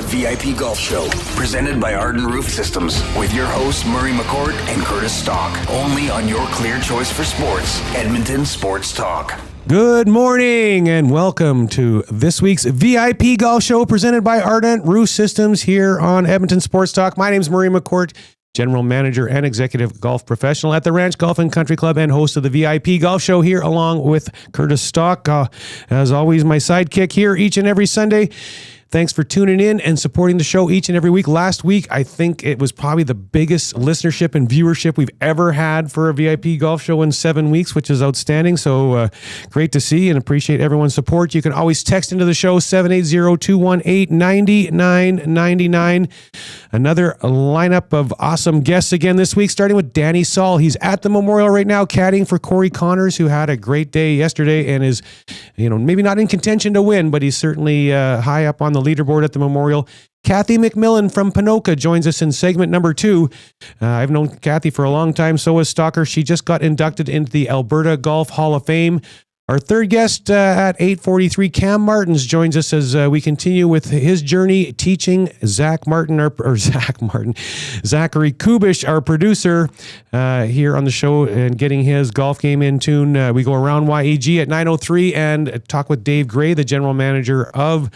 VIP Golf Show, presented by Arden Roof Systems, with your hosts Murray McCourt and Curtis Stock, only on your clear choice for sports, Edmonton Sports Talk. Good morning and welcome to this week's VIP Golf Show presented by Ardent Roof Systems here on Edmonton Sports Talk. My name's Murray McCourt, General Manager and Executive Golf Professional at the Ranch Golf and Country Club and host of the VIP Golf Show here along with Curtis Stock. As always, my sidekick here each and every Sunday. Thanks for tuning in and supporting the show each and every week. Last week, I think it was probably the biggest listenership and viewership we've ever had for a VIP golf show in 7 weeks, which is outstanding. So great to see and appreciate everyone's support. You can always text into the show, 780-218-9999. Another lineup of awesome guests again this week, starting with Danny Sahl. He's at the Memorial right now, caddying for Corey Connors, who had a great day yesterday and is, maybe not in contention to win, but he's certainly high up on the leaderboard at the Memorial. Cathy McMilan from Ponoka joins us in segment number 2. I've known Cathy for a long time, so is Stalker. She just got inducted into the Alberta Golf Hall of Fame. Our third guest at 8:43, Cam Martens, joins us as we continue with his journey teaching Zachary Kubusch, our producer, here on the show, and getting his golf game in tune. We go around YEG at 9:03 and talk with Dave Gray, the general manager of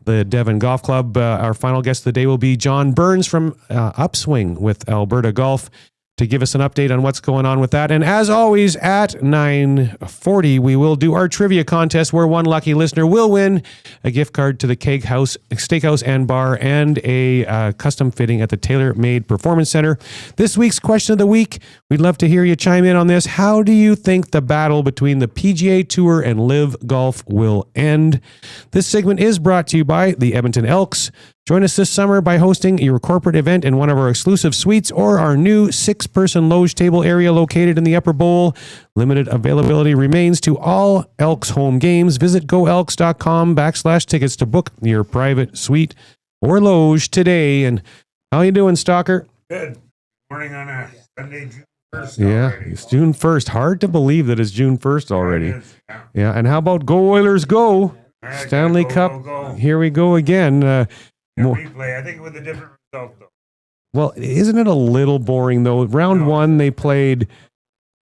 the Devon Golf Club. Our final guest of the day will be John Burns from Upswing with Alberta Golf, to give us an update on what's going on with that. And as always, at 9:40, we will do our trivia contest where one lucky listener will win a gift card to the Keg House Steakhouse and Bar and a custom fitting at the Tailor Made Performance Center. This week's question of the week, we'd love to hear you chime in on this. How do you think the battle between the PGA Tour and Live Golf will end? This segment is brought to you by the Edmonton Elks. Join us this summer by hosting your corporate event in one of our exclusive suites or our new 6-person loge table area located in the Upper Bowl. Limited availability remains to all Elks home games. Visit goelks.com/tickets to book your private suite or loge today. And how you doing, Stalker? Good. Morning on a Sunday, June 1st. Yeah, already. it's June 1st. Hard to believe that it's June 1st already. It is, yeah. Yeah, and how about Go Oilers Go? All right, Stanley go, Cup, go, go. here we go again. Replay, I think with a different result, though. Well, isn't it a little boring, though? Round 1, they played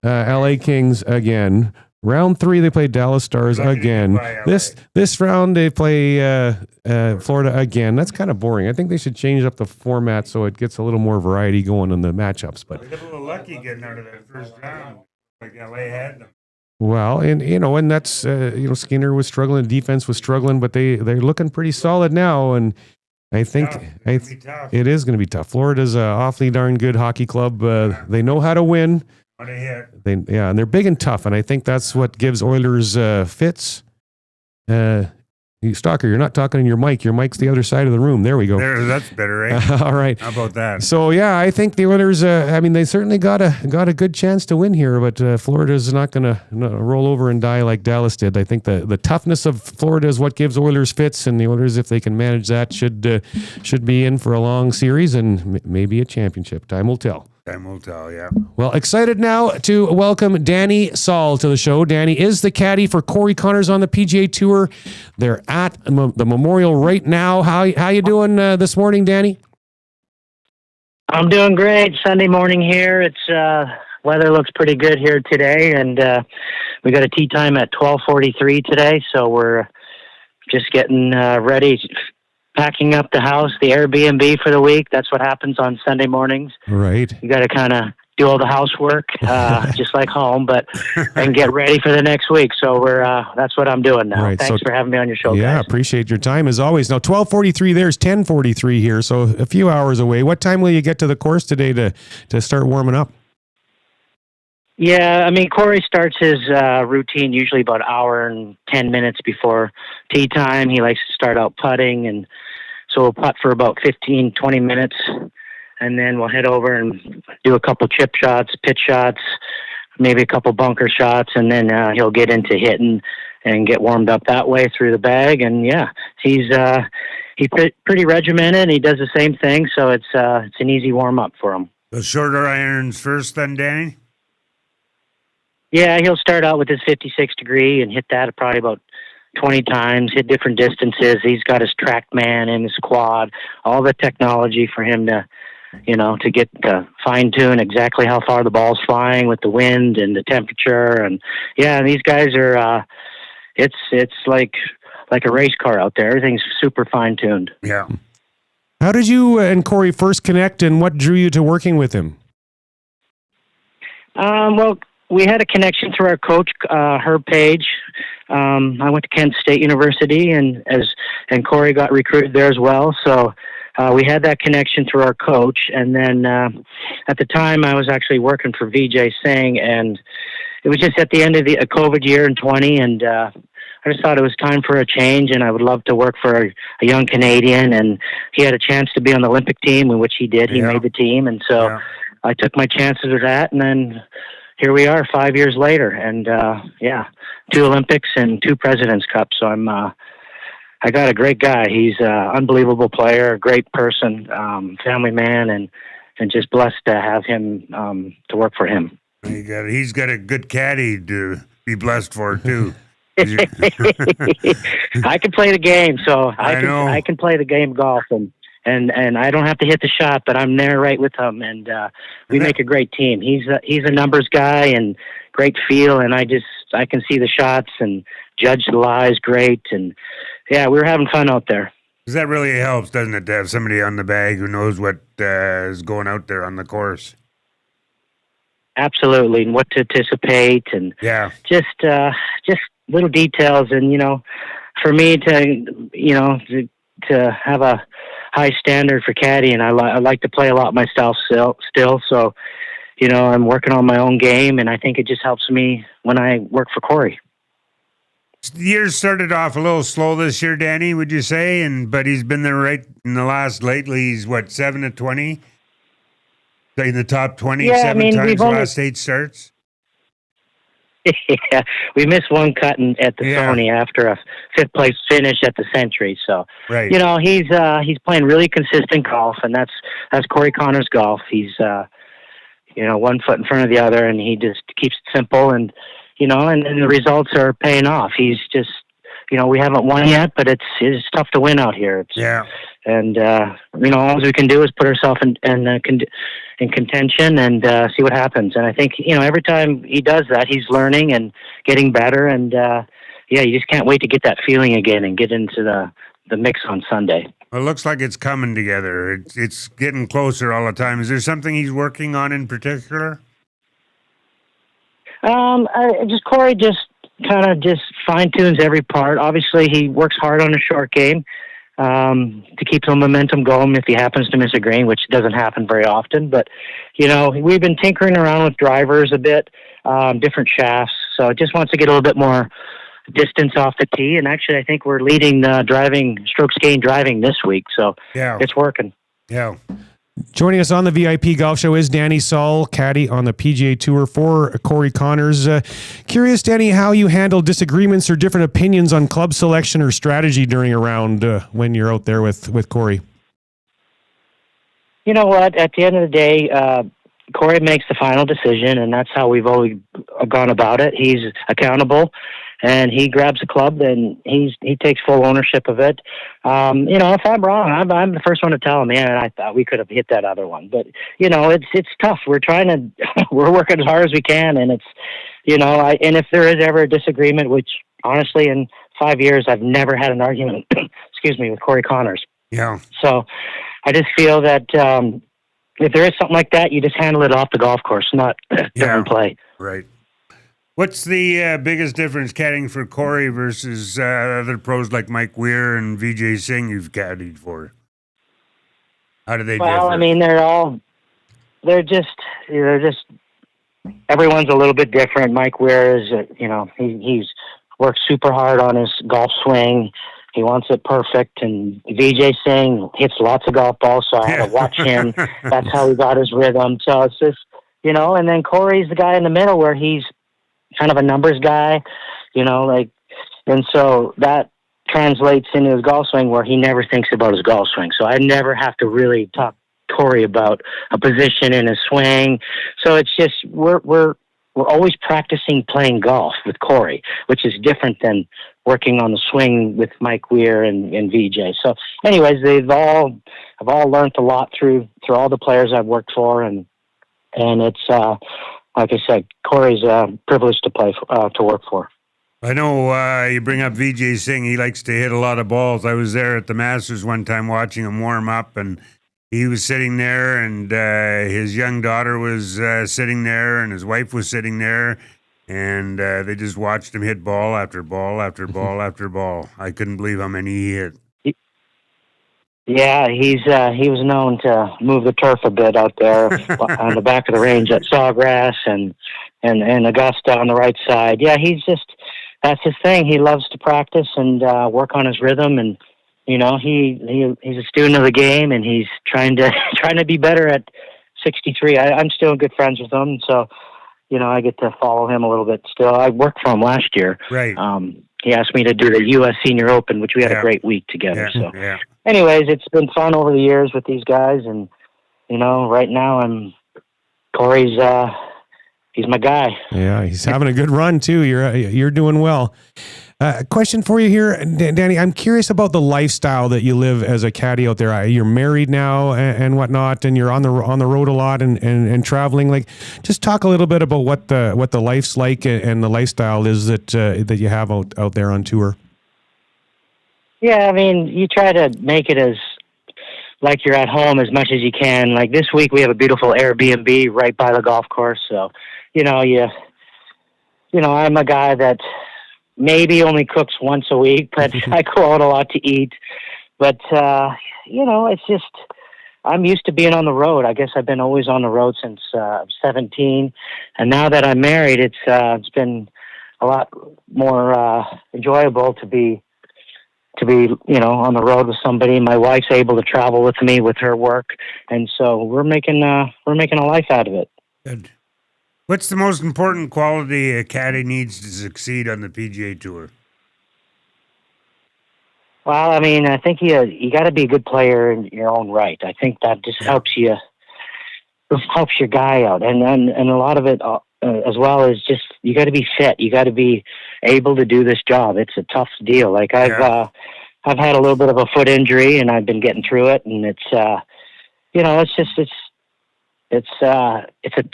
LA Kings again. Round 3, they played Dallas Stars Lucky to again. get by LA. This round, they play Florida again. That's kind of boring. I think they should change up the format so it gets a little more variety going in the matchups. But We got a little lucky getting out of that first round. Like LA had them. well, and that's Skinner was struggling, defense was struggling, but they're looking pretty solid now. And I think Tough. It's gonna be tough. it is going to be tough. Florida's an awfully darn good hockey club. They know how to win. What a hit. And they're big and tough, and I think that's what gives Oilers fits. Stalker, you're not talking in your mic. Your mic's the other side of the room. There we go. There, that's better, eh? All right. How about that? So yeah, I think the Oilers. They certainly got a good chance to win here, but Florida's not going to roll over and die like Dallas did. I think the toughness of Florida is what gives Oilers fits, and the Oilers, if they can manage that, should be in for a long series and maybe a championship. Time will tell. Time will tell, yeah. Well, excited now to welcome Danny Sahl to the show. Danny is the caddy for Corey Connors on the PGA Tour. They're at the Memorial right now. How you doing this morning, Danny? I'm doing great. Sunday morning here. It's weather looks pretty good here today, and we got a tee time at 12:43 today. So we're just getting ready, packing up the house, the Airbnb for the week. That's what happens on Sunday mornings. Right. You got to kind of do all the housework, just like home, and get ready for the next week. So that's what I'm doing now. Right, Thanks for having me on your show, Yeah, guys. appreciate your time as always. Now, 12:43 there's 10:43 here, so a few hours away. What time will you get to the course today to start warming up? Yeah, Corey starts his routine usually about an hour and 10 minutes before tee time. He likes to start out putting, and so we'll putt for about 15, 20 minutes, and then we'll head over and do a couple chip shots, pitch shots, maybe a couple bunker shots, and then he'll get into hitting and get warmed up that way through the bag. And yeah, he's pretty regimented, and he does the same thing, so it's an easy warm up for him. The shorter irons first then, Danny? Yeah, he'll start out with his 56 degree and hit that at probably about 20 times, hit different distances. He's got his TrackMan and his quad, all the technology for him to, to get to fine tune exactly how far the ball's flying with the wind and the temperature. And yeah, these guys are, it's like a race car out there. Everything's super fine tuned. Yeah. How did you and Corey first connect, and what drew you to working with him? Well, we had a connection through our coach, Herb Page. I went to Kent State University, and Corey got recruited there as well. So we had that connection through our coach. And then at the time, I was actually working for VJ Singh, and it was just at the end of the COVID year in 20, and I just thought it was time for a change, and I would love to work for a young Canadian. And he had a chance to be on the Olympic team, in which he did. He made the team, and so I took my chances with that, and then here we are 5 years later, and 2 Olympics and 2 President's Cups. So I got a great guy. He's an unbelievable player, a great person, family man, and just blessed to have him to work for him. He's got a good caddy to be blessed for too. I can play the game, so I can play the game of golf, and I don't have to hit the shot, but I'm there right with him, and we make a great team. He's a numbers guy and great feel, and I can see the shots and judge the lies great, and yeah, we were having fun out there. Because that really helps, doesn't it, to have somebody on the bag who knows what is going out there on the course? Absolutely, and what to anticipate, and just little details, and for me to have a high standard for caddy, and I like to play a lot myself still. So, I'm working on my own game, and I think it just helps me when I work for Corey. The year started off a little slow this year, Danny, would you say? But he's been there right in the lately. He's 7 of 20 in the top 20, 7 times the last 8 starts. Yeah, we missed one cut at the Sony after a 5th place finish at the Century. So, he's playing really consistent golf, and that's Corey Connors golf. He's, 1 foot in front of the other, and he just keeps it simple, and the results are paying off. He's just, we haven't won yet, but it's tough to win out here. And all we can do is put ourselves in contention and see what happens. And I think every time he does that, he's learning and getting better. And you just can't wait to get that feeling again and get into the mix on Sunday. Well, it looks like it's coming together. It's getting closer all the time. Is there something he's working on in particular? Corey just kind of fine tunes every part. Obviously, he works hard on a short game to keep the momentum going if he happens to miss a green, which doesn't happen very often. But, we've been tinkering around with drivers a bit, different shafts. So it just wants to get a little bit more distance off the tee. And actually, I think we're leading strokes gained driving this week. So it's working. Yeah. Joining us on the VIP Golf Show is Danny Sahl, caddy on the PGA Tour for Corey Connors. Curious, Danny, how you handle disagreements or different opinions on club selection or strategy during a round when you're out there with Corey? You know what? At the end of the day, Corey makes the final decision, and that's how we've always gone about it. He's accountable, and he grabs a club, and he takes full ownership of it. If I'm wrong, I'm the first one to tell him, man, I thought we could have hit that other one. But, it's tough. We're we're working as hard as we can, and it's, and if there is ever a disagreement, which honestly in 5 years, I've never had an argument, with Corey Connors. Yeah. So I just feel that, if there is something like that, you just handle it off the golf course, not during play. Right. What's the biggest difference caddying for Corey versus other pros like Mike Weir and VJ Singh you've caddied for? How do they differ? Well, I mean, they're just everyone's a little bit different. Mike Weir is, he's worked super hard on his golf swing. He wants it perfect, and VJ Singh hits lots of golf balls, so I had to watch him. That's how he got his rhythm. So it's just, and then Corey's the guy in the middle where he's kind of a numbers guy, and so that translates into his golf swing where he never thinks about his golf swing. So I never have to really talk Corey about a position in his swing. So it's just, we're we're always practicing playing golf with Corey, which is different than working on the swing with Mike Weir and VJ. So anyways, I've all learned a lot through all the players I've worked for, and it's, like I said, Corey's a privilege to work for. I know you bring up VJ Singh. He likes to hit a lot of balls. I was there at the Masters one time watching him warm up, and he was sitting there, and his young daughter was sitting there, and his wife was sitting there, and they just watched him hit ball after ball after ball after ball. I couldn't believe how many he hit. Yeah, he was known to move the turf a bit out there on the back of the range at Sawgrass and Augusta on the right side. Yeah, that's his thing. He loves to practice and work on his rhythm, and he's a student of the game, and he's trying to be better at 63. I'm still good friends with him, so I get to follow him a little bit still. I worked for him last year. Right. He asked me to do the U.S. Senior Open, which we had a great week together. Yeah. So, yeah. Anyways, it's been fun over the years with these guys, and right now Corey's he's my guy. Yeah, he's having a good run too. You're doing well. Question for you here, Danny. I'm curious about the lifestyle that you live as a caddy out there. You're married now and whatnot, and you're on the road a lot and traveling. Like, just talk a little bit about what the life's like and the lifestyle is that you have out there on tour. Yeah, I mean, you try to make it as like you're at home as much as you can. Like this week, we have a beautiful Airbnb right by the golf course, so I'm a guy that maybe only cooks once a week, but I go out a lot to eat. But, it's just, I'm used to being on the road. I guess I've been always on the road since 17. And now that I'm married, it's been a lot more enjoyable to be on the road with somebody. My wife's able to travel with me with her work. And so we're making a life out of it. Good. What's the most important quality a caddy needs to succeed on the PGA Tour? Well, I mean, I think you got to be a good player in your own right. I think that just helps your guy out, and a lot of it as well is just you got to be fit. You got to be able to do this job. It's a tough deal. Like I've had a little bit of a foot injury, and I've been getting through it, and it's a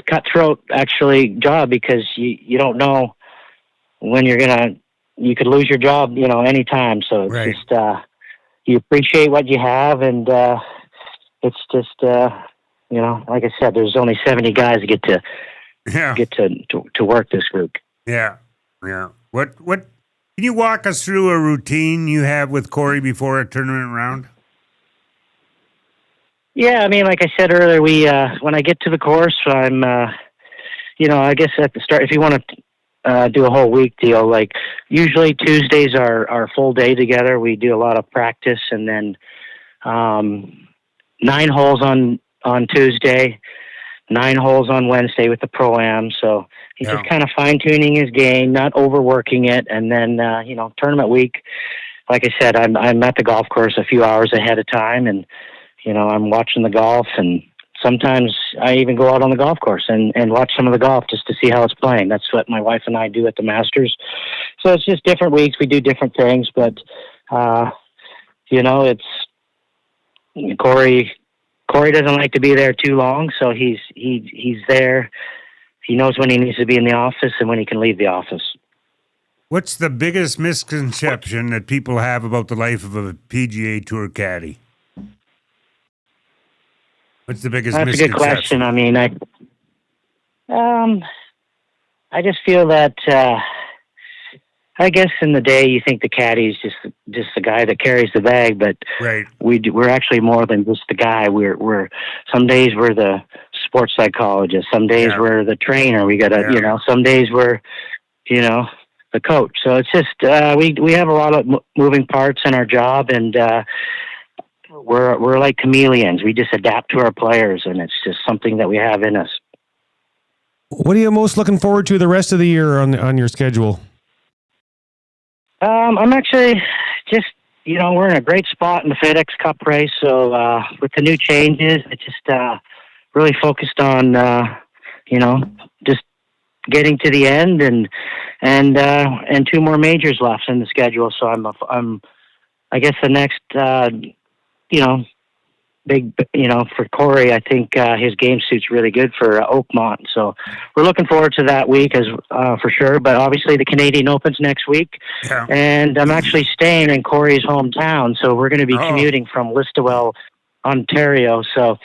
cutthroat actually job because you don't know when you could lose your job, anytime. So it's just, you appreciate what you have. And, it's just, like I said, there's only 70 guys that get to work this week. Yeah. Yeah. What, can you walk us through a routine you have with Corey before a tournament round? Yeah, I mean, like I said earlier, when I get to the course, I'm, I guess at the start, if you want to do a whole week deal, like usually Tuesdays are our full day together. We do a lot of practice, and then 9 holes on Tuesday, 9 holes on Wednesday with the Pro-Am. So he's just kind of fine-tuning his game, not overworking it, and then, tournament week, like I said, I'm at the golf course a few hours ahead of time, and I'm watching the golf, and sometimes I even go out on the golf course and watch some of the golf just to see how it's playing. That's what my wife and I do at the Masters. So it's just different weeks. We do different things, but, it's Corey doesn't like to be there too long. So he's there. He knows when he needs to be in the office and when he can leave the office. What's the biggest misconception that people have about the life of a PGA Tour caddy? What's the biggest misconception? That's a good question. I mean, I just feel that, I guess in the day you think the caddy's just the guy that carries the bag, but we're actually more than just the guy. We're some days we're the sports psychologist, some days we're the trainer. We got some days we're, the coach. So it's just we have a lot of moving parts in our job, and we're like chameleons. We just adapt to our players, and it's just something that we have in us. What are you most looking forward to the rest of the year on your schedule? I'm actually just, we're in a great spot in the FedEx Cup race. So with the new changes, I just really focused on, just getting to the end, and 2 more majors left in the schedule. So I'm I guess the next big, for Corey, I think his game suit's really good for Oakmont. So we're looking forward to that week for sure. But obviously the Canadian Open's next week, and I'm actually staying in Corey's hometown. So we're going to be commuting from Listowel, Ontario. So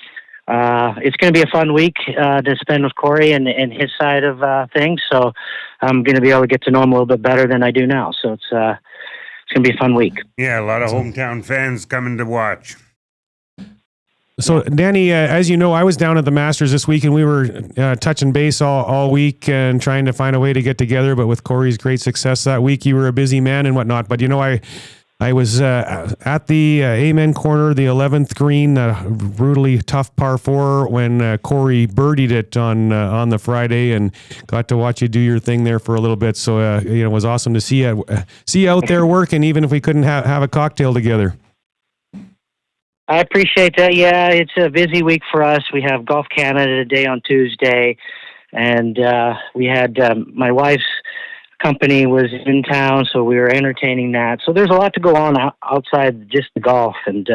it's going to be a fun week to spend with Corey and his side of things. So I'm going to be able to get to know him a little bit better than I do now. So it's going to be a fun week. Yeah, a lot of hometown fans coming to watch. So, Danny, as you know, I was down at the Masters this week, and we were touching base all week and trying to find a way to get together. But with Corey's great success that week, you were a busy man and whatnot. But, I was at the Amen corner, the 11th green, brutally tough par 4 when Corey birdied it on the Friday, and got to watch you do your thing there for a little bit. So, it was awesome to see you out there working, even if we couldn't have a cocktail together. I appreciate that. Yeah, it's a busy week for us. We have Golf Canada today on Tuesday, and we had my wife's company was in town, so we were entertaining that. So there's a lot to go on outside just the golf, and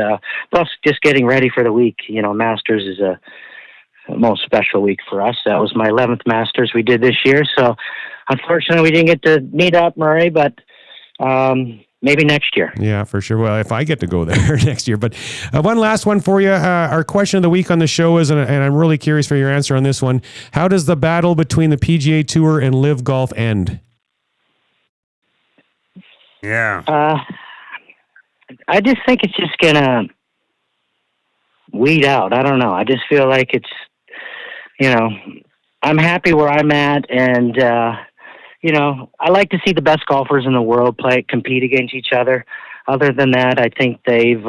plus just getting ready for the week. Masters is a most special week for us. That was my 11th Masters we did this year, so unfortunately we didn't get to meet up, Murray, but maybe next year. Yeah, for sure. Well, if I get to go there next year. But one last one for you. Our question of the week on the show is, and I'm really curious for your answer on this one, how does the battle between the PGA Tour and Live Golf end? Yeah. I just think it's just going to weed out. I don't know. I just feel like it's, I'm happy where I'm at, and I like to see the best golfers in the world compete against each other. Other than that, I think they've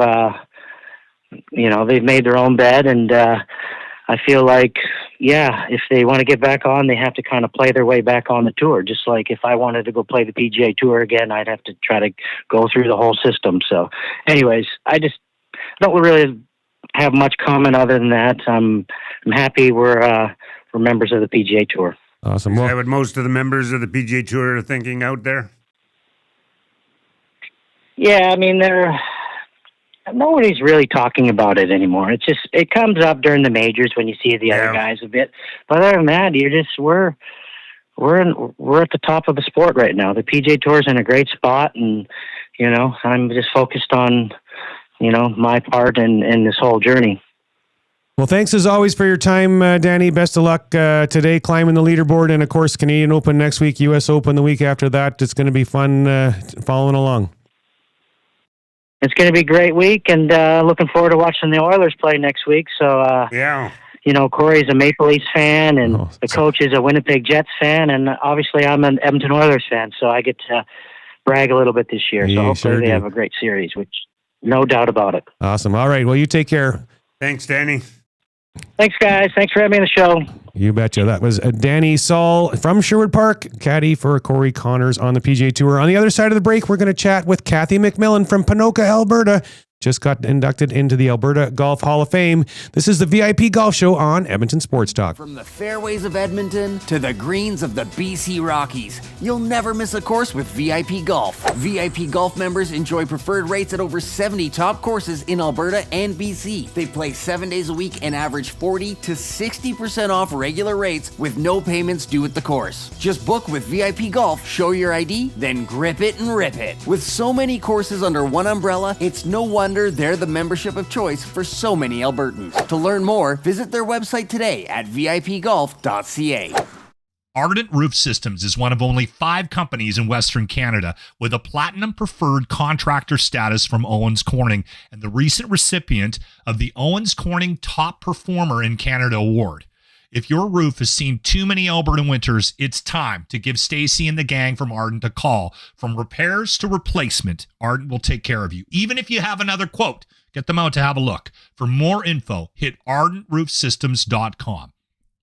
made their own bed, and I feel like, if they want to get back on, they have to kind of play their way back on the tour. Just like if I wanted to go play the PGA Tour again, I'd have to try to go through the whole system. So, anyways, I just don't really have much comment other than that. I'm happy we're members of the PGA Tour. Awesome. Is that what most of the members of the PGA Tour are thinking out there? Yeah, I mean, nobody's really talking about it anymore. It comes up during the majors when you see the other guys a bit. But other than that, we're at the top of the sport right now. The PGA Tour's in a great spot, and I'm just focused on my part in this whole journey. Well, thanks as always for your time, Danny. Best of luck today climbing the leaderboard, and of course, Canadian Open next week, U.S. Open the week after that. It's going to be fun following along. It's going to be a great week, and looking forward to watching the Oilers play next week. So, Corey's a Maple Leafs fan, and the coach is a Winnipeg Jets fan, and obviously I'm an Edmonton Oilers fan, so I get to brag a little bit this year. So hopefully they have a great series, which no doubt about it. Awesome. All right. Well, you take care. Thanks, Danny. Thanks, guys. Thanks for having me on the show. You betcha. That was Danny Sahl from Sherwood Park, caddy for Corey Connors on the PGA Tour. On the other side of the break, we're going to chat with Cathy McMilan from Ponoka, Alberta. Just got inducted into the Alberta Golf Hall of Fame. This is the VIP Golf Show on Edmonton Sports Talk. From the fairways of Edmonton to the greens of the BC Rockies, you'll never miss a course with VIP Golf. VIP Golf members enjoy preferred rates at over 70 top courses in Alberta and BC. They play 7 days a week and average 40 to 60% off regular rates with no payments due at the course. Just book with VIP Golf, show your ID, then grip it and rip it. With so many courses under one umbrella, it's no wonder they're the membership of choice for so many Albertans. To learn more, visit their website today at vipgolf.ca. Ardent Roof Systems is one of only 5 companies in Western Canada with a Platinum Preferred Contractor status from Owens Corning and the recent recipient of the Owens Corning Top Performer in Canada Award. If your roof has seen too many Alberta winters, it's time to give Stacy and the gang from Ardent a call. From repairs to replacement, Ardent will take care of you. Even if you have another quote, get them out to have a look. For more info, hit ardentroofsystems.com.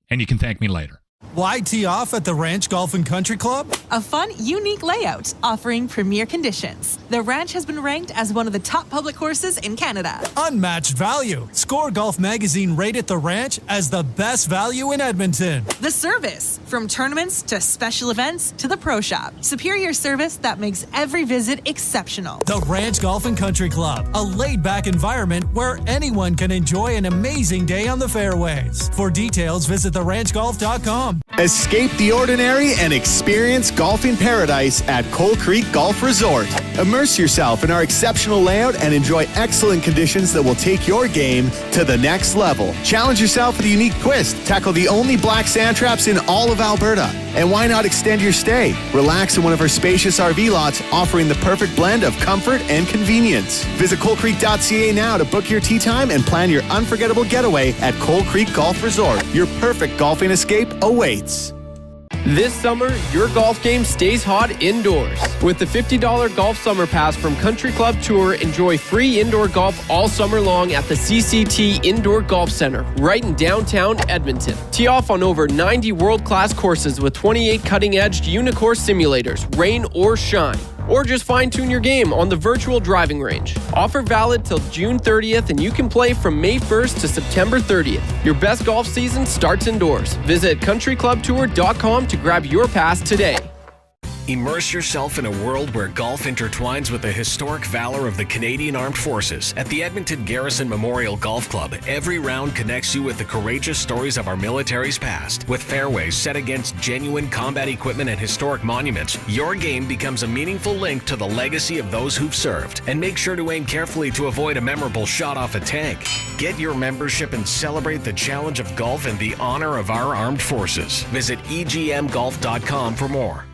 And you can thank me later. Why tee off at the Ranch Golf and Country Club? A fun, unique layout offering premier conditions. The Ranch has been ranked as one of the top public courses in Canada. Unmatched value. Score Golf Magazine rated the Ranch as the best value in Edmonton. The service, from tournaments to special events to the pro shop. Superior service that makes every visit exceptional. The Ranch Golf and Country Club, a laid-back environment where anyone can enjoy an amazing day on the fairways. For details, visit theranchgolf.com. Escape the ordinary and experience golfing paradise at Coal Creek Golf Resort. Immerse yourself in our exceptional layout and enjoy excellent conditions that will take your game to the next level. Challenge yourself with a unique twist. Tackle the only black sand traps in all of Alberta. And why not extend your stay? Relax in one of our spacious RV lots, offering the perfect blend of comfort and convenience. Visit coalcreek.ca now to book your tee time and plan your unforgettable getaway at Coal Creek Golf Resort. Your perfect golfing escape awaits. This summer, your golf game stays hot indoors. With the $50 Golf Summer Pass from Country Club Tour, enjoy free indoor golf all summer long at the CCT Indoor Golf Center, right in downtown Edmonton. Tee off on over 90 world-class courses with 28 cutting-edge Unicourse simulators, rain or shine. Or just fine-tune your game on the virtual driving range. Offer valid till June 30th, and you can play from May 1st to September 30th. Your best golf season starts indoors. Visit countryclubtour.com to grab your pass today. Immerse yourself in a world where golf intertwines with the historic valor of the Canadian Armed Forces. At the Edmonton Garrison Memorial Golf Club, every round connects you with the courageous stories of our military's past. With fairways set against genuine combat equipment and historic monuments, your game becomes a meaningful link to the legacy of those who've served. And make sure to aim carefully to avoid a memorable shot off a tank. Get your membership and celebrate the challenge of golf and the honor of our armed forces. Visit egmgolf.com for more.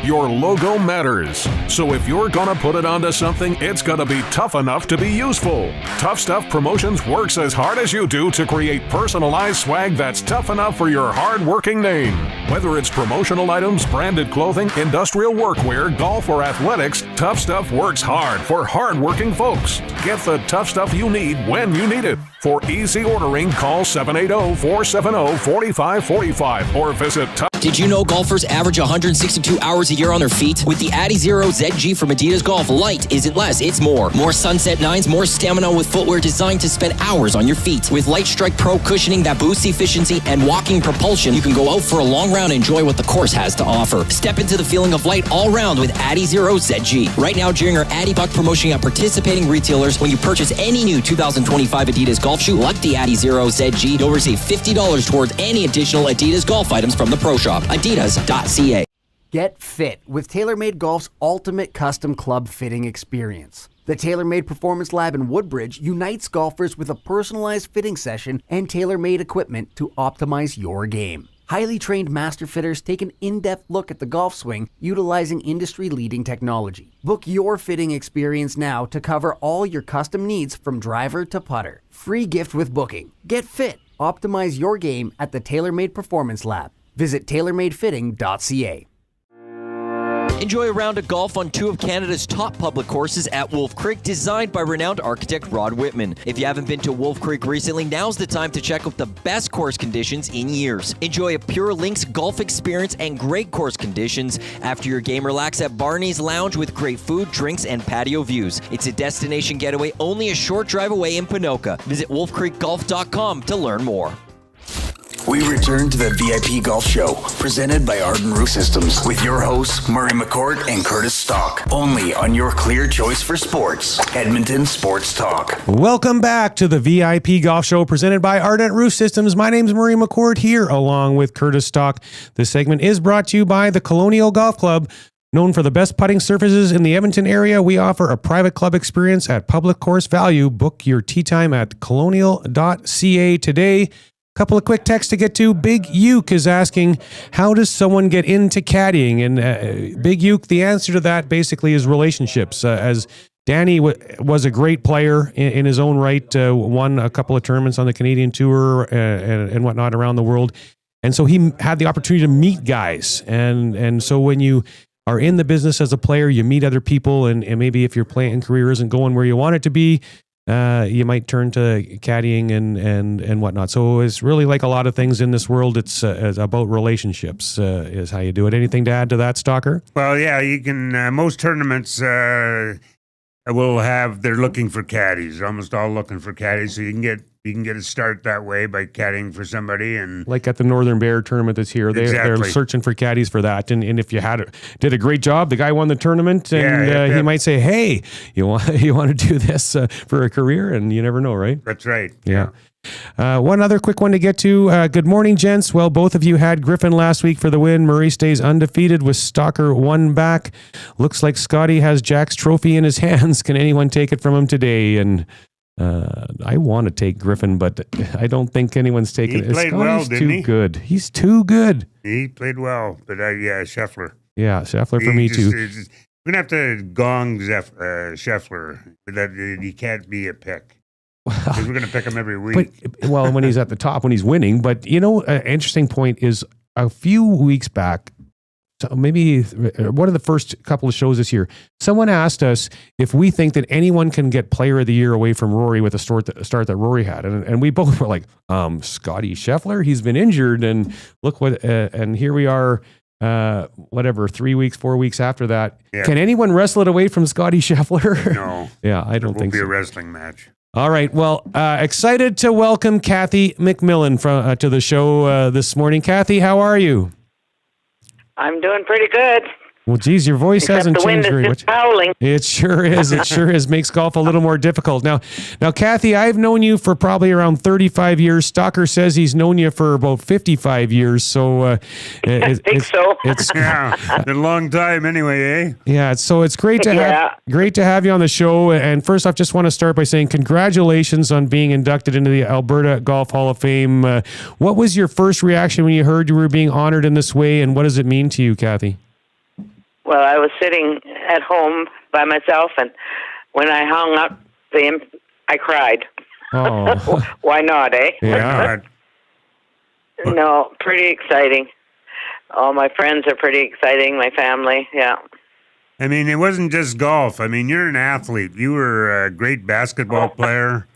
Your logo matters. So if you're gonna put it onto something, it's gonna be tough enough to be useful. Tough Stuff Promotions works as hard as you do to create personalized swag that's tough enough for your hard-working name. Whether it's promotional items, branded clothing, industrial workwear, golf, or athletics, Tough Stuff works hard for hard-working folks. Get the tough stuff you need when you need it. For easy ordering, call 780-470-4545 or visit Did you know golfers average 162 hours a year on their feet? With the Adizero ZG from Adidas Golf, light isn't less, it's more. More Sunset 9s, more stamina with footwear designed to spend hours on your feet. With Light Strike Pro cushioning that boosts efficiency and walking propulsion, you can go out for a long round and enjoy what the course has to offer. Step into the feeling of light all round with Adizero ZG. Right now, during our Addy Buck promotion at participating retailers, when you purchase any new 2025 Adidas golf shoe like the Adizero ZG, you'll receive $50 towards any additional Adidas golf items from the Pro Shop. Adidas.ca. Get fit with TaylorMade Golf's ultimate custom club fitting experience. The TaylorMade Performance Lab in Woodbridge unites golfers with a personalized fitting session and tailor-made equipment to optimize your game. Highly trained master fitters take an in-depth look at the golf swing utilizing industry-leading technology. Book your fitting experience now to cover all your custom needs from driver to putter. Free gift with booking. Get fit. Optimize your game at the TaylorMade Performance Lab. Visit tailormadefitting.ca. Enjoy a round of golf on two of Canada's top public courses at Wolf Creek, designed by renowned architect Rod Whitman. If you haven't been to Wolf Creek recently, now's the time to check out the best course conditions in years. Enjoy a pure links golf experience and great course conditions. After your game, relax at Barney's Lounge with great food, drinks, and patio views. It's a destination getaway only a short drive away in Ponoka. Visit wolfcreekgolf.com to learn more. We return to the VIP Golf Show, presented by Arden Roof Systems, with your hosts, Murray McCourt and Curtis Stock, only on your clear choice for sports, Edmonton Sports Talk. Welcome back to the VIP Golf Show, presented by Ardent Roof Systems. My name's Murray McCourt here, along with Curtis Stock. This segment is brought to you by the Colonial Golf Club. Known for the best putting surfaces in the Edmonton area, we offer a private club experience at public course value. Book your tee time at colonial.ca today. Couple of quick texts to get to. Big Uke is asking, how does someone get into caddying? And Big Uke, the answer to that basically is relationships. As Danny was a great player in his own right, won a couple of tournaments on the Canadian Tour and whatnot around the world. And so he had the opportunity to meet guys. And so when you are in the business as a player, you meet other people, and maybe if your playing career isn't going where you want it to be, you might turn to caddying and whatnot. So it's really like a lot of things in this world. It's about relationships is how you do it. Anything to add to that, Stalker? Well, yeah, you can. Most tournaments will have. They're looking for caddies. Almost all looking for caddies. So you can get a start that way by caddying for somebody. And like at the Northern Bear tournament this year, they're searching for caddies for that. And if you did a great job, the guy won the tournament, and he might say, "Hey, you want to do this for a career?" And you never know, right? That's right. Yeah. One other quick one to get to. Good morning, gents. Well, both of you had Griffin last week for the win. Murray stays undefeated with Stalker one back. Looks like Scotty has Jack's trophy in his hands. Can anyone take it from him today? And I want to take Griffin, but I don't think anyone's taking it. He played well, didn't he? Good. He's too good. He played well, but Scheffler. Yeah, Scheffler for me too. We're going to have to gong Scheffler, that he can't be a pick. Because we're going to pick him every week. But, well, when he's at the top, when he's winning. But, an interesting point is a few weeks back, maybe one of the first couple of shows this year, someone asked us if we think that anyone can get Player of the Year away from Rory with the start that Rory had. And we both were like, Scotty Scheffler, he's been injured. And look what, and here we are, 3 weeks, 4 weeks after that. Yeah. Can anyone wrestle it away from Scotty Scheffler? No. Yeah, I don't think so. It won't be a wrestling match. All right. Well, excited to welcome Cathy McMilan to the show this morning. Cathy, how are you? I'm doing pretty good. Well, geez, your voice hasn't changed very much. Howling. It sure is. It sure is. Makes golf a little more difficult. Now, Cathy, I've known you for probably around 35 years. Stalker says he's known you for about 55 years. So I think so. It's been a long time anyway, eh? Yeah. So it's great to have you on the show. And first off, just want to start by saying congratulations on being inducted into the Alberta Golf Hall of Fame. What was your first reaction when you heard you were being honored in this way, and what does it mean to you, Cathy? Well, I was sitting at home by myself, and when I hung up I cried. Oh. Why not, eh? Yeah. No, pretty exciting. All my friends are pretty exciting, my family, yeah. I mean, it wasn't just golf. I mean, you're an athlete. You were a great basketball player.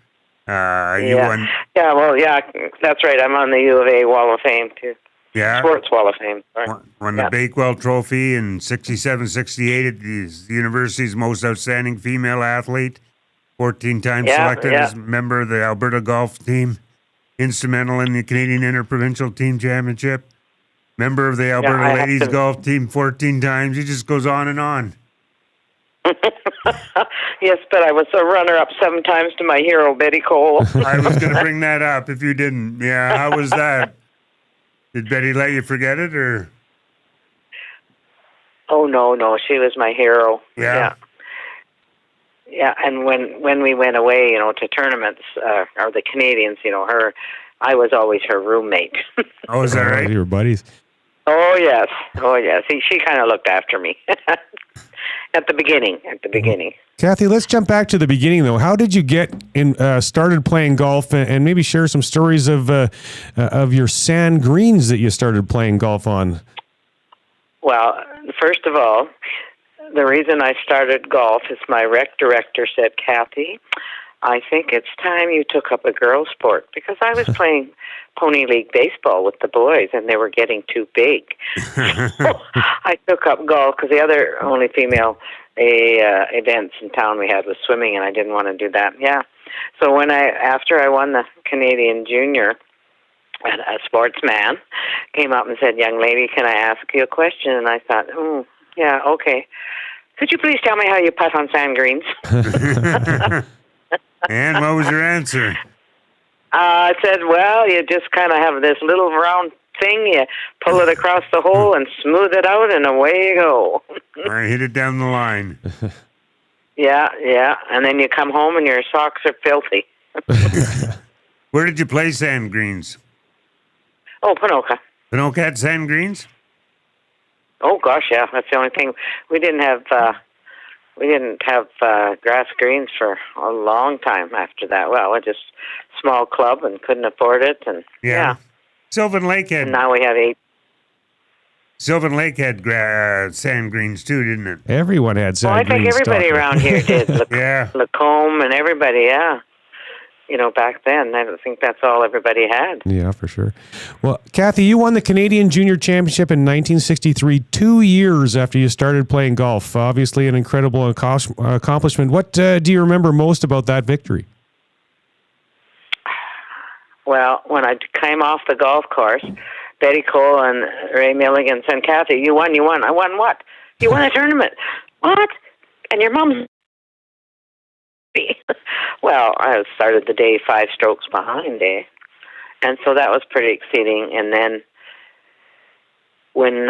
You won. Yeah, well, yeah, that's right. I'm on the U of A Wall of Fame, too. Yeah. Sports Wall of Fame. Sorry. Won the Bakewell Trophy in 67-68 at the university's most outstanding female athlete. 14 times selected as a member of the Alberta golf team. Instrumental in the Canadian Interprovincial Team Championship. Member of the Alberta ladies golf team 14 times. He just goes on and on. Yes, but I was a runner-up 7 times to my hero, Betty Cole. I was going to bring that up if you didn't. Yeah, how was that? Did Betty let you forget it, or? Oh, no. She was my hero. Yeah. Yeah, and when we went away, to tournaments, or the Canadians, I was always her roommate. Oh, is that right? You were buddies. Oh, yes. She kind of looked after me at the beginning. Cathy, let's jump back to the beginning, though. How did you get started playing golf, and maybe share some stories of your sand greens that you started playing golf on? Well, first of all, the reason I started golf is my rec director said, Cathy, I think it's time you took up a girl sport, because I was playing Pony League baseball with the boys, and they were getting too big. So I took up golf, because the other only female events in town we had was swimming, and I didn't want to do that. Yeah. So after I won the Canadian Junior, a sportsman came up and said, young lady, can I ask you a question? And I thought, yeah, okay. Could you please tell me how you putt on sand greens? And what was your answer? I said, well, you just kind of have this little round thing, you pull it across the hole and smooth it out, and away you go. I hit it down the line. Yeah, and then you come home and your socks are filthy. Where did you play sand greens? Oh, Ponoka. Ponoka had sand greens? Oh gosh, yeah. That's the only thing. We didn't have grass greens for a long time after that. Well, just small club and couldn't afford it, and yeah. Sylvan Lake had. And now we have 8. Sylvan Lake had sand greens too, didn't it? Everyone had sand Well, I think greens, everybody Stock. around here did. Yeah. Lacombe and everybody, yeah. You know, back then, I don't think that's all everybody had. Yeah, for sure. Well, Cathy, you won the Canadian Junior Championship in 1963, 2 years after you started playing golf. Obviously, an incredible accomplishment. What do you remember most about that victory? Well, when I came off the golf course, Betty Cole and Ray Milligan said, Cathy, you won. I won what? You won a tournament. What? And your mom's... Well, I started the day 5 strokes behind, and so that was pretty exciting. And then when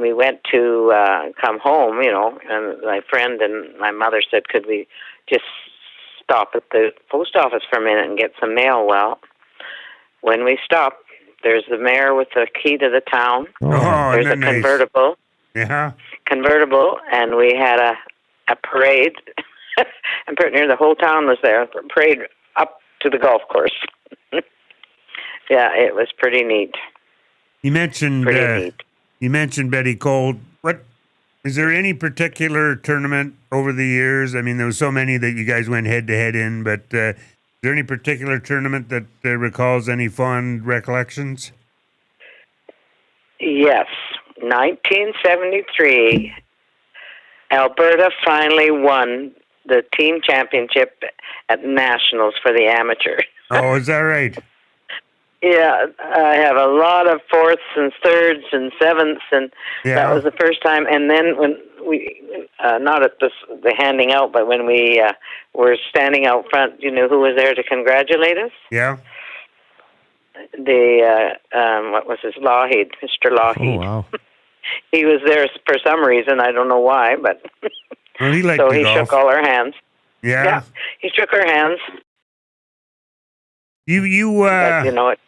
we went to come home, you know, and my friend and my mother said, could we just stop at the post office for a minute and get some mail? Well, when we stopped, there's the mayor with the key to the town. Oh, there's a nice. convertible. Yeah. Convertible, and we had a parade. And pretty near the whole town was there. Parade up to the golf course. Yeah, it was pretty neat. You mentioned Betty Cole. What is there any particular tournament over the years? I mean, there was so many that you guys went head to head in, but is there any particular tournament that recalls any fond recollections? Yes, 1973. Alberta finally won the team championship at Nationals for the amateur. Oh, is that right? Yeah, I have a lot of fourths and thirds and sevenths, and that was the first time. And then when we, not at the handing out, but when we were standing out front, you know who was there to congratulate us? Yeah. What was his, Lougheed, Mr. Lougheed. Oh, wow. He was there for some reason, I don't know why, but... Well, he liked so the he golf. shook all our hands. Yeah. He shook our hands. You you know it.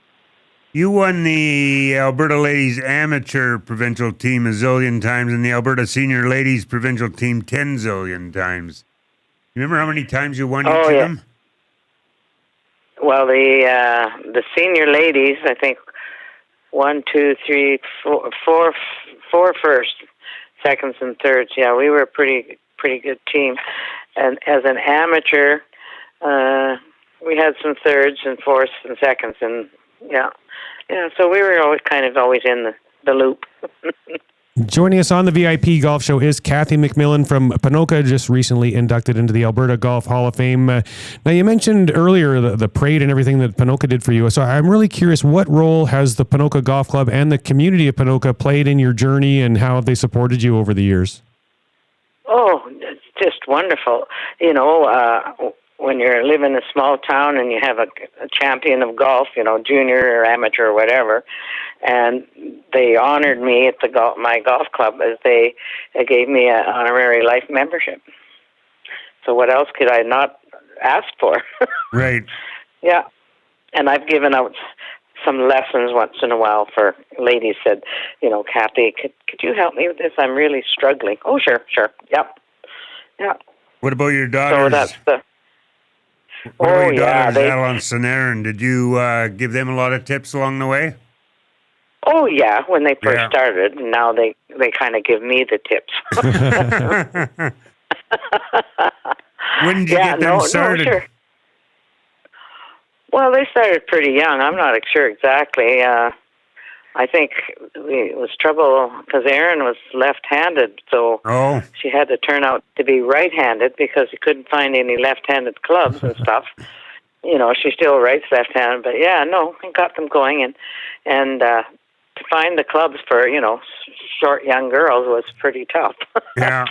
You won the Alberta Ladies Amateur Provincial Team a zillion times and the Alberta Senior Ladies Provincial Team 10 zillion times. You remember how many times you won each of them? Well, the senior ladies, I think 1, 2, 3, 4 first, seconds and thirds. Yeah, we were a pretty good team. And as an amateur, we had some thirds and fourths and seconds, and yeah. So we were always in the loop. Joining us on the VIP Golf Show is Cathy McMilan from Ponoka, just recently inducted into the Alberta Golf Hall of Fame. Now, you mentioned earlier the parade and everything that Ponoka did for you. So I'm really curious, what role has the Ponoka Golf Club and the community of Ponoka played in your journey, and how have they supported you over the years? Oh, it's just wonderful. You know, when you're living in a small town and you have a champion of golf, you know, junior or amateur or whatever, and they honored me at my golf club as they gave me an honorary life membership. So what else could I not ask for? Right. Yeah. And I've given out some lessons once in a while for ladies said, you know, Cathy, could you help me with this? I'm really struggling. Oh, sure. Yep. Yeah. What about your daughters? So that's the... What about your daughters, Alice and Aaron? Did you give them a lot of tips along the way? Oh, yeah, when they first started. Now they kind of give me the tips. When did you get them started? No, sure. Well, they started pretty young. I'm not sure exactly. I think it was trouble because Aaron was left-handed, so she had to turn out to be right-handed because he couldn't find any left-handed clubs and stuff. You know, she still writes left-handed, but yeah, no, I got them going, and to find the clubs for, you know, short young girls was pretty tough. Yeah.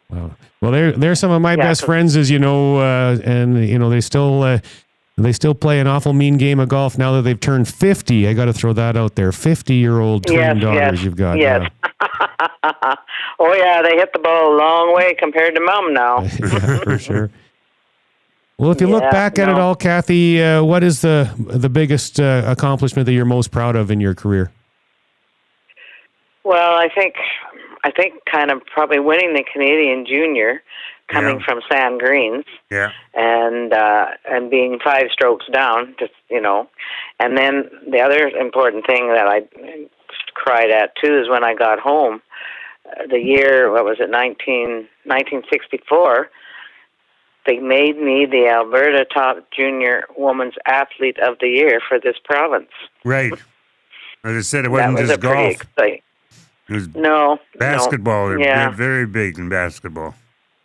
Well, they're some of my best friends, as you know, and you know they still play an awful mean game of golf now that they've turned 50. I got to throw that out there. 50-year-old twin daughters you've got. Yes. Oh yeah, they hit the ball a long way compared to Mom now. Yeah, for sure. Well, if you look back at it all, Cathy, what is the biggest accomplishment that you're most proud of in your career? Well, I think kind of probably winning the Canadian Junior, coming from sand greens, and being 5 strokes down, just, you know, and then the other important thing that I cried at, too, is when I got home. The year, 1964, they made me the Alberta Top Junior Women's Athlete of the Year for this province. Right. As I said, it wasn't just golf. Pretty exciting. It was No. basketball. They Yeah. were very big in basketball.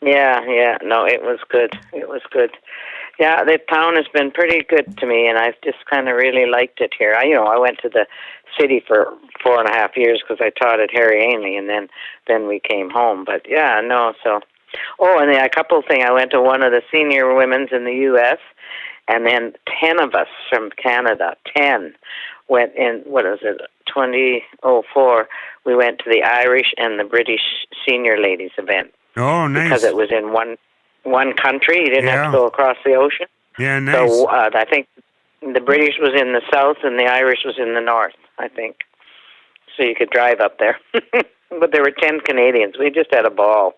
Yeah. No, it was good. Yeah, the town has been pretty good to me, and I've just kind of really liked it here. I went to the city for 4.5 years because I taught at Harry Ainley, and then we came home. But yeah, no, so. Oh, and then a couple of things. I went to one of the senior women's in the U.S., and then 10 of us from Canada, 10, went in, 2004, we went to the Irish and the British senior ladies event. Oh, nice. Because it was in one country. You didn't have to go across the ocean. Yeah, nice. So I think the British was in the south and the Irish was in the north, I think. So you could drive up there. But there were 10 Canadians. We just had a ball.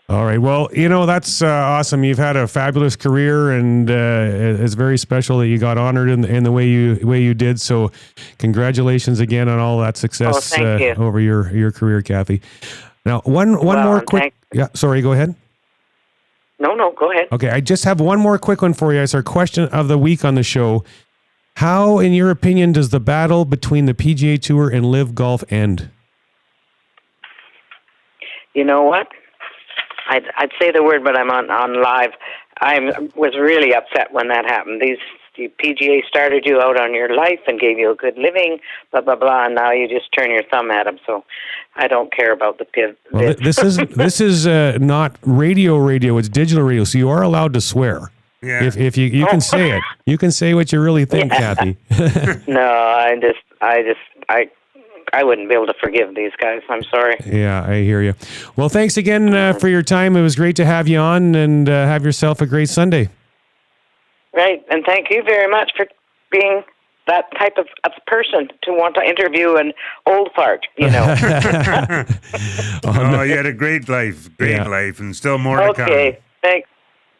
All right. Well, that's awesome. You've had a fabulous career, and it's very special that you got honored in the way you did. So congratulations again on all that success over your career, Cathy. Now, one more quick... Yeah, sorry, go ahead. No, go ahead. Okay, I just have one more quick one for you. It's our question of the week on the show. How, in your opinion, does the battle between the PGA Tour and LIV Golf end? You know what? I'd say the word, but I'm on live. I was really upset when that happened. The PGA started you out on your life and gave you a good living, blah, blah, blah, and now you just turn your thumb at them. So I don't care about the PIV. Well, this is not radio. It's digital radio, so you are allowed to swear. Yeah. If you can say it. You can say what you really think, Cathy. No, I wouldn't be able to forgive these guys. I'm sorry. Yeah, I hear you. Well, thanks again for your time. It was great to have you on, and have yourself a great Sunday. Right, and thank you very much for being that type of person to want to interview an old fart, You had a great life, and still more to come. Okay, thanks.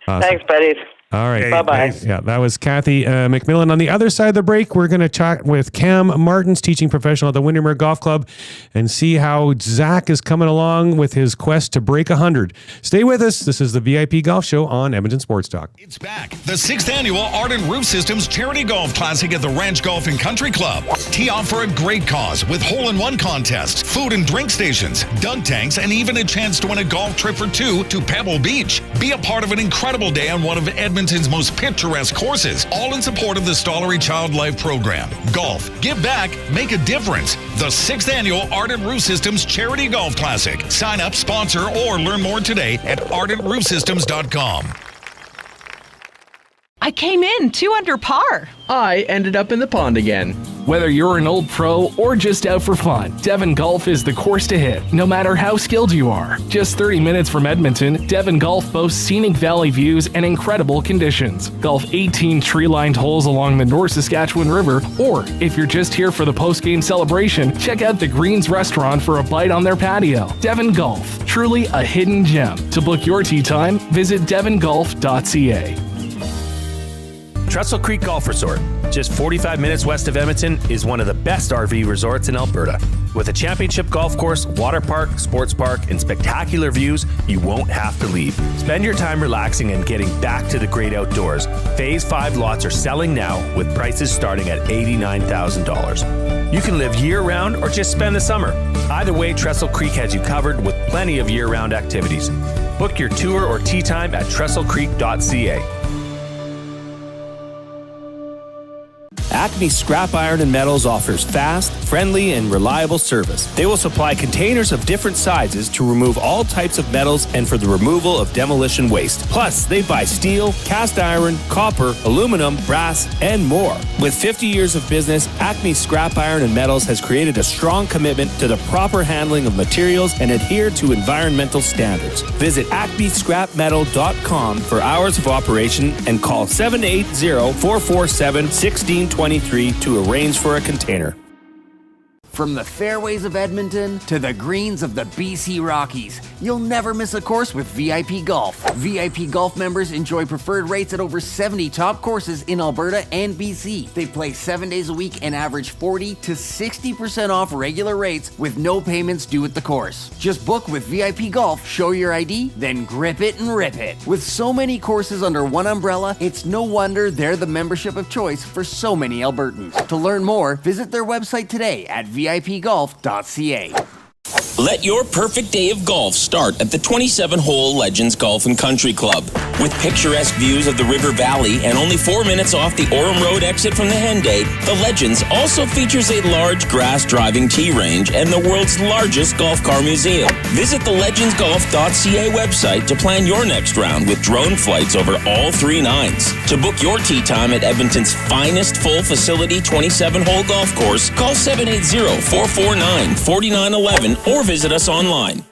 Awesome. Thanks, buddies. All right. Bye-bye. Yeah, that was Cathy McMilan. On the other side of the break, we're going to chat with Cam Martens, teaching professional at the Windermere Golf Club, and see how Zach is coming along with his quest to break 100. Stay with us. This is the VIP Golf Show on Edmonton Sports Talk. It's back. The 6th annual Ardent Roof Systems Charity Golf Classic at the Ranch Golf and Country Club. Tee off for a great cause with hole-in-one contests, food and drink stations, dunk tanks, and even a chance to win a golf trip for 2 to Pebble Beach. Be a part of an incredible day on one of Edmonton's most picturesque courses, all in support of the Stollery Child Life Program. Golf, give back, make a difference. The 6th annual Ardent Roof Systems Charity Golf Classic. Sign up, sponsor, or learn more today at ardentroofsystems.com. I came in 2 under par. I ended up in the pond again. Whether you're an old pro or just out for fun, Devon Golf is the course to hit, no matter how skilled you are. Just 30 minutes from Edmonton, Devon Golf boasts scenic valley views and incredible conditions. Golf 18 tree-lined holes along the North Saskatchewan River, or if you're just here for the post-game celebration, check out the Greens restaurant for a bite on their patio. Devon Golf, truly a hidden gem. To book your tee time, visit devongolf.ca. Trestle Creek Golf Resort, just 45 minutes west of Edmonton, is one of the best RV resorts in Alberta. With a championship golf course, water park, sports park, and spectacular views, you won't have to leave. Spend your time relaxing and getting back to the great outdoors. Phase 5 lots are selling now with prices starting at $89,000. You can live year-round or just spend the summer. Either way, Trestle Creek has you covered with plenty of year-round activities. Book your tour or tee time at trestlecreek.ca. Acme Scrap Iron and Metals offers fast, friendly, and reliable service. They will supply containers of different sizes to remove all types of metals and for the removal of demolition waste. Plus, they buy steel, cast iron, copper, aluminum, brass, and more. With 50 years of business, Acme Scrap Iron and Metals has created a strong commitment to the proper handling of materials and adhere to environmental standards. Visit acmescrapmetal.com for hours of operation and call 780-447-1623 to arrange for a container. From the fairways of Edmonton to the greens of the BC Rockies, you'll never miss a course with VIP Golf. VIP Golf members enjoy preferred rates at over 70 top courses in Alberta and BC. They play 7 days a week and average 40 to 60% off regular rates with no payments due at the course. Just book with VIP Golf, show your ID, then grip it and rip it. With so many courses under one umbrella, it's no wonder they're the membership of choice for so many Albertans. To learn more, visit their website today at vipgolf.ca. Let your perfect day of golf start at the 27-hole Legends Golf and Country Club. With picturesque views of the River Valley and only 4 minutes off the Orem Road exit from the Henday, the Legends also features a large grass driving tee range and the world's largest golf car museum. Visit the legendsgolf.ca website to plan your next round with drone flights over all 3 nines. To book your tee time at Edmonton's finest full facility 27-hole golf course, call 780-449-4911 or visit us online.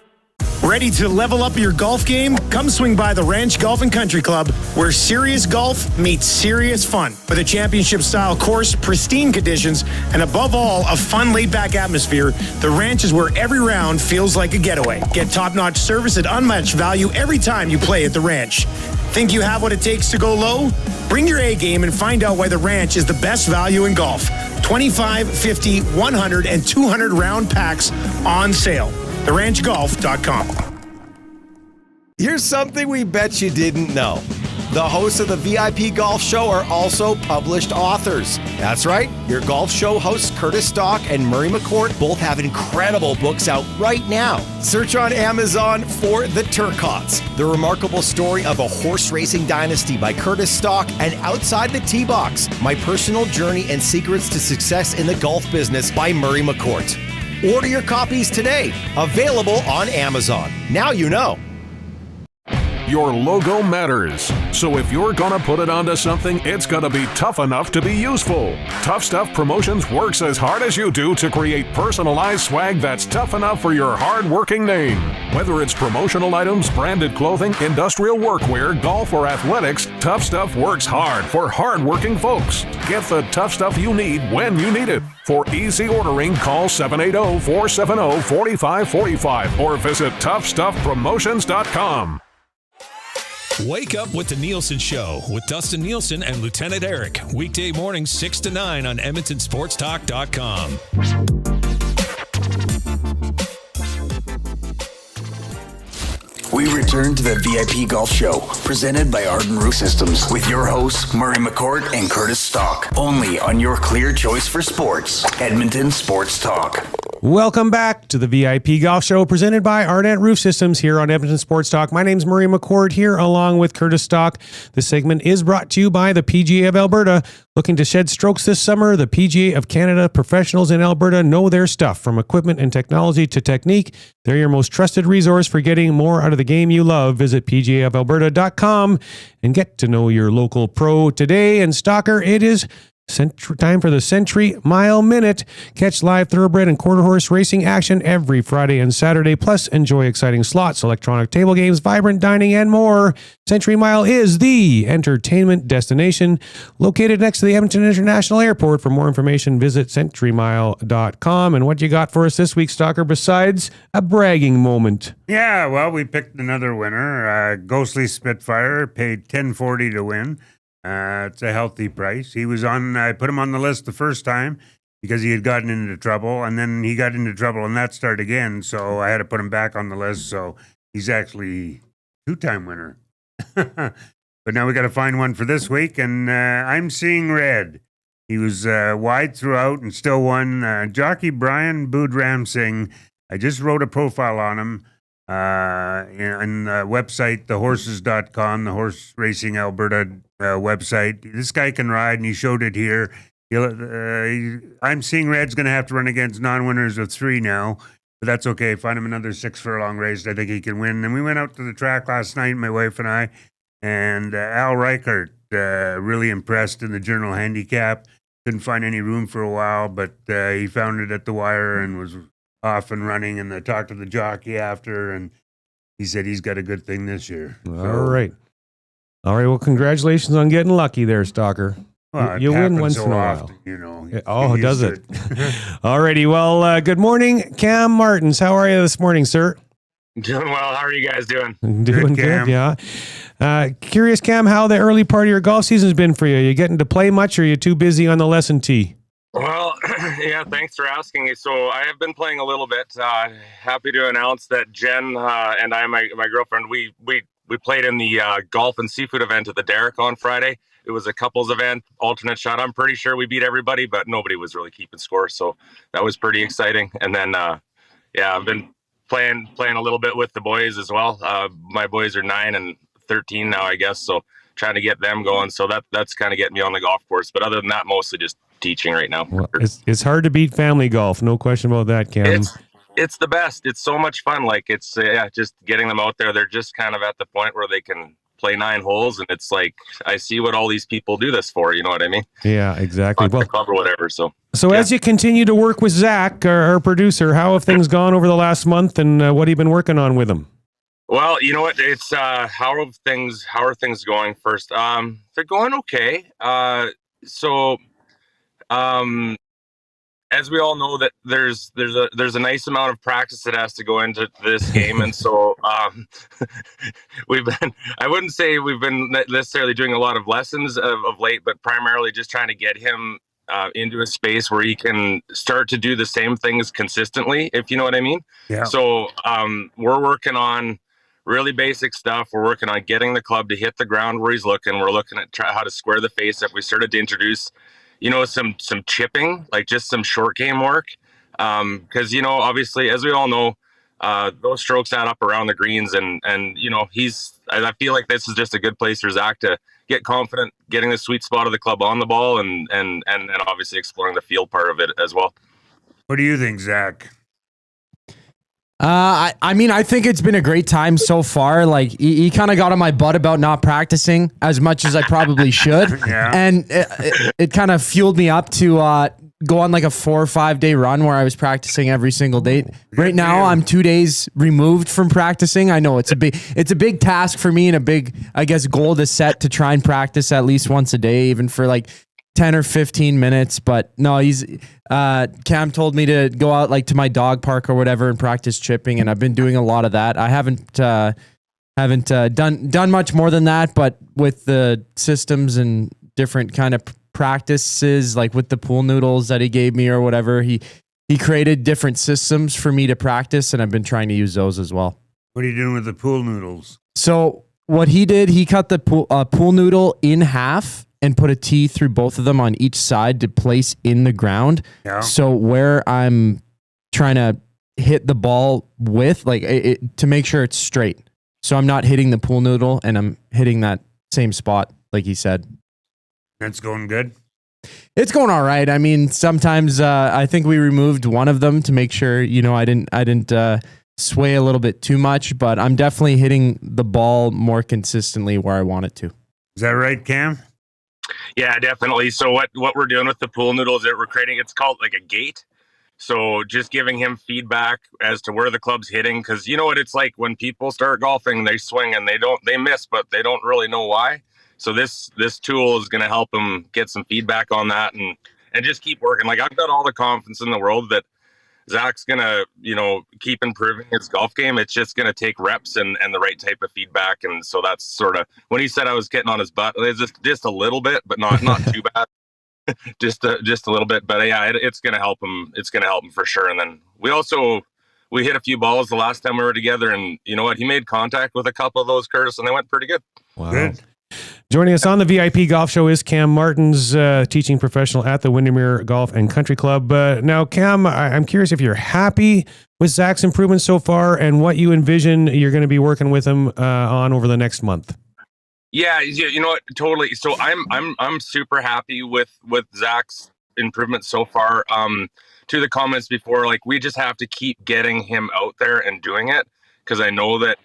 Ready to level up your golf game? Come swing by the Ranch Golf and Country Club, where serious golf meets serious fun. With a championship-style course, pristine conditions, and above all, a fun, laid-back atmosphere, the Ranch is where every round feels like a getaway. Get top-notch service at unmatched value every time you play at the Ranch. Think you have what it takes to go low? Bring your A game and find out why the Ranch is the best value in golf. 25, 50, 100, and 200 round packs on sale. TheRanchGolf.com. Here's something we bet you didn't know. The hosts of the VIP Golf Show are also published authors. That's right, your golf show hosts Curtis Stock and Murray McCourt both have incredible books out right now. Search on Amazon for The Turcots, the remarkable story of a horse racing dynasty by Curtis Stock, and Outside the Tee Box, my personal journey and secrets to success in the golf business by Murray McCourt. Order your copies today. Available on Amazon. Now you know. Your logo matters. So if you're gonna put it onto something, it's gonna be tough enough to be useful. Tough Stuff Promotions works as hard as you do to create personalized swag that's tough enough for your hard-working name. Whether it's promotional items, branded clothing, industrial workwear, golf, or athletics, Tough Stuff works hard for hard-working folks. Get the tough stuff you need when you need it. For easy ordering, call 780-470-4545 or visit toughstuffpromotions.com. Wake up with the Nielsen Show with Dustin Nielsen and Lieutenant Eric. Weekday mornings 6 to 9 on EdmontonSportsTalk.com. We return to the VIP Golf Show, presented by Arden Roof Systems, with your hosts, Murray McCourt and Curtis Stock. Only on your clear choice for sports, Edmonton Sports Talk. Welcome back to the VIP Golf Show, presented by Ardent Roof Systems here on Edmonton Sports Talk. My name's Murray McCourt here along with Curtis Stock. This segment is brought to you by the PGA of Alberta. Looking to shed strokes this summer? The PGA of Canada professionals in Alberta know their stuff. From equipment and technology to technique, they're your most trusted resource for getting more out of the game you love. Visit pgaofalberta.com and get to know your local pro today. And Stalker, it is time for the Century Mile Minute. Catch live thoroughbred and quarter horse racing action every Friday and Saturday. Plus, enjoy exciting slots, electronic table games, vibrant dining, and more. Century Mile is the entertainment destination located next to the Edmonton International Airport. For more information, visit centurymile.com. And what you got for us this week, Stalker, besides a bragging moment? Yeah, well, we picked another winner. Ghostly Spitfire paid $10.40 to win. It's a healthy price. He was on, I put him on the list the first time because he had gotten into trouble, and then he got into trouble and that started again. So I had to put him back on the list. So he's actually two-time winner. But now we got to find one for this week, and I'm seeing red. He was wide throughout and still won. Jockey Brian Boodram Singh. I just wrote a profile on him on the website, thehorses.com, the Horse Racing Alberta website. This guy can ride, and he showed it here. I'm seeing Red's going to have to run against non-winners of 3 now, but that's okay. Find him another 6 furlong race. I think he can win. And we went out to the track last night, my wife and I, and Al Reichert really impressed in the Journal Handicap. Couldn't find any room for a while, but he found it at the wire and was off and running. And I talked to the jockey after, and he said he's got a good thing this year. All right. Well, congratulations on getting lucky there, Stalker. Well, you win once in a while. Oh, does it? Alrighty. Well, good morning, Cam Martens. How are you this morning, sir? Doing well. How are you guys doing? Doing good, yeah. Curious, Cam, how the early part of your golf season has been for you. You getting to play much, or are you too busy on the lesson tee? Well, yeah, thanks for asking. So I have been playing a little bit. Happy to announce that Jen and I, my girlfriend, we played in the golf and seafood event at the Derrick on Friday. It was a couples event, alternate shot. I'm pretty sure we beat everybody, but nobody was really keeping score. So that was pretty exciting. And then, yeah, I've been playing a little bit with the boys as well. My boys are 9 and 13 now, I guess. So trying to get them going. So that's kind of getting me on the golf course. But other than that, mostly just teaching right now. Well, it's hard to beat family golf. No question about that, Cam. It's the best. It's so much fun. Like it's just getting them out there. They're just kind of at the point where they can play 9 holes, and it's like I see what all these people do this for. You know what I mean? Yeah, exactly. Well, club or whatever. So as you continue to work with Zach, our producer, how have things gone over the last month, and what have you been working on with him? Well, you know what? It's how are things going first? They're going okay. As we all know, that there's a nice amount of practice that has to go into this game, and so I wouldn't say we've been necessarily doing a lot of lessons of late, but primarily just trying to get him into a space where he can start to do the same things consistently, if you know what I mean. Yeah. So we're working on really basic stuff. We're working on getting the club to hit the ground where he's looking. We're looking at how to square the face up. We started to introduce, some chipping, like just some short game work. Because, obviously, as we all know, those strokes add up around the greens. And I feel like this is just a good place for Zach to get confident, getting the sweet spot of the club on the ball and obviously exploring the field part of it as well. What do you think, Zach? I think it's been a great time so far. Like he kind of got on my butt about not practicing as much as I probably should. Yeah. And it kind of fueled me up to go on like a 4 or 5 day run where I was practicing every single day. Right now I'm 2 days removed from practicing. I know it's a big task for me and a big, I guess, goal to set to try and practice at least once a day, even for like 10 or 15 minutes. But no, Cam told me to go out like to my dog park or whatever and practice chipping. And I've been doing a lot of that. I haven't done much more than that, but with the systems and different kind of practices, like with the pool noodles that he gave me or whatever, he created different systems for me to practice. And I've been trying to use those as well. What are you doing with the pool noodles? So what he did, he cut the pool noodle in half and put a tee through both of them on each side to place in the ground. Yeah. So where I'm trying to hit the ball with, like to make sure it's straight. So I'm not hitting the pool noodle and I'm hitting that same spot, like he said. That's going good? It's going all right. I mean, sometimes I think we removed one of them to make sure, I didn't sway a little bit too much, but I'm definitely hitting the ball more consistently where I want it to. Is that right, Cam? Yeah, definitely. So what we're doing with the pool noodle is that we're creating, it's called like a gate. So just giving him feedback as to where the club's hitting. Cause you know what it's like when people start golfing, they swing and they miss, but they don't really know why. So this tool is going to help him get some feedback on that and just keep working. Like I've got all the confidence in the world that Zach's going to, keep improving his golf game. It's just going to take reps and the right type of feedback. And so that's sort of when he said I was getting on his butt, it's just a little bit, but not too bad. just a little bit. But yeah, it's going to help him. It's going to help him for sure. And then we hit a few balls the last time we were together. And you know what? He made contact with a couple of those, Curtis, and they went pretty good. Wow. Good. Joining us on the VIP Golf Show is Cam Martens, teaching professional at the Windermere Golf and Country Club. Now, Cam, I'm curious if you're happy with Zach's improvements so far and what you envision you're going to be working with him on over the next month. Yeah, you know what? Totally. So I'm super happy with Zach's improvements so far. To the comments before, like we just have to keep getting him out there and doing it because I know that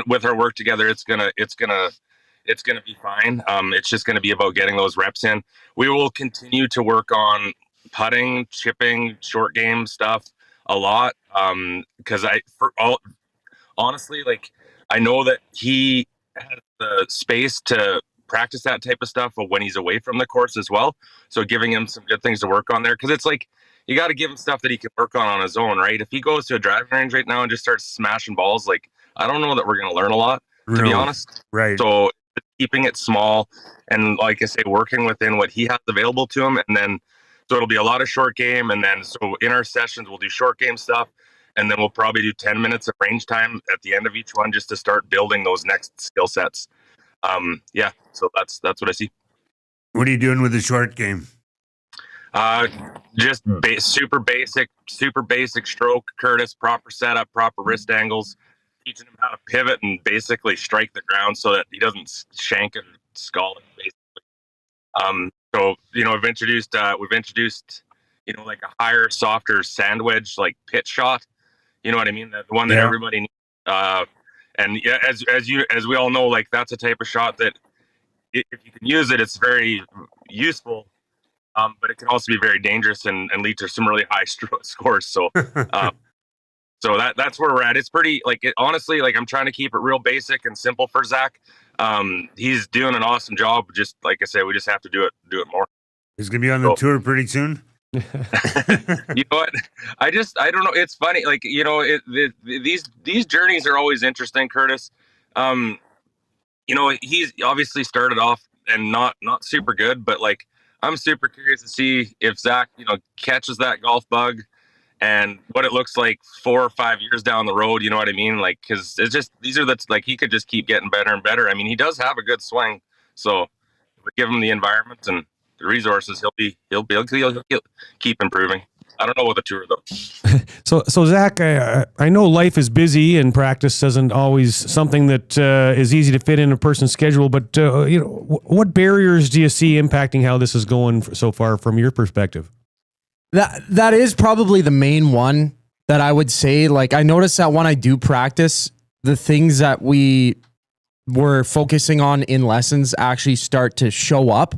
with our work together, it's gonna be fine. It's just gonna be about getting those reps in. We will continue to work on putting, chipping, short game stuff a lot. Because honestly, like I know that he has the space to practice that type of stuff when he's away from the course as well. So giving him some good things to work on there, because it's like you got to give him stuff that he can work on his own, right? If he goes to a driving range right now and just starts smashing balls, like I don't know that we're going to learn a lot, to be honest. Right. So keeping it small and, like I say, working within what he has available to him, and then so it'll be a lot of short game, and then so in our sessions we'll do short game stuff, and then we'll probably do 10 minutes of range time at the end of each one just to start building those next skill sets. Yeah, so that's what I see. What are you doing with the short game? Just super basic stroke, Curtis, proper setup, proper wrist angles, teaching him how to pivot and basically strike the ground so that he doesn't shank and skull it, basically. So, we've introduced, like a higher, softer sand wedge, like pitch shot. You know what I mean? The one that everybody needs. And yeah, as we all know, like that's a type of shot that if you can use it, it's very useful. But it can also be very dangerous and lead to some really high scores. So, so that's where we're at. It's pretty honestly, like I'm trying to keep it real basic and simple for Zach. He's doing an awesome job. Just like I said, we just have to do it more. He's gonna be on the tour pretty soon. You know what? I don't know. It's funny. Like, these journeys are always interesting, Curtis. He's obviously started off and not super good, but like, I'm super curious to see if Zach, catches that golf bug and what it looks like 4 or 5 years down the road. You know what I mean? Like, cause it's just, he could just keep getting better and better. I mean, he does have a good swing. So if we give him the environment and the resources, he'll keep improving. I don't know what the tour though. So Zach, I know life is busy and practice isn't always something that is easy to fit in a person's schedule. But what barriers do you see impacting how this is going so far from your perspective? That is probably the main one that I would say. Like, I noticed that when I do practice, the things that we were focusing on in lessons actually start to show up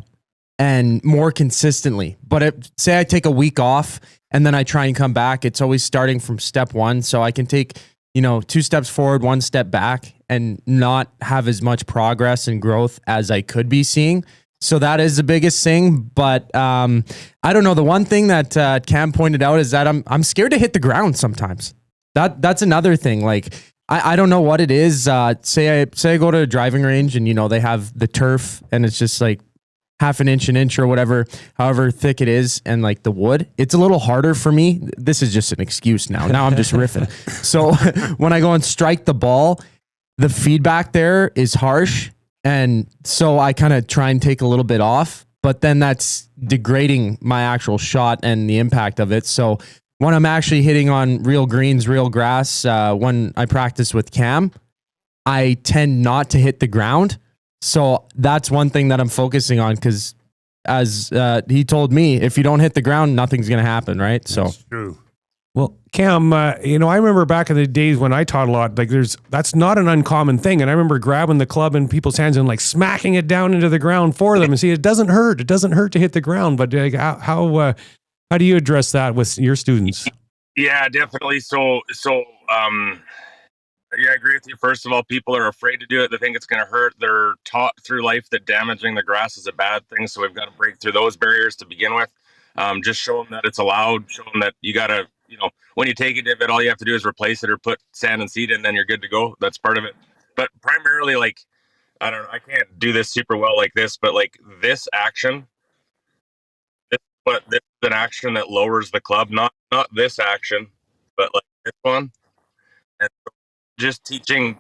and more consistently. But say I take a week off and then I try and come back, it's always starting from step one. So I can take, 2 steps forward, 1 step back and not have as much progress and growth as I could be seeing. So that is the biggest thing. But I don't know. The one thing that Cam pointed out is that I'm scared to hit the ground sometimes. That's another thing. Like, I don't know what it is. Say I go to a driving range and, they have the turf and it's just like half an inch or whatever, however thick it is. And like the wood, it's a little harder for me. This is just an excuse now. Now I'm just riffing. So when I go and strike the ball, the feedback there is harsh. And so I kind of try and take a little bit off, but then that's degrading my actual shot and the impact of it. So when I'm actually hitting on real greens, real grass, when I practice with Cam, I tend not to hit the ground. So that's one thing that I'm focusing on, because as he told me, if you don't hit the ground, nothing's going to happen, right? That's true. Well, Cam, I remember back in the days when I taught a lot, like that's not an uncommon thing. And I remember grabbing the club in people's hands and like smacking it down into the ground for them and see, it doesn't hurt. It doesn't hurt to hit the ground. But how do you address that with your students? Yeah, definitely. Yeah, I agree with you. First of all, people are afraid to do it. They think it's going to hurt. They're taught through life that damaging the grass is a bad thing. So we've got to break through those barriers to begin with. Just show them that it's allowed. Show them that you got to, when you take a divot, all you have to do is replace it or put sand and seed in, then you're good to go. That's part of it. But primarily, like, I don't know, I can't do this super well like this, but like this action, this is an action that lowers the club, not this action, but like this one. And just teaching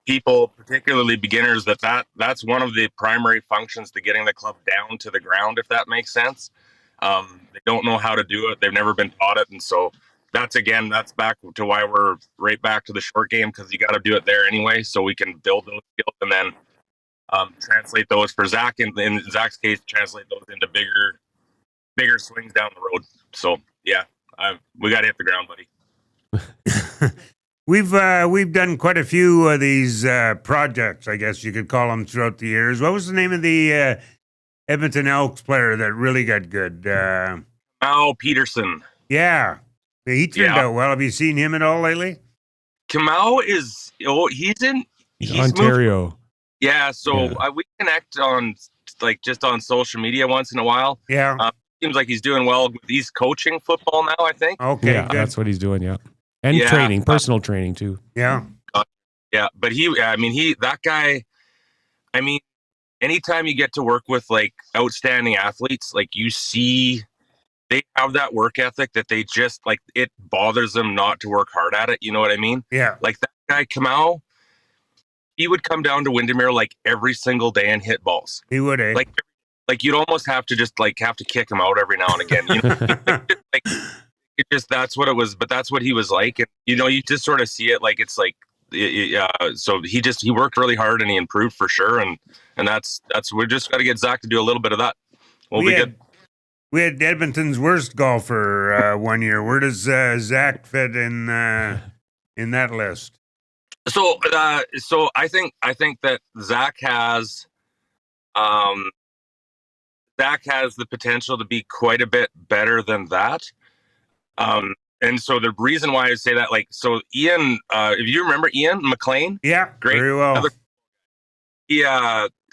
people, particularly beginners, that's one of the primary functions to getting the club down to the ground, if that makes sense. They don't know how to do it. They've never been taught it. And so that's back to why we're right back to the short game, because you got to do it there anyway, so we can build those skills and then translate those for Zach. In Zach's case, translate those into bigger swings down the road. So yeah, we got to hit the ground, buddy. We've done quite a few of these projects, I guess you could call them, throughout the years. What was the name of the Edmonton Elks player that really got good? Al Peterson. Yeah, he turned out well. Have you seen him at all lately? Kamau he's Ontario. Yeah, so we connect on just on social media once in a while. Yeah. Seems like he's doing well. He's coaching football now, I think. Okay, Yeah, good. that's what he's doing. Yeah, and training, personal training too. Yeah. Yeah, but that guy. I mean, anytime you get to work with like outstanding athletes, like you see, they have that work ethic that they just like. It bothers them not to work hard at it. You know what I mean? Yeah. Like that guy Kamau. He would come down to Windermere like every single day and hit balls. He would, eh? Like you'd almost have to just have to kick him out every now and again. You know, that's what it was. But that's what he was like, and you just sort of see it like it's like. So he worked really hard and he improved for sure, and that's we're just got to get Zach to do a little bit of that. We'll be good. We had Edmonton's worst golfer 1 year. Where does Zach fit in that list? So I think that Zach has the potential to be quite a bit better than that. And so the reason why I say that, so Ian, if you remember Ian McLean, great, very well.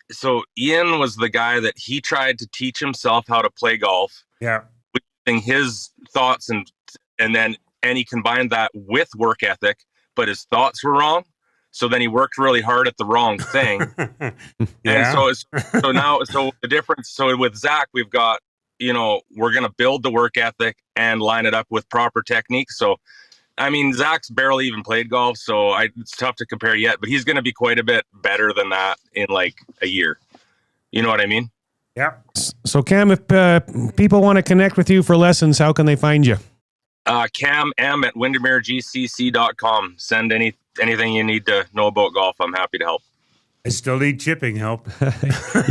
So Ian was the guy that he tried to teach himself how to play golf. Yeah, using his thoughts and he combined that with work ethic. But his thoughts were wrong. So then he worked really hard at the wrong thing. And so the difference, so with Zach, we've got, we're going to build the work ethic and line it up with proper technique. So, I mean, Zach's barely even played golf, so it's tough to compare yet, but he's going to be quite a bit better than that in like a year. You know what I mean? Yeah. So Cam, if people want to connect with you for lessons, how can they find you? Cam M at WindermereGCC.com. Send anything you need to know about golf. I'm happy to help. I still need chipping help. I'd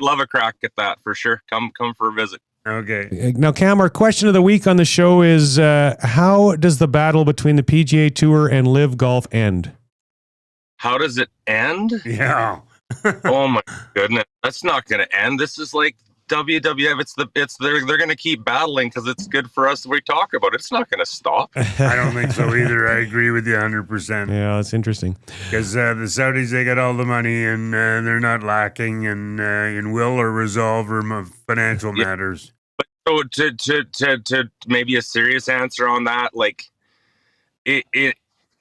love a crack at that for sure. Come for a visit. Okay. Now, Cam, our question of the week on the show is, how does the battle between the PGA Tour and Live Golf end? How does it end? Yeah. Oh my goodness, that's not going to end. This is like WWF. They're going to keep battling because it's good for us. We talk about it. It's not going to stop. I don't think so either. I agree with you 100%. Yeah, that's interesting. Because the Saudis, they got all the money and they're not lacking in will or resolve or financial matters. But so to maybe a serious answer on that, like it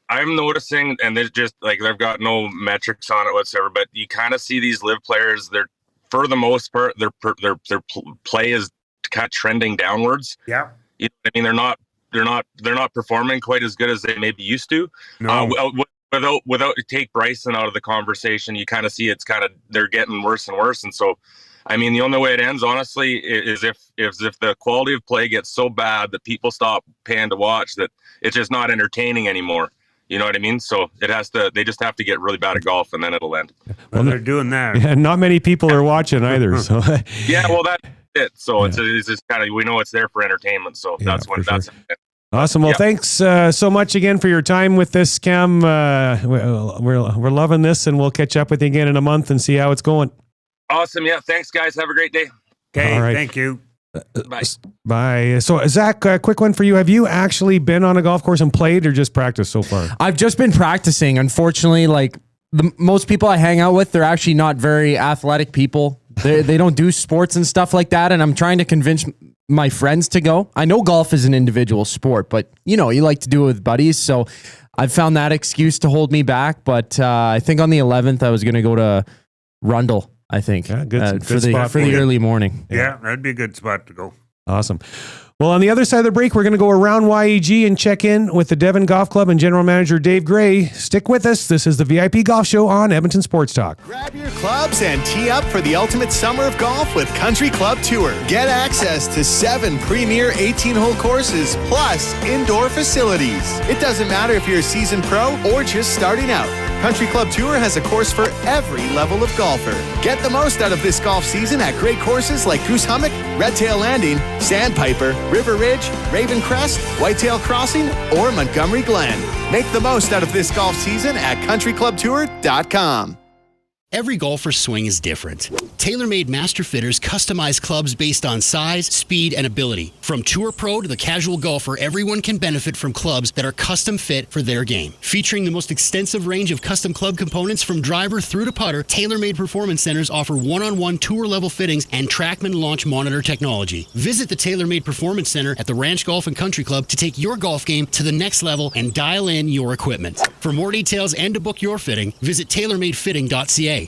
I'm noticing, and there's just like they've got no metrics on it whatsoever, but you kind of see these live players. They're for the most part, their play is kind of trending downwards. Yeah, you know what I mean, they're not performing quite as good as they maybe used to. No. Without take Bryson out of the conversation, you kind of see they're getting worse and worse. And so, I mean, the only way it ends, honestly, is if the quality of play gets so bad that people stop paying to watch, that it's just not entertaining anymore. You know what I mean? So they just have to get really bad at golf and then it'll end. Well, they're doing that. Yeah, not many people are watching either. So yeah, well, that's it. So it's just kind of, we know it's there for entertainment. So that's when that's it. Awesome. Well, thanks so much again for your time with this, Cam. We're loving this, and we'll catch up with you again in a month and see how it's going. Awesome. Yeah. Thanks, guys. Have a great day. Okay. All right. Thank you. Bye. Bye. So, Zach, a quick one for you. Have you actually been on a golf course and played, or just practiced so far? I've just been practicing. Unfortunately, like most people I hang out with, they're actually not very athletic people. They don't do sports and stuff like that. And I'm trying to convince my friends to go. I know golf is an individual sport, but you like to do it with buddies. So I've found that excuse to hold me back. But I think on the 11th, I was going to go to Rundle. I think good for the early morning. Yeah, that'd be a good spot to go. Awesome. Well, on the other side of the break, we're going to go around YEG and check in with the Devon Golf Club and General Manager Dave Gray. Stick with us. This is the VIP Golf Show on Edmonton Sports Talk. Grab your clubs and tee up for the ultimate summer of golf with Country Club Tour. Get access to 7 premier 18-hole courses plus indoor facilities. It doesn't matter if you're a seasoned pro or just starting out. Country Club Tour has a course for every level of golfer. Get the most out of this golf season at great courses like Goose Hummock, Red Tail Landing, Sandpiper, River Ridge, Raven Crest, Whitetail Crossing, or Montgomery Glen. Make the most out of this golf season at countryclubtour.com. Every golfer's swing is different. TaylorMade Master Fitters customize clubs based on size, speed, and ability. From Tour Pro to the casual golfer, everyone can benefit from clubs that are custom fit for their game. Featuring the most extensive range of custom club components from driver through to putter, TaylorMade Performance Centers offer one-on-one tour-level fittings and TrackMan launch monitor technology. Visit the TaylorMade Performance Center at the Ranch Golf and Country Club to take your golf game to the next level and dial in your equipment. For more details and to book your fitting, visit TaylorMadeFitting.ca.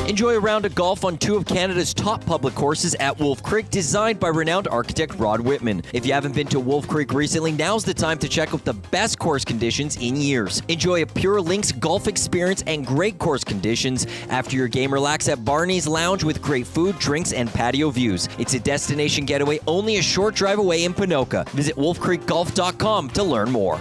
Enjoy a round of golf on two of Canada's top public courses at Wolf Creek, designed by renowned architect Rod Whitman. If you haven't been to Wolf Creek recently, now's the time to check out the best course conditions in years. Enjoy a pure links golf experience and great course conditions. After your game, relax at Barney's Lounge with great food, drinks, and patio views. It's a destination getaway only a short drive away in Ponoka. Visit wolfcreekgolf.com to learn more.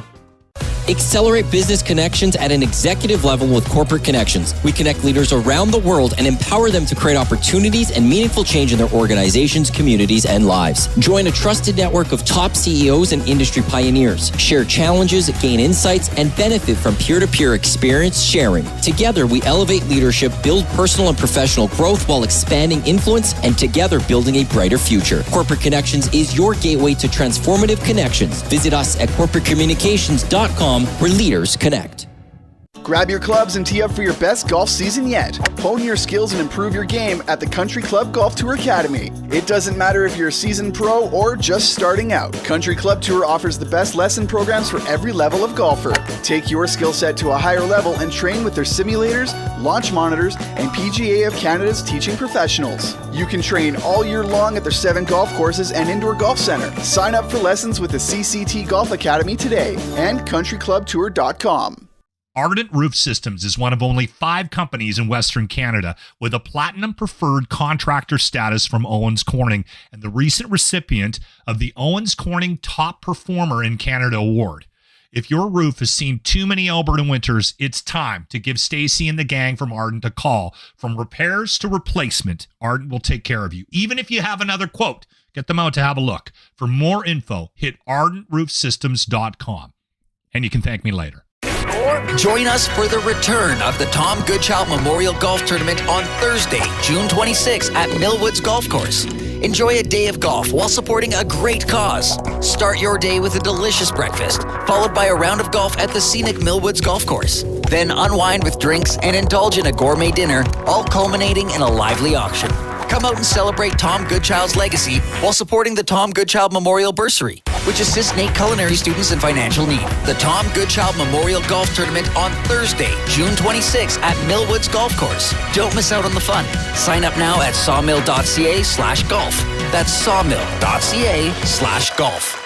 Accelerate business connections at an executive level with Corporate Connections. We connect leaders around the world and empower them to create opportunities and meaningful change in their organizations, communities, and lives. Join a trusted network of top CEOs and industry pioneers. Share challenges, gain insights, and benefit from peer-to-peer experience sharing. Together, we elevate leadership, build personal and professional growth while expanding influence, and together building a brighter future. Corporate Connections is your gateway to transformative connections. Visit us at corporatecommunications.com, where leaders connect. Grab your clubs and tee up for your best golf season yet. Hone your skills and improve your game at the Country Club Golf Tour Academy. It doesn't matter if you're a seasoned pro or just starting out. Country Club Tour offers the best lesson programs for every level of golfer. Take your skill set to a higher level and train with their simulators, launch monitors, and PGA of Canada's teaching professionals. You can train all year long at their 7 golf courses and indoor golf center. Sign up for lessons with the CCT Golf Academy today and countryclubtour.com. Ardent Roof Systems is one of only 5 companies in Western Canada with a Platinum Preferred Contractor status from Owens Corning and the recent recipient of the Owens Corning Top Performer in Canada Award. If your roof has seen too many Alberta winters, it's time to give Stacy and the gang from Ardent a call. From repairs to replacement, Ardent will take care of you. Even if you have another quote, get them out to have a look. For more info, hit ardentroofsystems.com. And you can thank me later. Join us for the return of the Tom Goodchild Memorial Golf Tournament on Thursday, June 26th at Millwoods Golf Course. Enjoy a day of golf while supporting a great cause. Start your day with a delicious breakfast, followed by a round of golf at the scenic Millwoods Golf Course. Then unwind with drinks and indulge in a gourmet dinner, all culminating in a lively auction. Come out and celebrate Tom Goodchild's legacy while supporting the Tom Goodchild Memorial Bursary, which assists NAIT culinary students in financial need. The Tom Goodchild Memorial Golf Tournament on Thursday, June 26th at Millwoods Golf Course. Don't miss out on the fun. Sign up now at sawmill.ca/golf. That's sawmill.ca/golf.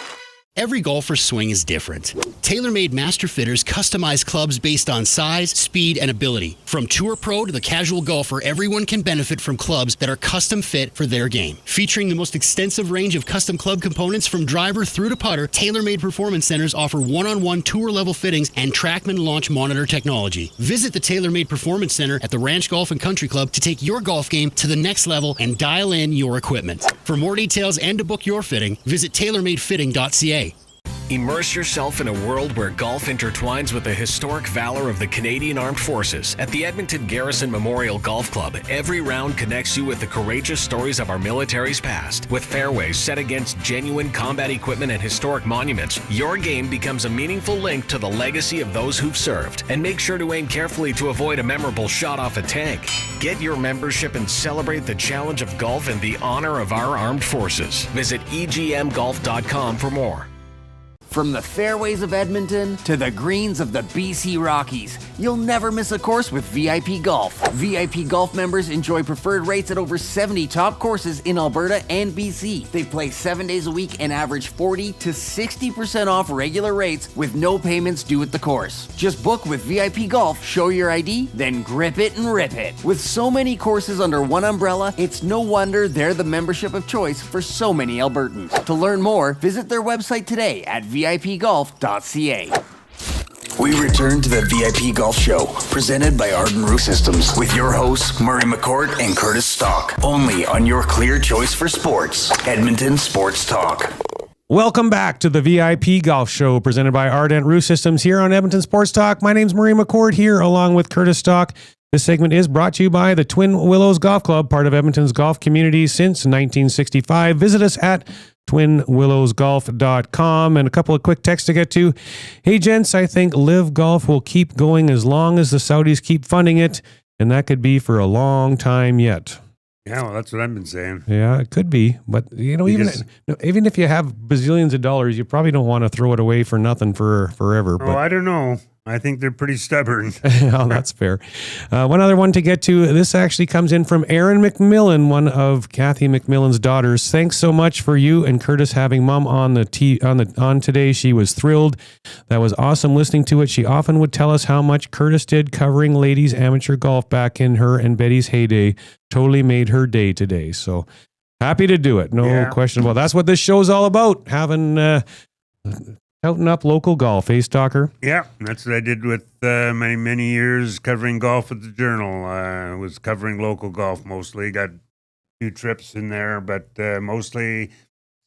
Every golfer's swing is different. TaylorMade Master Fitters customize clubs based on size, speed, and ability. From Tour Pro to the casual golfer, everyone can benefit from clubs that are custom fit for their game. Featuring the most extensive range of custom club components from driver through to putter, TaylorMade Performance Centers offer one-on-one tour-level fittings and TrackMan launch monitor technology. Visit the TaylorMade Performance Center at the Ranch Golf and Country Club to take your golf game to the next level and dial in your equipment. For more details and to book your fitting, visit TaylorMadeFitting.ca. Immerse yourself in a world where golf intertwines with the historic valor of the Canadian Armed Forces. At the Edmonton Garrison Memorial Golf Club, every round connects you with the courageous stories of our military's past. With fairways set against genuine combat equipment and historic monuments, your game becomes a meaningful link to the legacy of those who've served. And make sure to aim carefully to avoid a memorable shot off a tank. Get your membership and celebrate the challenge of golf and the honor of our armed forces. Visit egmgolf.com for more. From the fairways of Edmonton to the greens of the BC Rockies, you'll never miss a course with VIP Golf. VIP Golf members enjoy preferred rates at over 70 top courses in Alberta and BC. They play 7 days a week and average 40 to 60% off regular rates with no payments due at the course. Just book with VIP Golf, show your ID, then grip it and rip it. With so many courses under one umbrella, it's no wonder they're the membership of choice for so many Albertans. To learn more, visit their website today at VIPgolf.ca. We return to the VIP Golf Show, presented by Arden Roof Systems, with your hosts, Murray McCourt and Curtis Stock, only on your clear choice for sports, Edmonton Sports Talk. Welcome back to the VIP Golf Show, presented by Ardent Roof Systems here on Edmonton Sports Talk. My name's Murray McCourt here, along with Curtis Stock. This segment is brought to you by the Twin Willows Golf Club, part of Edmonton's golf community since 1965. Visit us at twinwillowsgolf.com. And a couple of quick texts to get to. Hey, gents, I think Live Golf will keep going as long as the Saudis keep funding it, and that could be for a long time yet. Yeah, well, that's what I've been saying. Yeah, it could be. But, even if you have bazillions of dollars, you probably don't want to throw it away for nothing for forever. Oh, I don't know. I think they're pretty stubborn. Oh, that's fair. One other one to get to. This actually comes in from Erin McMillan, one of Cathy McMilan's daughters. Thanks so much for you and Curtis having Mom on today. She was thrilled. That was awesome listening to it. She often would tell us how much Curtis did covering ladies amateur golf back in her and Betty's heyday. Totally made her day today. So happy to do it. No question about it. That's what this show's all about. Having Outing up local golf, Stalker? Yeah, that's what I did with many years covering golf at the Journal. I was covering local golf mostly. Got a few trips in there, but mostly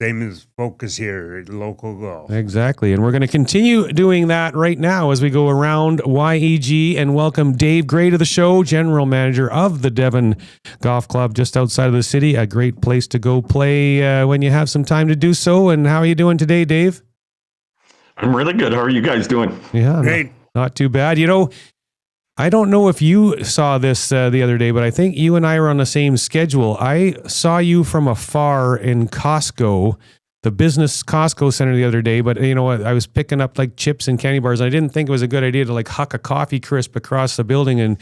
same as focus here, local golf. Exactly, and we're going to continue doing that right now as we go around YEG and welcome Dave Gray to the show, General Manager of the Devon Golf Club just outside of the city. A great place to go play when you have some time to do so. And how are you doing today, Dave? I'm really good. How are you guys doing? Yeah, great. Not too bad. I don't know if you saw this the other day, but I think you and I were on the same schedule. I saw you from afar in Costco, the business Costco center the other day, but I was picking up like chips and candy bars, and I didn't think it was a good idea to like huck a coffee crisp across the building and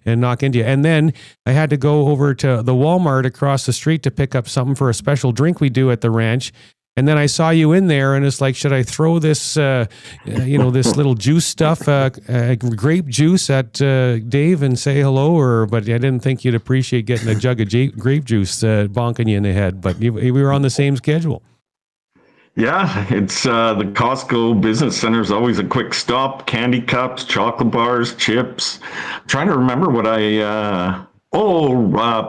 knock into you. And then I had to go over to the Walmart across the street to pick up something for a special drink we do at the ranch. And then I saw you in there, and it's like, should I throw this, this little juice stuff, grape juice at Dave and say hello? But I didn't think you'd appreciate getting a jug of grape juice bonking you in the head. But we were on the same schedule. Yeah, it's the Costco Business Center is always a quick stop. Candy cups, chocolate bars, chips. I'm trying to remember what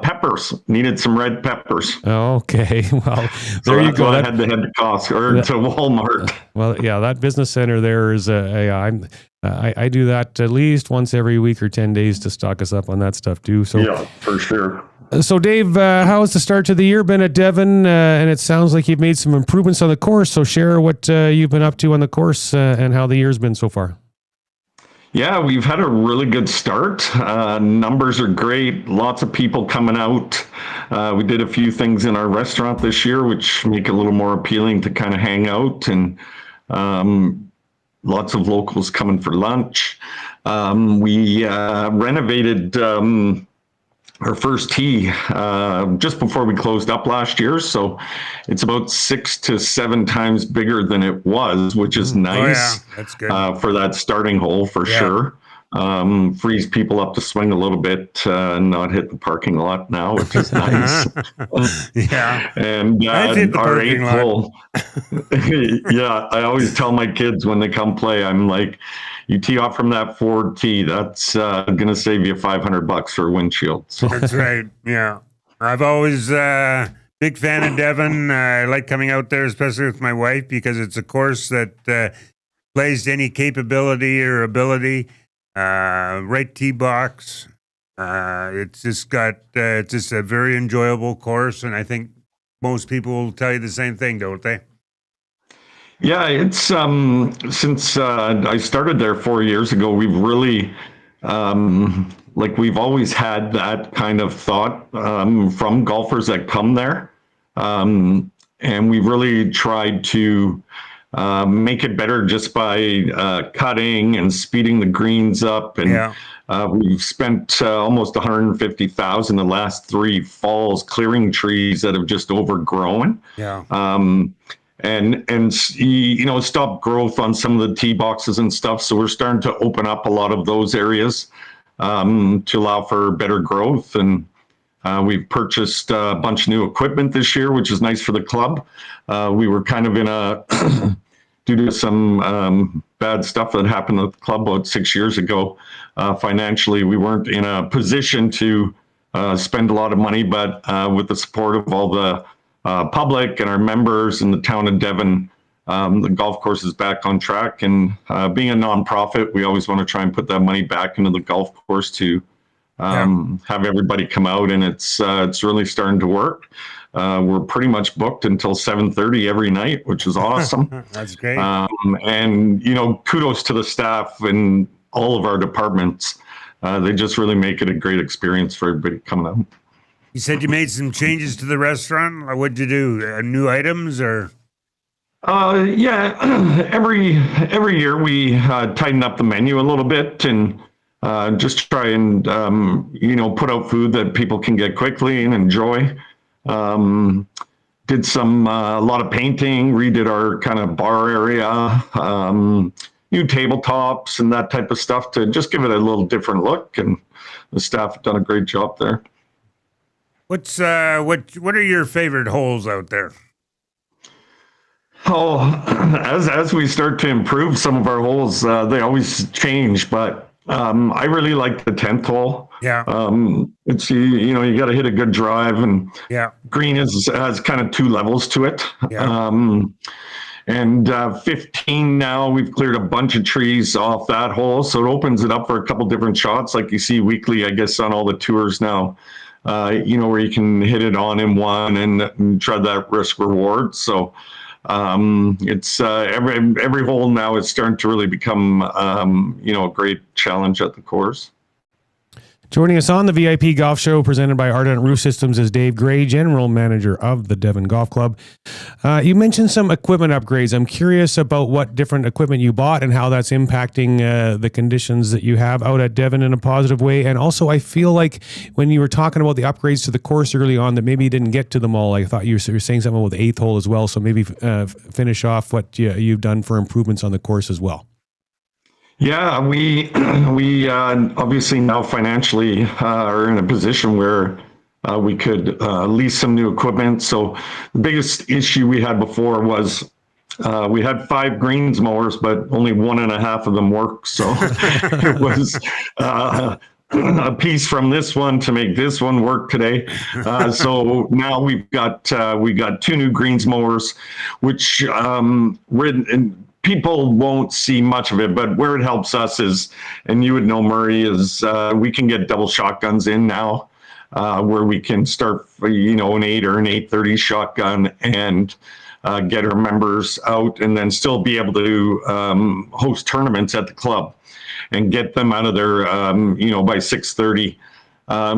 peppers. Needed some red peppers. Okay, well, there you go. I had to head to Costco or to Walmart. Well, yeah, that business center there is. I do that at least once every week or 10 days to stock us up on that stuff too. So yeah, for sure. So Dave, how has the start to the year been at Devon? And it sounds like you've made some improvements on the course. So share what you've been up to on the course and how the year's been so far. Yeah, we've had a really good start. Numbers are great. Lots of people coming out. We did a few things in our restaurant this year, which make it a little more appealing to kind of hang out, and lots of locals coming for lunch. We renovated our first tee just before we closed up last year. So it's about 6 to 7 times bigger than it was, which is nice. Oh, yeah. That's good. For that starting hole for sure. Frees people up to swing a little bit and not hit the parking lot now, which is nice. Yeah. And our 8th hole. Yeah, I always tell my kids when they come play, I'm like, you tee off from that forward tee, that's going to save you $500 for a windshield. So. That's right. Yeah. I've always big fan of Devon. I like coming out there, especially with my wife, because it's a course that plays to any capability or ability. Right tee box. It's just a very enjoyable course, and I think most people will tell you the same thing, don't they? Yeah, it's since I started there 4 years ago, we've really we've always had that kind of thought from golfers that come there, and we've really tried to make it better just by cutting and speeding the greens up. And we've spent almost $150,000 the last 3 falls clearing trees that have just overgrown. Yeah. And stop growth on some of the tee boxes and stuff. So we're starting to open up a lot of those areas to allow for better growth. And we've purchased a bunch of new equipment this year, which is nice for the club. We were kind of in due to some bad stuff that happened at the club about 6 years ago. Financially, we weren't in a position to spend a lot of money, but with the support of all the public and our members in the town of Devon, the golf course is back on track. And being a nonprofit, we always want to try and put that money back into the golf course to have everybody come out, and it's really starting to work. We're pretty much booked until 7:30 every night, which is awesome. That's great. And, kudos to the staff in all of our departments. They just really make it a great experience for everybody coming out. You said you made some changes to the restaurant. What'd you do? New items or? Yeah, every year we tighten up the menu a little bit and just try and, put out food that people can get quickly and enjoy. Did a lot of painting, redid our kind of bar area, new tabletops and that type of stuff to just give it a little different look. And the staff have done a great job there. What are your favorite holes out there? Oh, as we start to improve some of our holes, they always change, but I really like the 10th hole. Yeah. It's you got to hit a good drive, and green has kind of 2 levels to it. Yeah. And 15 now, we've cleared a bunch of trees off that hole, so it opens it up for a couple different shots, like you see weekly, I guess, on all the tours now. Where you can hit it on in one and try that risk reward. So it's every hole now is starting to really become a great challenge at the course. Joining us on the VIP Golf Show presented by Ardent Roof Systems is Dave Gray, General Manager of the Devon Golf Club. You mentioned some equipment upgrades. I'm curious about what different equipment you bought and how that's impacting the conditions that you have out at Devon in a positive way. And also, I feel like when you were talking about the upgrades to the course early on, that maybe you didn't get to them all. I thought you were saying something with the 8th hole as well. So maybe finish off what you've done for improvements on the course as well. Yeah, we obviously now financially are in a position where we could lease some new equipment. So the biggest issue we had before was we had 5 greens mowers, but only 1.5 of them worked. So it was a piece from this one to make this one work today. So now we got 2 new greens mowers, which people won't see much of it, but where it helps us is, and you would know, Murray, is we can get double shotguns in now, where we can start, an 8 or an 830 shotgun and get our members out, and then still be able to host tournaments at the club and get them out of there, by 6:30.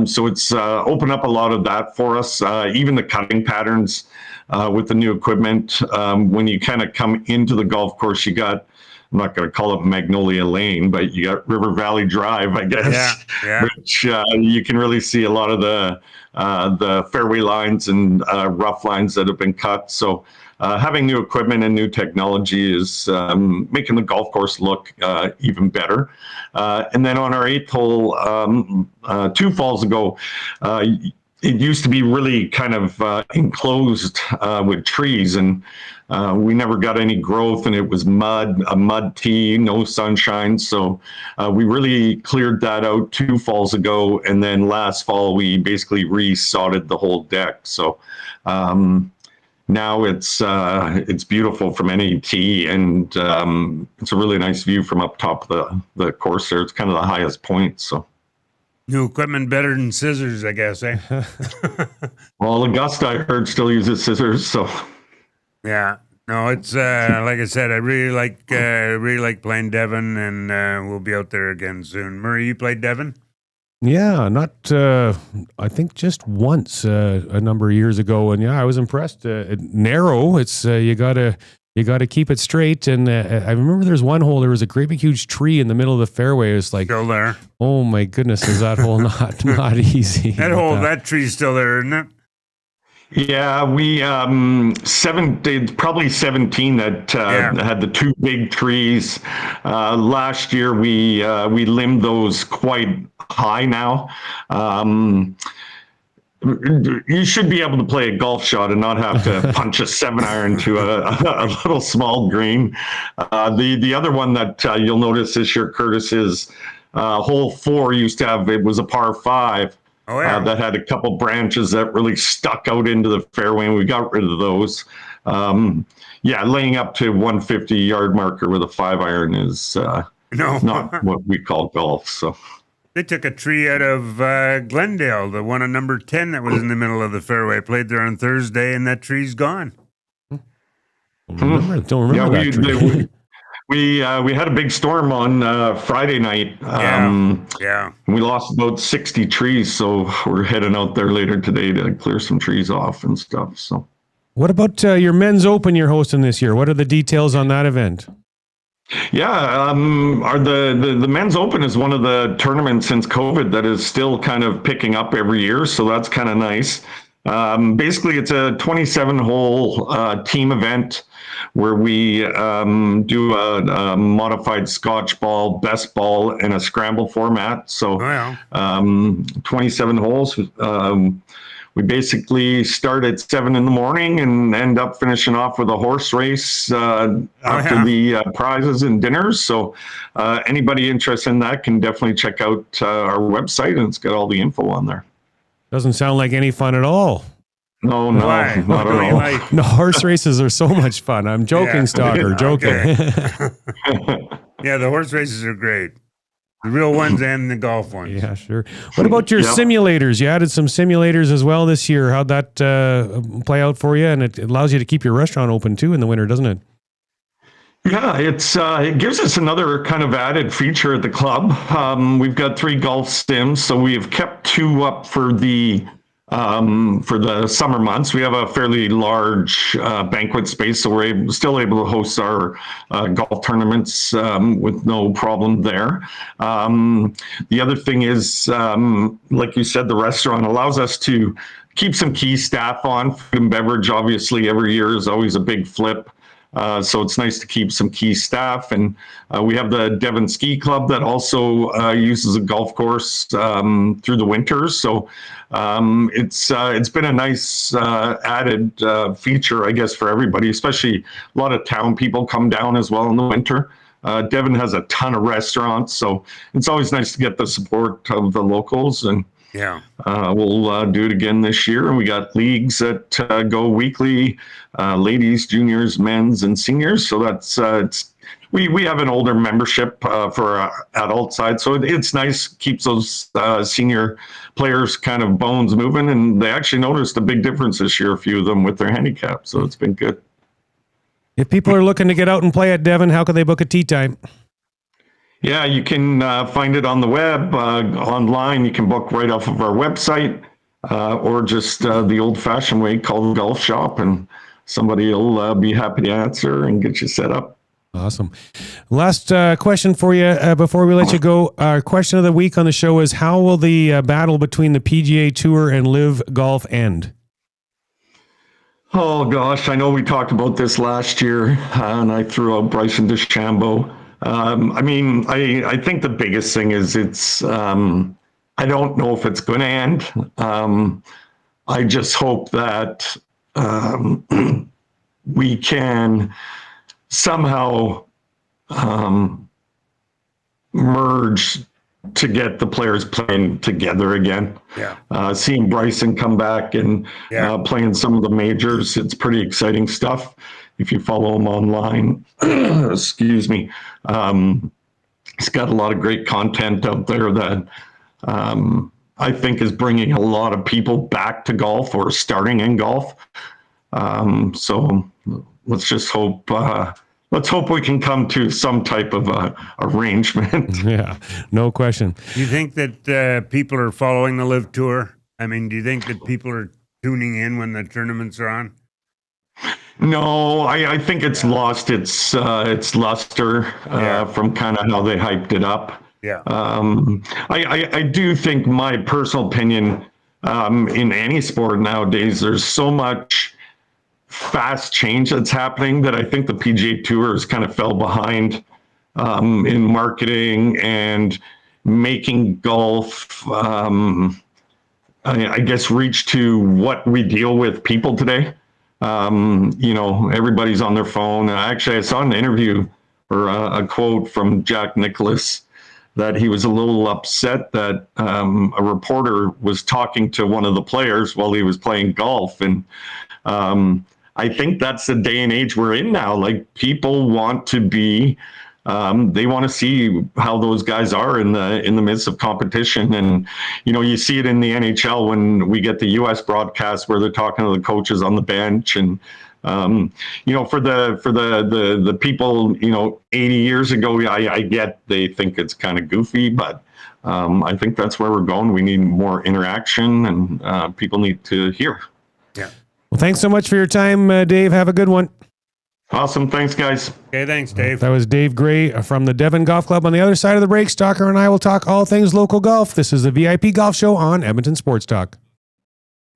So it's opened up a lot of that for us. Even the cutting patterns with the new equipment. When you kind of come into the golf course, you got, I'm not going to call it Magnolia Lane, but you got River Valley Drive, I guess, which you can really see a lot of the fairway lines and rough lines that have been cut. So having new equipment and new technology is making the golf course look even better. And then on our 8th hole, 2 falls ago, it used to be really kind of enclosed with trees, and we never got any growth, and it was a mud tee, no sunshine. So we really cleared that out 2 falls ago, and then last fall we basically resodded the whole deck. So now it's beautiful from any tee, and it's a really nice view from up top of the course there. It's kind of the highest point. So. New equipment better than scissors, I guess, eh? Well, Augusta, I heard, still uses scissors, so. Yeah. No, it's like I said, I really like playing Devon, and we'll be out there again soon. Murray, you played Devon? Yeah, not I think just once a number of years ago, and I was impressed. Narrow, it's you gotta keep it straight. And I remember there's one hole, there was a great big huge tree in the middle of the fairway. It was like, still there. Oh my goodness, is that hole not easy? That tree's still there, isn't it? Yeah, we probably 17 that had the 2 big trees. Last year we limbed those quite high now. You should be able to play a golf shot and not have to punch a 7-iron to a little small green. The other one that you'll notice this year, Curtis, is hole 4 used to have, it was a par 5. Oh, yeah. That had a couple branches that really stuck out into the fairway, and we got rid of those. Laying up to 150-yard marker with a 5-iron is not what we call golf. So They took a tree out of Glendale, the one on number 10 that was in the middle of the fairway. I played there on Thursday, and that tree's gone. Don't remember that tree. We had a big storm on Friday night. Yeah. We lost about 60 trees, so we're heading out there later today to clear some trees off and stuff. So, what about your men's open you're hosting this year? What are the details on that event? Yeah, the men's open is one of the tournaments since COVID that is still kind of picking up every year, so that's kind of nice. Basically, it's a 27-hole team event where we do a modified Scotch ball, best ball, and a scramble format. So 27 holes. We basically start at 7 in the morning and end up finishing off with a horse race after the prizes and dinners. So anybody interested in that can definitely check out our website, and it's got all the info on there. Doesn't sound like any fun at all. No, not at all. No, horse races are so much fun. I'm joking, Stalker, joking. Yeah, the horse races are great. The real ones and the golf ones. Yeah, sure. What about your simulators? You added some simulators as well this year. How'd that play out for you? And it allows you to keep your restaurant open too in the winter, doesn't it? Yeah, it gives us another kind of added feature at the club. We've got 3 golf sims, so we've kept 2 up for the summer months. We have a fairly large banquet space, so we're still able to host our golf tournaments with no problem there. The other thing is, like you said, the restaurant allows us to keep some key staff on. Food and beverage, obviously, every year is always a big flip. So it's nice to keep some key staff. And we have the Devon Ski Club that also uses a golf course through the winters. So it's been a nice added feature, I guess, for everybody, especially a lot of town people come down as well in the winter. Devon has a ton of restaurants, so it's always nice to get the support of the locals. And we'll do it again this year. And we got leagues that go weekly, ladies, juniors, men's, and seniors. So that's we have an older membership for our adult side. So it's nice, keeps those senior players kind of bones moving. And they actually noticed a big difference this year, a few of them with their handicap. So it's been good. If people are looking to get out and play at Devon, how can they book a tee time? Yeah, you can find it on the web, online. You can book right off of our website, or just the old-fashioned way, call the golf shop, and somebody will be happy to answer and get you set up. Awesome. Last question for you before we let you go. Our question of the week on the show is, how will the battle between the PGA Tour and Live Golf end? Oh, gosh, I know we talked about this last year, and I threw out Bryson DeChambeau. I mean, I think the biggest thing is I don't know if it's going to end. I just hope that we can somehow merge to get the players playing together again. Seeing Bryson come back and playing some of the majors, it's pretty exciting stuff. If you follow him online, excuse me, he's got a lot of great content out there that I think is bringing a lot of people back to golf or starting in golf. So let's just hope. Let's hope we can come to some type of arrangement. Yeah, no question. Do you think that people are following the Live Tour? I mean, do you think that people are tuning in when the tournaments are on? No, I think it's lost its luster from kind of how they hyped it up. I do think, my personal opinion, in any sport nowadays, there's so much fast change that's happening that I think the PGA Tour has kind of fell behind in marketing and making golf, I guess, reach to what we deal with people today. Everybody's on their phone. Actually, I saw an interview or a quote from Jack Nicklaus that he was a little upset that a reporter was talking to one of the players while he was playing golf. And I think that's the day and age we're in now. Like, people want to be they want to see how those guys are in the midst of competition. And, you see it in the NHL when we get the US broadcast where they're talking to the coaches on the bench. And, for the people, 80 years ago, I get they think it's kind of goofy, but I think that's where we're going. We need more interaction, and people need to hear. Yeah. Well, thanks so much for your time, Dave. Have a good one. Awesome. Thanks, guys. Okay, thanks, Dave. That was Dave Gray from the Devon Golf Club. On the other side of the break, Stalker and I will talk all things local golf. This is the VIP Golf Show on Edmonton Sports Talk.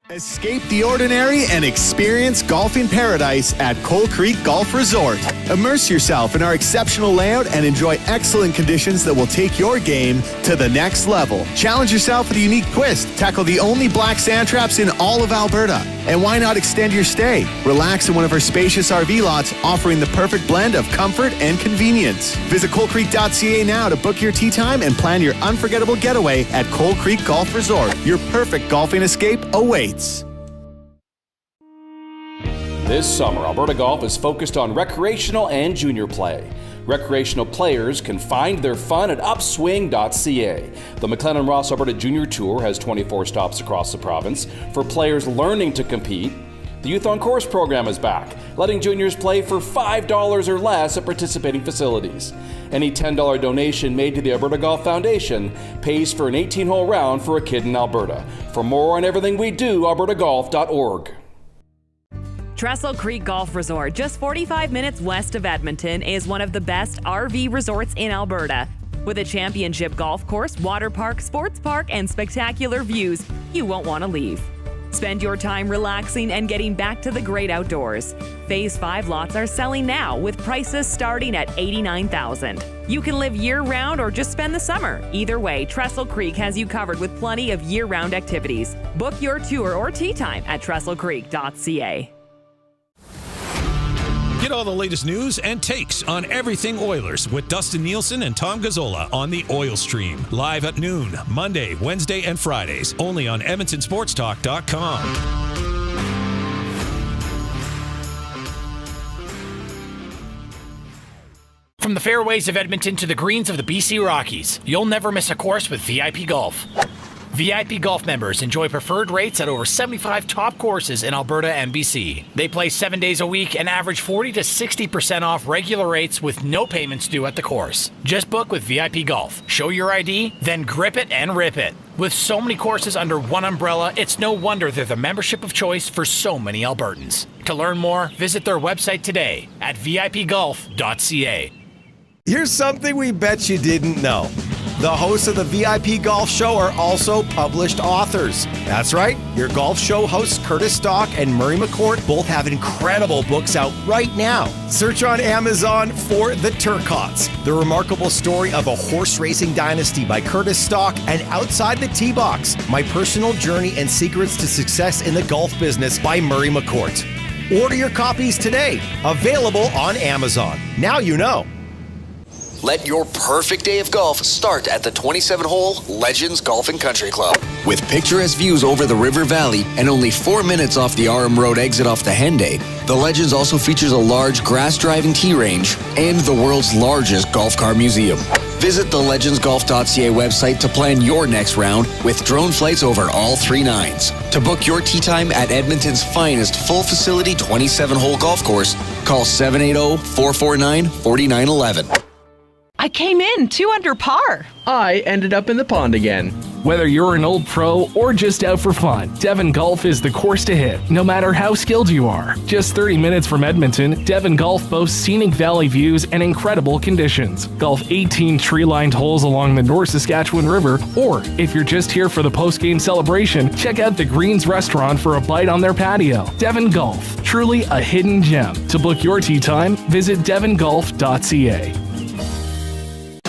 Escape the ordinary and experience golfing paradise at Coal Creek Golf Resort. Immerse yourself in our exceptional layout and enjoy excellent conditions that will take your game to the next level. Challenge yourself with a unique twist. Tackle the only black sand traps in all of Alberta. And why not extend your stay? Relax in one of our spacious RV lots, offering the perfect blend of comfort and convenience. Visit coalcreek.ca now to book your tee time and plan your unforgettable getaway at Coal Creek Golf Resort. Your perfect golfing escape awaits. This summer, Alberta Golf is focused on recreational and junior play. Recreational players can find their fun at upswing.ca. The McLennan Ross Alberta Junior Tour has 24 stops across the province. For players learning to compete, the Youth on Course program is back, letting juniors play for $5 or less at participating facilities. Any $10 donation made to the Alberta Golf Foundation pays for an 18-hole round for a kid in Alberta. For more on everything we do, albertagolf.org. Trestle Creek Golf Resort, just 45 minutes west of Edmonton, is one of the best RV resorts in Alberta. With a championship golf course, water park, sports park, and spectacular views, you won't want to leave. Spend your time relaxing and getting back to the great outdoors. Phase 5 lots are selling now with prices starting at $89,000. You can live year-round or just spend the summer. Either way, Trestle Creek has you covered with plenty of year-round activities. Book your tour or tee time at trestlecreek.ca. Get all the latest news and takes on everything Oilers with Dustin Nielsen and Tom Gazzola on the Oil Stream. Live at noon, Monday, Wednesday, and Fridays. Only on EdmontonSportsTalk.com. From the fairways of Edmonton to the greens of the BC Rockies, you'll never miss a course with VIP Golf. VIP Golf members enjoy preferred rates at over 75 top courses in Alberta and BC. They play 7 days a week and average 40 to 60% off regular rates with no payments due at the course. Just book with VIP Golf. Show your ID, then grip it and rip it. With so many courses under one umbrella, it's no wonder they're the membership of choice for so many Albertans. To learn more, visit their website today at vipgolf.ca. Here's something we bet you didn't know. The hosts of the VIP Golf Show are also published authors. That's right, your golf show hosts Curtis Stock and Murray McCourt both have incredible books out right now. Search on Amazon for The Turcots, the remarkable story of a horse racing dynasty by Curtis Stock, and Outside the Tee Box, my personal journey and secrets to success in the golf business by Murray McCourt. Order your copies today, available on Amazon. Now you know. Let your perfect day of golf start at the 27-hole Legends Golf and Country Club. With picturesque views over the River Valley and only 4 minutes off the RM Road exit off the Henday, the Legends also features a large grass-driving tee range and the world's largest golf car museum. Visit the legendsgolf.ca website to plan your next round with drone flights over all 3 nines. To book your tee time at Edmonton's finest full-facility 27-hole golf course, call 780-449-4911. I came in 2 under par. I ended up in the pond again. Whether you're an old pro or just out for fun, Devon Golf is the course to hit, no matter how skilled you are. Just 30 minutes from Edmonton, Devon Golf boasts scenic valley views and incredible conditions. Golf 18 tree-lined holes along the North Saskatchewan River, or if you're just here for the post-game celebration, check out the Greens restaurant for a bite on their patio. Devon Golf, truly a hidden gem. To book your tee time, visit devongolf.ca.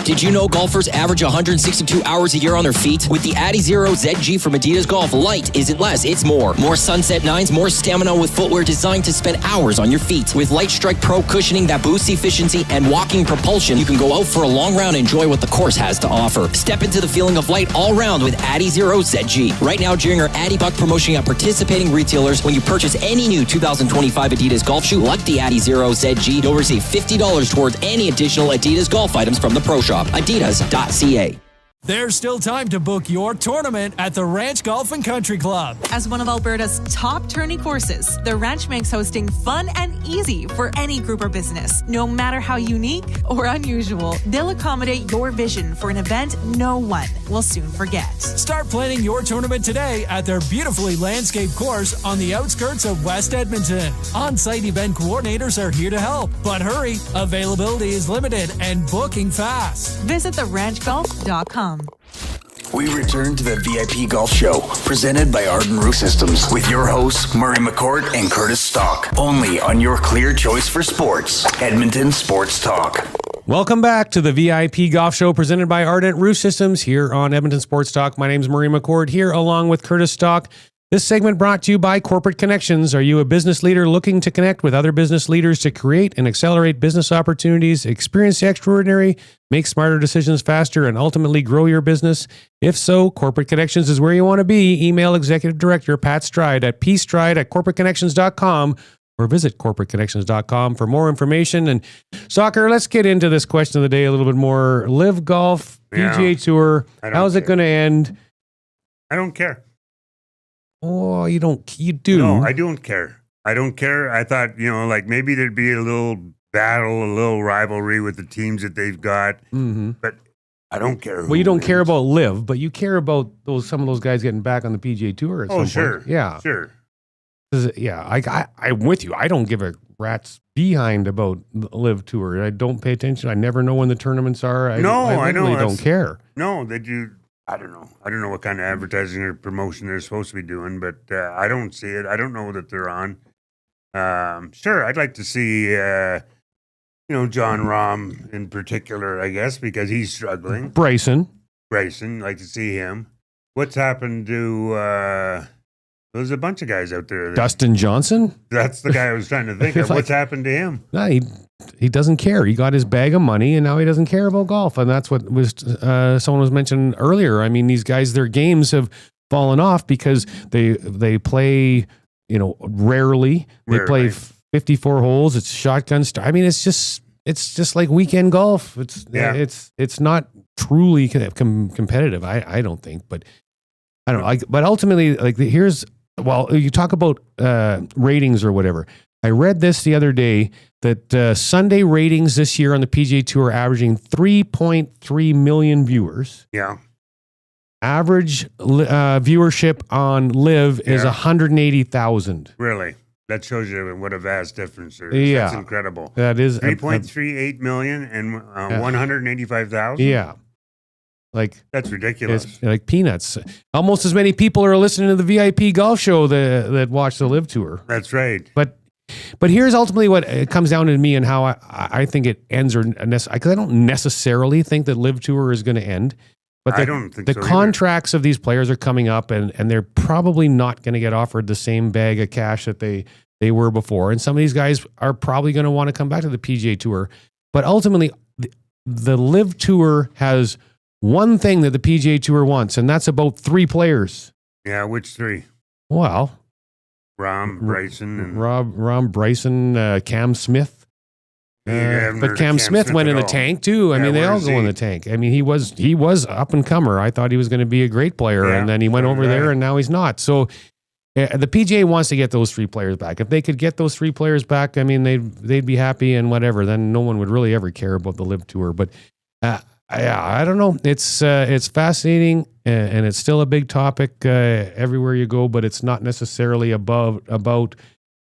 Did you know golfers average 162 hours a year on their feet? With the Addy Zero ZG from Adidas Golf, light isn't less, it's more. More Sunset 9s, more stamina with footwear designed to spend hours on your feet. With Light Strike Pro cushioning that boosts efficiency and walking propulsion, you can go out for a long round and enjoy what the course has to offer. Step into the feeling of light all round with Addy Zero ZG. Right now, during our Addy Buck promotion at participating retailers, when you purchase any new 2025 Adidas golf shoe like the Addy Zero ZG, you'll receive $50 towards any additional Adidas golf items from the Pro Shop. Adidas.ca. There's still time to book your tournament at the Ranch Golf and Country Club. As one of Alberta's top tourney courses, the Ranch makes hosting fun and easy for any group or business. No matter how unique or unusual, they'll accommodate your vision for an event no one will soon forget. Start planning your tournament today at their beautifully landscaped course on the outskirts of West Edmonton. On-site event coordinators are here to help, but hurry, availability is limited and booking fast. Visit theranchgolf.com. We return to the VIP Golf Show, presented by Arden Roof Systems, with your hosts, Murray McCourt and Curtis Stock, only on your clear choice for sports, Edmonton Sports Talk. Welcome back to the VIP Golf Show presented by Ardent Roof Systems here on Edmonton Sports Talk. My name is Murray McCourt here along with Curtis Stock. This segment brought to you by Corporate Connections. Are you a business leader looking to connect with other business leaders to create and accelerate business opportunities, experience the extraordinary, make smarter decisions faster, and ultimately grow your business? If so, Corporate Connections is where you want to be. Email Executive Director Pat Stride at pstride@corporateconnections.com or visit corporateconnections.com for more information. And Soccer, let's get into this question of the day a little bit more. Live Golf, PGA Tour, how's it going to end? I don't care. Oh, you do. No, I don't care. I don't care. I thought, like maybe there'd be a little battle, a little rivalry with the teams that they've got, but I don't care. Well, you don't care about Live, but you care about some of those guys getting back on the PGA Tour at some sure. point. Yeah. Sure. Yeah, I'm with you. I don't give a rat's behind about the Live Tour. I don't pay attention. I never know when the tournaments are. I literally don't care. No, I don't know. I don't know what kind of advertising or promotion they're supposed to be doing, but I don't see it. I don't know that they're on. Sure, I'd like to see, John Rahm in particular, I guess, because he's struggling. Bryson, like to see him. What's happened to? There's a bunch of guys out there. Dustin Johnson? That's the guy I was trying to think of. What's happened to him? No, he doesn't care. He got his bag of money, and now he doesn't care about golf. And that's what was someone was mentioning earlier. I mean, these guys, their games have fallen off because they play, rarely. They play 54 holes. It's shotgun style. I mean, it's just like weekend golf. It's not truly competitive. I don't think, but I don't know. But ultimately, you talk about ratings or whatever. I read this the other day that Sunday ratings this year on the PGA Tour are averaging 3.3 million viewers. Yeah. Average viewership on Live is 180,000. Really? That shows you what a vast difference there is. Yeah. That's incredible. That is 3.38 million and 185,000? Yeah. That's ridiculous. It's like peanuts. Almost as many people are listening to the VIP Golf Show that watch the Live Tour. That's right. But here's ultimately what it comes down to me and how I think it ends, because I don't necessarily think that Live Tour is going to end. But I don't think the so contracts of these players are coming up, and they're probably not going to get offered the same bag of cash that they were before. And some of these guys are probably going to want to come back to the PGA Tour. But ultimately, the Live Tour has one thing that the PGA Tour wants, and that's about 3 players. Yeah, which 3? Well, Rahm, Bryson, and Rahm, Bryson, Cam Smith. But Cam Smith went in the tank too. I mean, they all go in the tank. I mean, he was up and comer. I thought he was going to be a great player, and then he went over there, and now he's not. So the PGA wants to get those 3 players back. If they could get those 3 players back, I mean, they'd be happy and whatever. Then no one would really ever care about the Live Tour. But I don't know. It's fascinating, and it's still a big topic everywhere you go. But it's not necessarily about.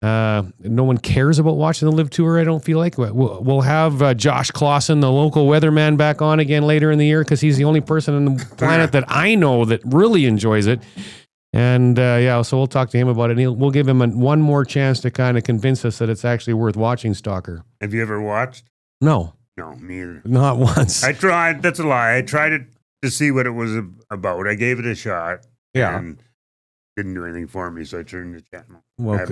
No one cares about watching the Live Tour. I don't feel like we'll have Josh Clausen, the local weatherman, back on again later in the year because he's the only person on the planet that I know that really enjoys it. And so we'll talk to him about it. And we'll give him one more chance to kind of convince us that it's actually worth watching Stalker. Have you ever watched? No. No, me either. Not once. I tried. That's a lie. I tried it to see what it was about. I gave it a shot. Yeah. And didn't do anything for me, so I turned the channel. Well,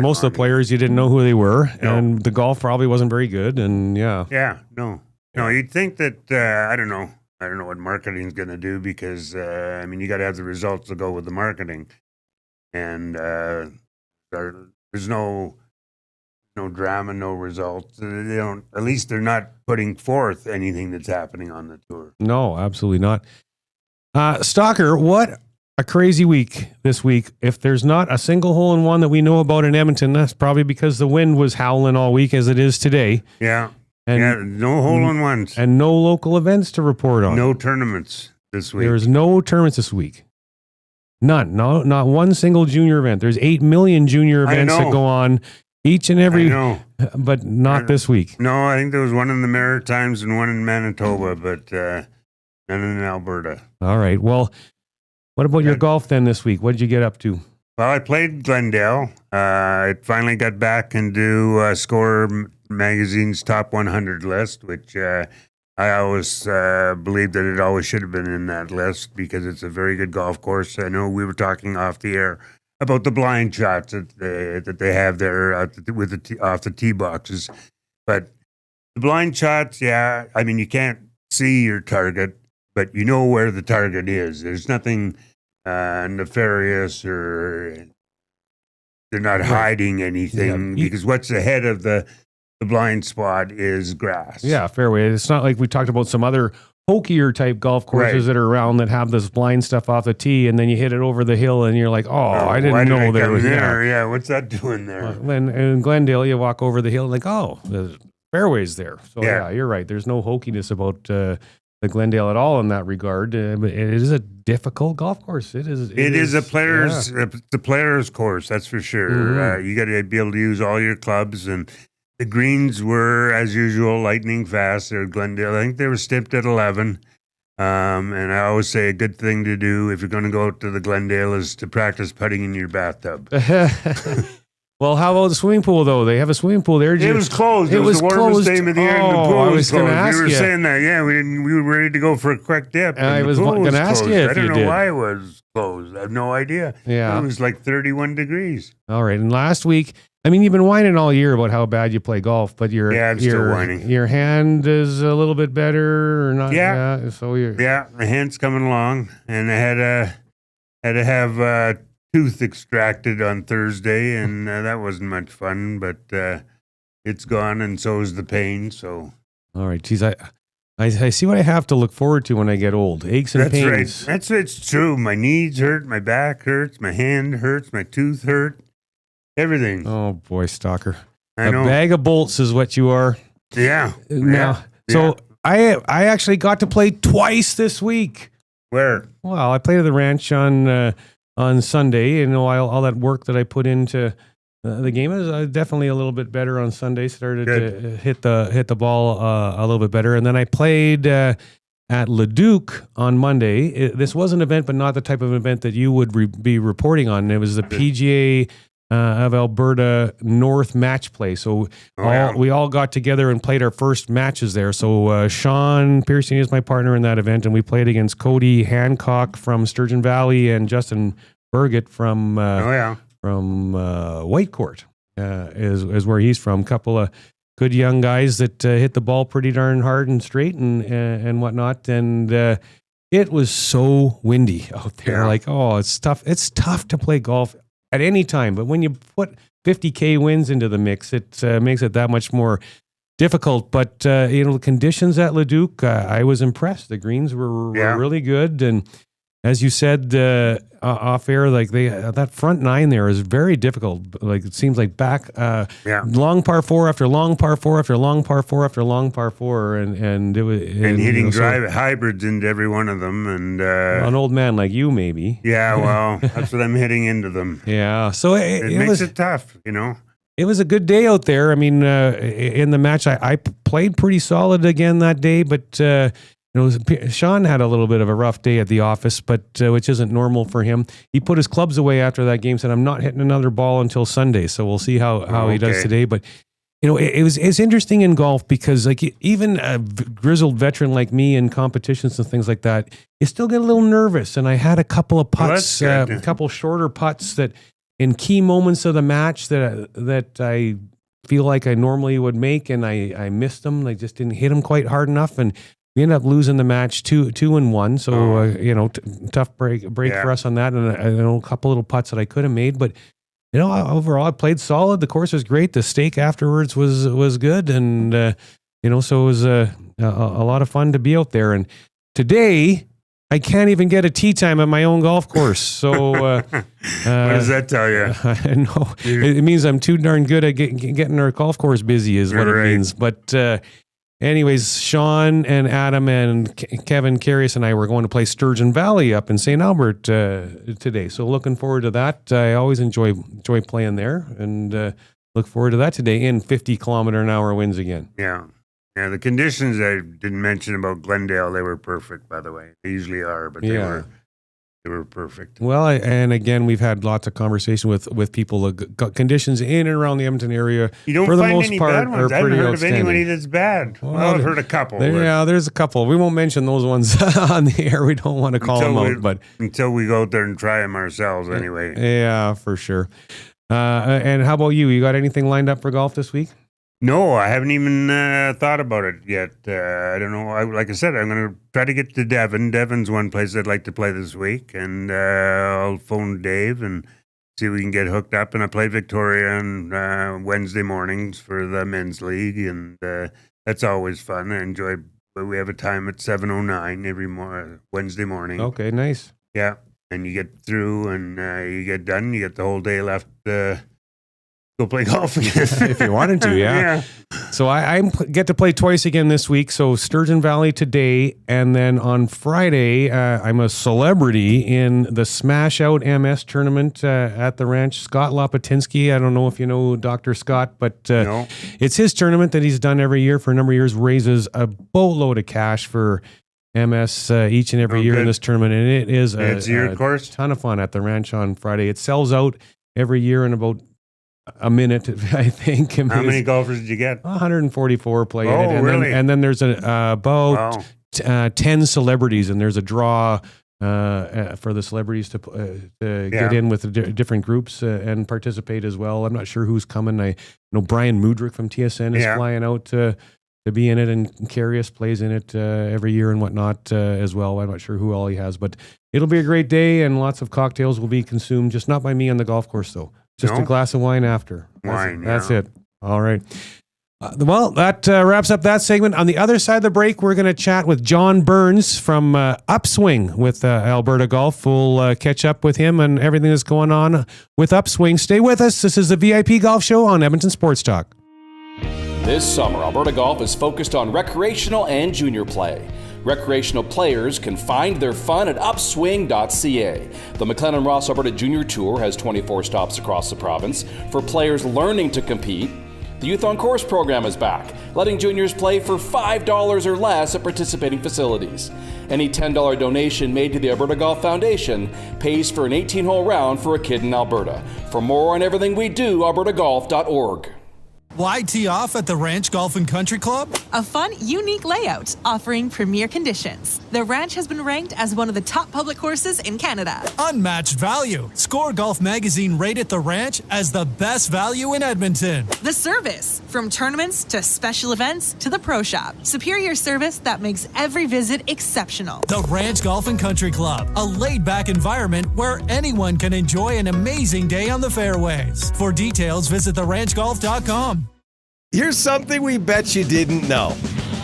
most of the players, you didn't know who they were, and the golf probably wasn't very good, and Yeah, no, you'd think that, I don't know what marketing's going to do because, you got to have the results to go with the marketing. And there's no drama, no results. They don't, at least they're not putting forth anything that's happening on the tour. No, absolutely not. Stalker, what a crazy week this week. If there's not a single hole-in-one that we know about in Edmonton, that's probably because the wind was howling all week as it is today. Yeah. And no hole-in-ones. And no local events to report on. No tournaments this week. There's no tournaments this week. None. No, not one single junior event. There's 8 million junior events that go on each and every, but not this week. No, I think there was one in the Maritimes and one in Manitoba, but none in Alberta. All right. Well, what about your golf then this week? What did you get up to? Well, I played Glendale. I finally got back into Score Magazine's top 100 list, which I always believed that it always should have been in that list because it's a very good golf course. I know we were talking off the air about the blind shots that they have there off the tee boxes. But the blind shots, you can't see your target, but you know where the target is. There's nothing nefarious or they're not hiding anything because what's ahead of the blind spot is grass. Yeah, fairway. It's not like we talked about some other hokier type golf courses that are around that have this blind stuff off the tee and then you hit it over the hill and you're like, I didn't know there was there. Yeah, what's that doing there? And in Glendale, you walk over the hill and like, the fairway's there. So yeah, you're right. There's no hokiness about the Glendale at all in that regard. But it is a difficult golf course. It is a player's the player's course. That's for sure. Mm-hmm. You got to be able to use all your clubs, and the greens were as usual lightning fast. They're Glendale. I think they were stipped at 11. And I always say a good thing to do if you're going to go to the Glendale is to practice putting in your bathtub. Well, how about the swimming pool, though? They have a swimming pool there. It was closed. It was the warmest day of the year, and the pool was closed. We were saying that, we were ready to go for a quick dip. I was going to ask you if I don't know why it was closed. I have no idea. Yeah. It was like 31 degrees. All right. And last week, you've been whining all year about how bad you play golf, but I'm still whining. Your hand is a little bit better or not? Yeah. So the hand's coming along, and I had to have tooth extracted on Thursday, and that wasn't much fun, but it's gone, and so is the pain. So, all right, geez, I see what I have to look forward to when I get old. Aches and pains. Right. It's true. My knees hurt, my back hurts, my hand hurts, my tooth hurt, everything. Oh boy, Stalker! I know. A bag of bolts is what you are. Yeah. Now, so I actually got to play twice this week. Where? Well, I played at the ranch on Sunday, and all that work that I put into the game is definitely a little bit better on Sunday. Started to hit the ball a little bit better, and then I played at Leduc on Monday. This was an event, but not the type of event that you would be reporting on. It was the PGA of Alberta North match play. So we all got together and played our first matches there. So Sean Pearson is my partner in that event, and we played against Cody Hancock from Sturgeon Valley and Justin Burgett from Whitecourt is where he's from. Couple of good young guys that hit the ball pretty darn hard and straight and whatnot. And it was so windy out there. Yeah. It's tough. It's tough to play golf at any time, but when you put 50K wins into the mix, it makes it that much more difficult. But the conditions at Leduc, I was impressed. The greens were really good, and as you said off air, that front nine there is very difficult. Like it seems like back long par four after long par four after long par four after long par four, and it was hitting drive hybrids into every one of them, and an old man like you maybe. Yeah, well, that's what I'm hitting into them. Yeah, so it makes it tough, It was a good day out there. In the match, I played pretty solid again that day, but Sean had a little bit of a rough day at the office, but which isn't normal for him. He put his clubs away after that game, said, I'm not hitting another ball until Sunday, so we'll see how he does today. But it's interesting in golf because like even a grizzled veteran like me in competitions and things like that, you still get a little nervous. And I had a couple of putts, a couple shorter putts that in key moments of the match that I feel like I normally would make, and I missed them. I just didn't hit them quite hard enough, and we ended up losing the match 2-1. So tough break for us on that. And I know a couple little putts that I could have made, but overall I played solid. The course was great. The steak afterwards was good, and so it was a lot of fun to be out there. And today I can't even get a tee time at my own golf course. So what does that tell you? I know it means I'm too darn good at getting our golf course busy is what it means. But anyways, Sean and Adam and Kevin Carius and I were going to play Sturgeon Valley up in St. Albert today. So looking forward to that. I always enjoy playing there, and look forward to that today in 50-kilometer-an-hour winds again. Yeah. Yeah, the conditions I didn't mention about Glendale, they were perfect, by the way. They usually are, but they were perfect. Well, and again, we've had lots of conversation with people. Conditions in and around the Edmonton area, you don't for the find most any part, bad ones. are I haven't pretty heard of anybody that's bad. Well, I've heard a couple. There's a couple. We won't mention those ones on the air. We don't want to call them out, but until we go out there and try them ourselves, anyway. Yeah, for sure. And how about you? You got anything lined up for golf this week? No, I haven't even thought about it yet. I don't know. Like I said, I'm going to try to get to Devon. Devon's one place I'd like to play this week, and I'll phone Dave and see if we can get hooked up. And I play Victoria on Wednesday mornings for the men's league, and that's always fun. I enjoy. We have a time at 7:09 every Wednesday morning. Okay, nice. Yeah, and you get through and you get done. You get the whole day left. Go play golf again. If you wanted to, yeah. So I get to play twice again this week. So Sturgeon Valley today, and then on Friday, I'm a celebrity in the Smash Out MS tournament at the ranch. Scott Lopatinsky, I don't know if you know Dr. Scott, but no. It's his tournament that he's done every year for a number of years, raises a boatload of cash for MS each and every year in this tournament, and it is a ton of fun at the ranch on Friday. It sells out every year in about a minute, I think. How many golfers did you get? 144 play in it. Oh, really? And then there's about 10 celebrities, and there's a draw for the celebrities to get in with the different groups and participate as well. I'm not sure who's coming. I know Brian Mudrick from TSN is flying out to be in it, and Carius plays in it every year and whatnot as well. I'm not sure who all he has, but it'll be a great day, and lots of cocktails will be consumed, just not by me on the golf course, though. Just a glass of wine after. That's it. All right. Well, that wraps up that segment. On the other side of the break, we're going to chat with John Burns from Upswing with Alberta Golf. We'll catch up with him and everything that's going on with Upswing. Stay with us. This is the VIP Golf Show on Edmonton Sports Talk. This summer, Alberta Golf is focused on recreational and junior play. Recreational players can find their fun at upswing.ca. The McLennan Ross Alberta Junior Tour has 24 stops across the province for players learning to compete. The Youth on Course program is back, letting juniors play for $5 or less at participating facilities. Any $10 donation made to the Alberta Golf Foundation pays for an 18-hole round for a kid in Alberta. For more on everything we do, albertagolf.org. Why tee off at the Ranch Golf and Country Club? A fun, unique layout offering premier conditions. The Ranch has been ranked as one of the top public courses in Canada. Unmatched value. Score Golf Magazine rated the Ranch as the best value in Edmonton. The service, from tournaments to special events to the pro shop. Superior service that makes every visit exceptional. The Ranch Golf and Country Club, a laid-back environment where anyone can enjoy an amazing day on the fairways. For details, visit theranchgolf.com. Here's something we bet you didn't know.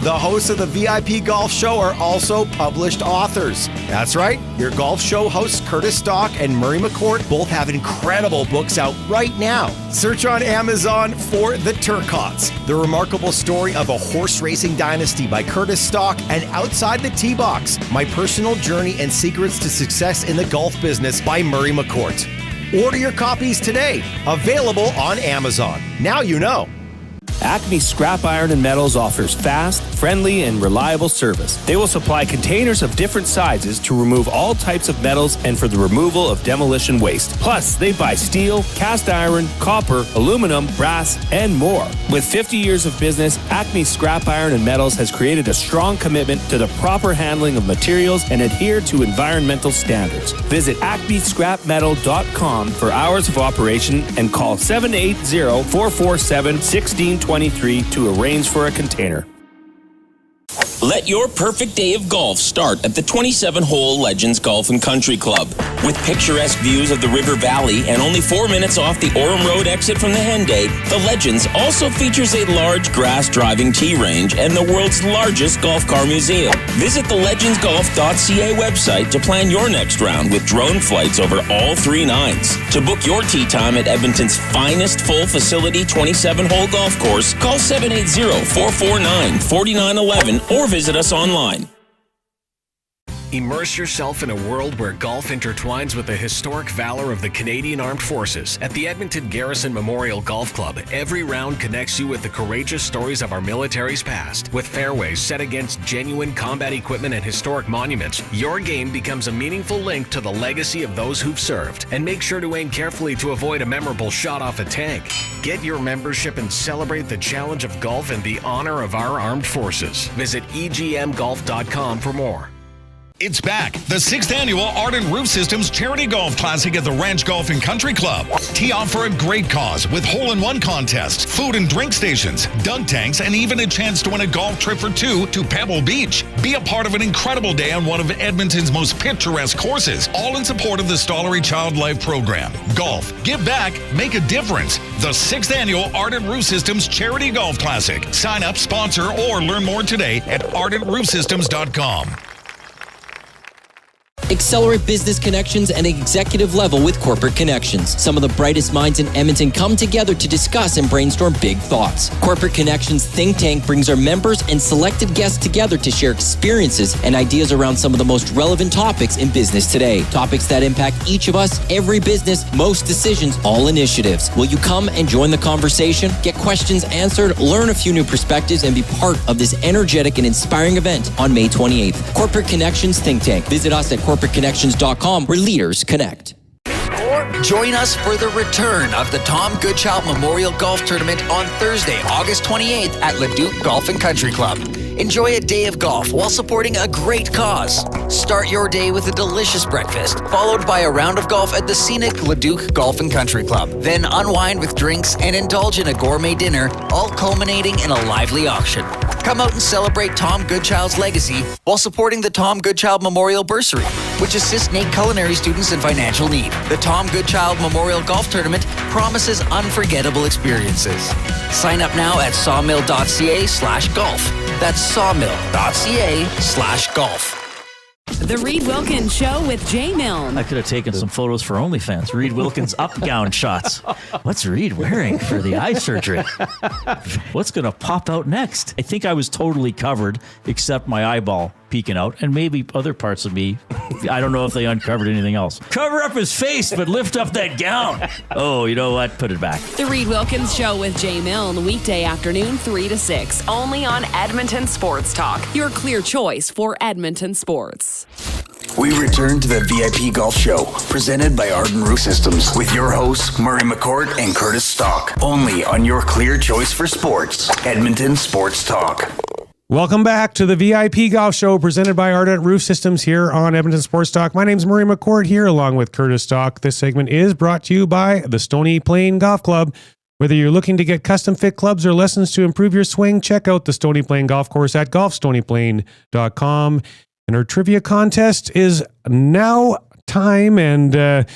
The hosts of the VIP Golf Show are also published authors. That's right. Your golf show hosts Curtis Stock and Murray McCourt both have incredible books out right now. Search on Amazon for The Turcottes, the remarkable story of a horse racing dynasty by Curtis Stock, and Outside the Tee Box, my personal journey and secrets to success in the golf business by Murray McCourt. Order your copies today. Available on Amazon. Now you know. Acme Scrap Iron and Metals offers fast, friendly, and reliable service. They will supply containers of different sizes to remove all types of metals and for the removal of demolition waste. Plus, they buy steel, cast iron, copper, aluminum, brass, and more. With 50 years of business, Acme Scrap Iron and Metals has created a strong commitment to the proper handling of materials and adhere to environmental standards. Visit acmescrapmetal.com for hours of operation and call 780-447-1623 to arrange for a container. Let your perfect day of golf start at the 27-hole Legends Golf and Country Club. With picturesque views of the River Valley and only 4 minutes off the Orem Road exit from the Henday, the Legends also features a large grass driving tee range and the world's largest golf car museum. Visit the legendsgolf.ca website to plan your next round with drone flights over all 3 nines. To book your tee time at Edmonton's finest full facility 27-hole golf course, call 780-449-4911 or visit us online. Immerse yourself in a world where golf intertwines with the historic valor of the Canadian Armed Forces. At the Edmonton Garrison Memorial Golf Club, every round connects you with the courageous stories of our military's past. With fairways set against genuine combat equipment and historic monuments, your game becomes a meaningful link to the legacy of those who've served. And make sure to aim carefully to avoid a memorable shot off a tank. Get your membership and celebrate the challenge of golf and the honor of our armed forces. Visit egmgolf.com for more. It's back, the 6th annual Ardent Roof Systems Charity Golf Classic at the Ranch Golf and Country Club. Tee off for a great cause with hole-in-one contests, food and drink stations, dunk tanks, and even a chance to win a golf trip for 2 to Pebble Beach. Be a part of an incredible day on one of Edmonton's most picturesque courses, all in support of the Stollery Child Life Program. Golf, give back, make a difference. The 6th annual Ardent Roof Systems Charity Golf Classic. Sign up, sponsor, or learn more today at ardentroofsystems.com. Accelerate business connections at an executive level with Corporate Connections. Some of the brightest minds in Edmonton come together to discuss and brainstorm big thoughts. Corporate Connections Think Tank brings our members and selected guests together to share experiences and ideas around some of the most relevant topics in business today. Topics that impact each of us, every business, most decisions, all initiatives. Will you come and join the conversation? Get questions answered, learn a few new perspectives, and be part of this energetic and inspiring event on May 28th. Corporate Connections Think Tank. Visit us at corporateconnections.com, where leaders connect. Join us for the return of the Tom Goodchild Memorial Golf Tournament on Thursday, August 28th at Leduc Golf and Country Club. Enjoy a day of golf while supporting a great cause. Start your day with a delicious breakfast, followed by a round of golf at the scenic Leduc Golf and Country Club. Then unwind with drinks and indulge in a gourmet dinner, all culminating in a lively auction. Come out and celebrate Tom Goodchild's legacy while supporting the Tom Goodchild Memorial Bursary, which assists NAIT culinary students in financial need. The Tom Goodchild Memorial Golf Tournament promises unforgettable experiences. Sign up now at sawmill.ca/golf. That's sawmill.ca/golf. The Reed Wilkins Show with Jay Milne. I could have taken some photos for OnlyFans. Reed Wilkins up-gown shots. What's Reed wearing for the eye surgery? What's going to pop out next? I think I was totally covered, except my eyeball peeking out, and maybe other parts of me. I don't know if they uncovered anything else. Cover up his face, but lift up that gown. Oh, you know what? Put it back. The Reed Wilkins Show with Jay Milne, weekday afternoon 3 to 6, only on Edmonton Sports Talk, your clear choice for Edmonton sports. We return to the VIP Golf Show, presented by Ardent Roof Systems, with your hosts, Murray McCourt and Curtis Stock, only on your clear choice for sports, Edmonton Sports Talk. Welcome back to the VIP Golf Show presented by Ardent Roof Systems here on Edmonton Sports Talk. My name's Murray McCourt here along with Curtis Stock. This segment is brought to you by the Stony Plain Golf Club. Whether you're looking to get custom fit clubs or lessons to improve your swing, check out the Stony Plain Golf Course at golfstonyplain.com. And our trivia contest is now time, and it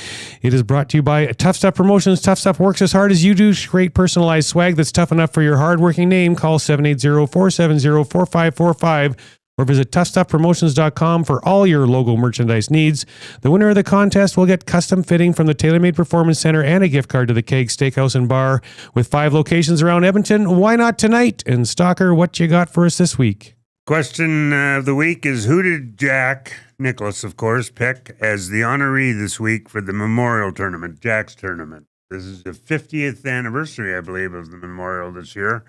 is brought to you by Tough Stuff Promotions. Tough Stuff works as hard as you do. Great personalized swag that's tough enough for your hardworking name. Call 780-470-4545 or visit toughstuffpromotions.com for all your logo merchandise needs. The winner of the contest will get custom fitting from the TaylorMade Performance Center and a gift card to the Keg Steakhouse and Bar with 5 locations around Edmonton. Why not tonight? And Stalker, what you got for us this week? Question of the week is, who did Jack Nicklaus, of course, pick as the honoree this week for the Memorial Tournament, Jack's Tournament? This is the 50th anniversary, I believe, of the Memorial this year.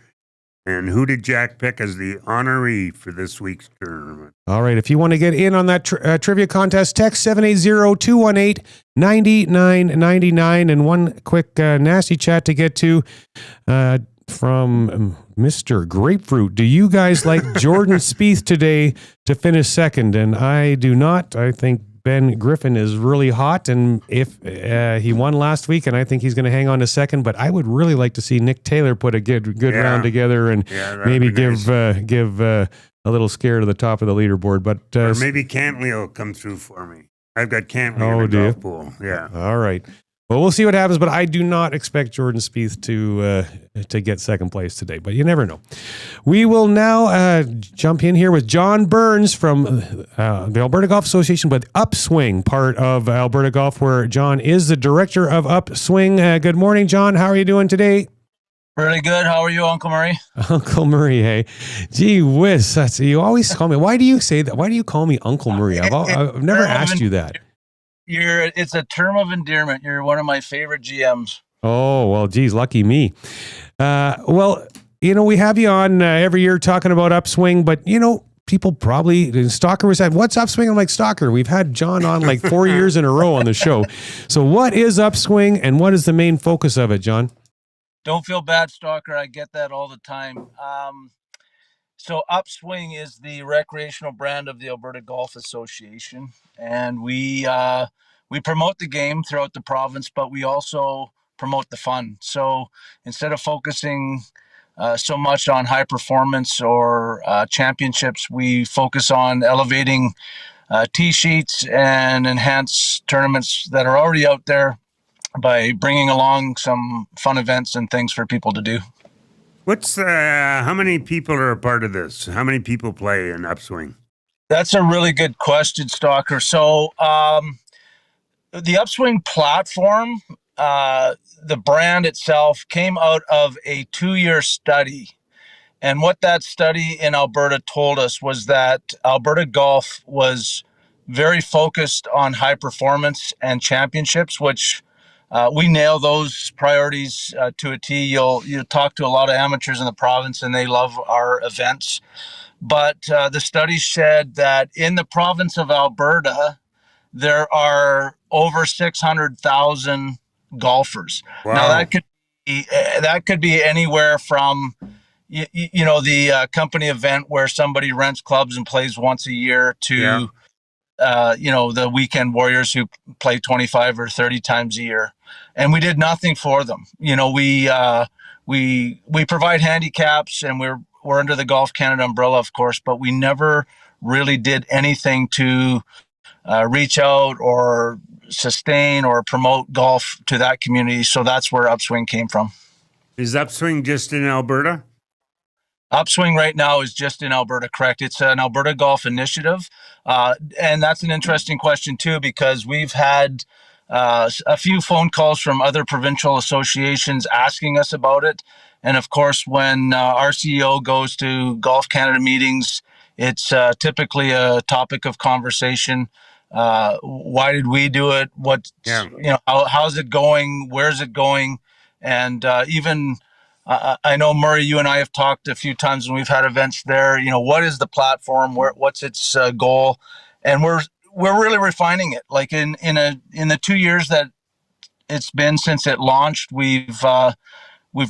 And who did Jack pick as the honoree for this week's tournament? All right. If you want to get in on that trivia contest, text 780-218-9999. And one quick nasty chat to get to from Mr. Grapefruit. Do you guys like Jordan Spieth today to finish second? And I do not. I think Ben Griffin is really hot, and if he won last week, and I think he's going to hang on to second. But I would really like to see Nick Taylor put a good round together, and maybe give a little scare to the top of the leaderboard. But or maybe Cantley will come through for me. I've got Cantley in the golf pool. Yeah. All right. Well, we'll see what happens, but I do not expect Jordan Spieth to get second place today, but you never know. We will now jump in here with John Burns from the Alberta Golf Association, but Upswing, part of Alberta Golf, where John is the director of Upswing. Good morning, John. How are you doing today? Really good. How are you, Uncle Murray? Uncle Murray, hey. Gee whiz, you always call me. Why do you say that? Why do you call me Uncle Murray? I've never asked you that. It's a term of endearment. You're one of my favorite GMs. Oh, well, geez, lucky me. Well, we have you on every year talking about Upswing, but, people probably, Stalker was at, what's Upswing? I'm like, Stalker, we've had John on like 4 years in a row on the show. So what is Upswing, and what is the main focus of it, John? Don't feel bad, Stalker. I get that all the time. So Upswing is the recreational brand of the Alberta Golf Association, and we promote the game throughout the province, but we also promote the fun. So instead of focusing so much on high performance or championships, we focus on elevating tee sheets and enhance tournaments that are already out there by bringing along some fun events and things for people to do. What's how many people are a part of this? How many people play in Upswing? That's a really good question, Stalker. So the Upswing platform, the brand itself came out of a 2-year study. And what that study in Alberta told us was that Alberta golf was very focused on high performance and championships, which we nail those priorities to a T. You'll talk to a lot of amateurs in the province, and they love our events. But the study said that in the province of Alberta, there are over 600,000 golfers. Wow. Now that could be anywhere from the company event where somebody rents clubs and plays once a year to the weekend warriors who play 25 or 30 times a year. And we did nothing for them. We provide handicaps, and we're under the Golf Canada umbrella, of course, but we never really did anything to reach out or sustain or promote golf to that community. So that's where Upswing came from. Is Upswing just in Alberta? Upswing right now is just in Alberta, correct? It's an Alberta Golf Initiative. And that's an interesting question, too, because we've had a few phone calls from other provincial associations asking us about it. And of course, when our CEO goes to Golf Canada meetings, it's typically a topic of conversation. Why did we do it? How's it going? Where's it going? And even I know, Murray, you and I have talked a few times when we've had events there. What is the platform? What's its goal? And we're really refining it. Like in the 2 years that it's been since it launched, we've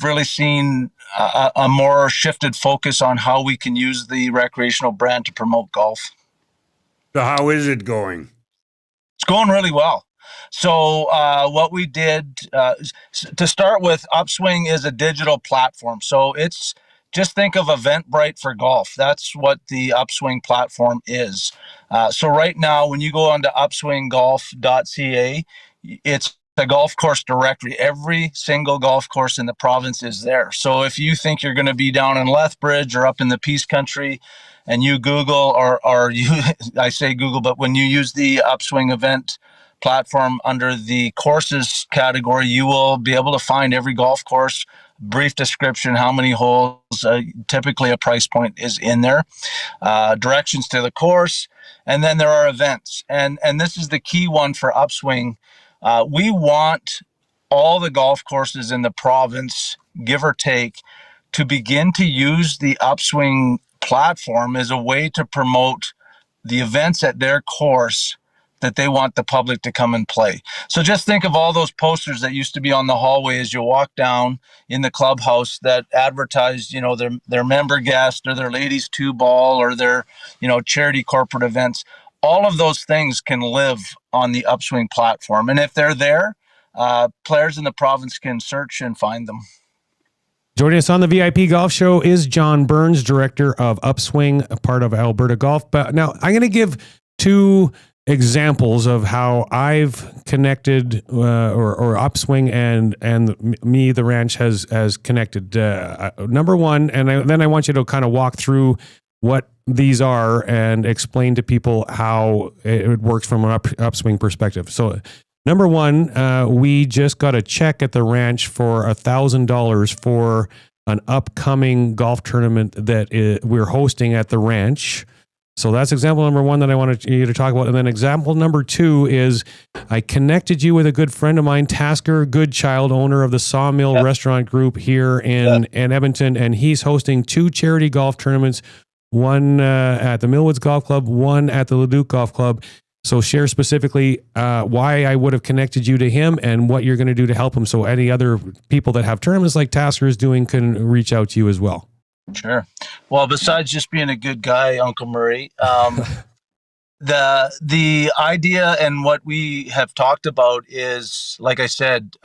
really seen a more shifted focus on how we can use the recreational brand to promote golf. So how is it going? It's going really well. So what we did to start with, Upswing is a digital platform. So it's just think of Eventbrite for golf. That's what the Upswing platform is. So right now, when you go onto upswinggolf.ca, it's a golf course directory. Every single golf course in the province is there. So if you think you're going to be down in Lethbridge or up in the Peace Country, and you Google or you, I say Google, but when you use the Upswing event platform under the courses category, you will be able to find every golf course, brief description, how many holes, typically a price point is in there, directions to the course, and then there are events. And this is the key one for Upswing. We want all the golf courses in the province, give or take, to begin to use the Upswing platform as a way to promote the events at their course that they want the public to come and play. So just think of all those posters that used to be on the hallway as you walk down in the clubhouse that advertised, their member guest or their ladies 2-ball or their, charity corporate events. All of those things can live on the Upswing platform. And if they're there, players in the province can search and find them. Joining us on the VIP Golf Show is John Burns, director of Upswing, a part of Alberta Golf. But now I'm going to give 2 examples of how I've connected or Upswing and me, the ranch, has connected. Number one, and then I want you to kind of walk through what these are and explain to people how it works from an Upswing perspective. So number one, we just got a check at the ranch for $1,000 for an upcoming golf tournament that we're hosting at the ranch. So that's example number one that I wanted you to talk about. And then example number 2 is I connected you with a good friend of mine, Tasker Goodchild, owner of the Sawmill Restaurant Group here in Edmonton. And he's hosting 2 charity golf tournaments, one at the Millwoods Golf Club, one at the Leduc Golf Club. So share specifically why I would have connected you to him and what you're going to do to help him. So any other people that have tournaments like Tasker is doing can reach out to you as well. Sure. Well, besides just being a good guy, Uncle Murray, the idea and what we have talked about is, like I said,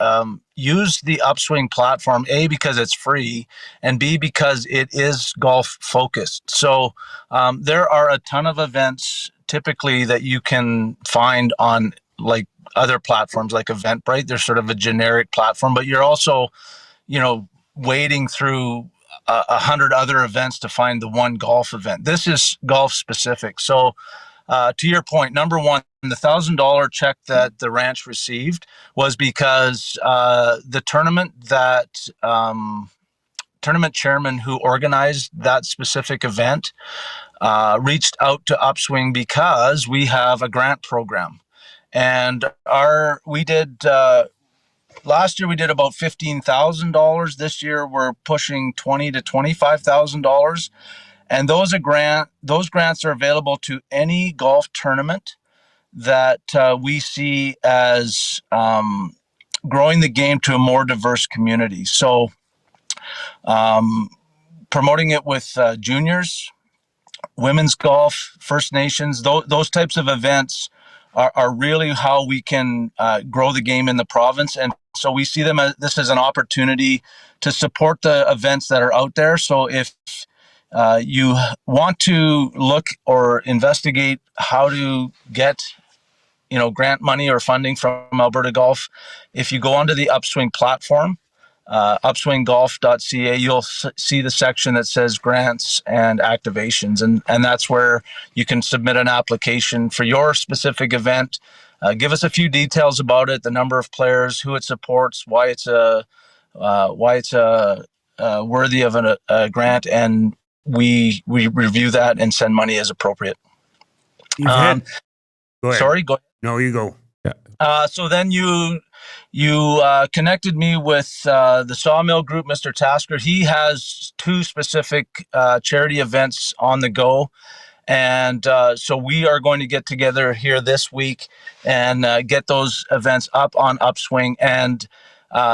use the Upswing platform, A, because it's free, and B, because it is golf focused. So there are a ton of events typically that you can find on like other platforms like Eventbrite. They're sort of a generic platform, but you're also, wading through 100 other events to find the one golf event. This is golf specific. So to your point, number one, the $1,000 check that the ranch received was because the tournament tournament chairman who organized that specific event reached out to Upswing because we have a grant program. And last year we did about $15,000. This year we're pushing $20,000 to $25,000, and those grants are available to any golf tournament that we see as growing the game to a more diverse community. So, promoting it with juniors, women's golf, First Nations, those types of events are really how we can grow the game in the province. And so we see this as an opportunity to support the events that are out there. So if you want to look or investigate how to get, grant money or funding from Alberta Golf, if you go onto the Upswing platform, upswinggolf.ca, you'll see the section that says grants and activations. And that's where you can submit an application for your specific event. Give us a few details about it, the number of players, who it supports, why it's worthy of a grant, and we review that and send money as appropriate. Go ahead. Sorry, go ahead. No, you go. So then you connected me with the Sawmill Group, Mr. Tasker. He has 2 specific charity events on the go. And so we are going to get together here this week and get those events up on Upswing and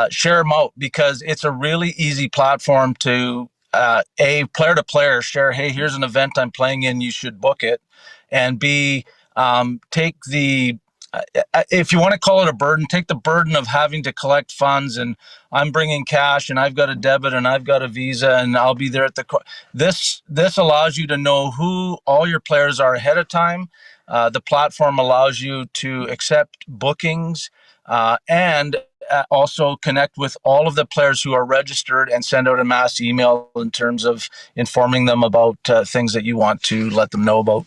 share them out, because it's a really easy platform to, player to player share, hey, here's an event I'm playing in, you should book it. And B, take the, if you want to call it a burden, take the burden of having to collect funds, and I'm bringing cash and I've got a debit and I've got a Visa and I'll be there at the this allows you to know who all your players are ahead of time. The platform allows you to accept bookings and also connect with all of the players who are registered and send out a mass email in terms of informing them about things that you want to let them know about.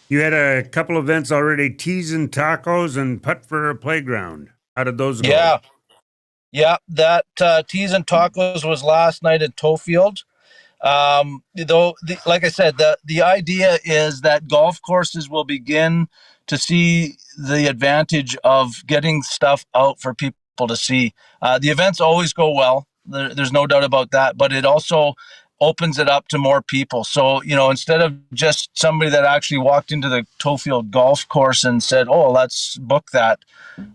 You had a couple events already, Teas and Tacos and Putt for a Playground. How did those go? Yeah, that Teas and Tacos was last night at Toefield. Like I said, the idea is that golf courses will begin to see the advantage of getting stuff out for people to see. The events always go well. There's no doubt about that. But it also opens it up to more people. So, instead of just somebody that actually walked into the Tofield golf course and said, oh, let's book that.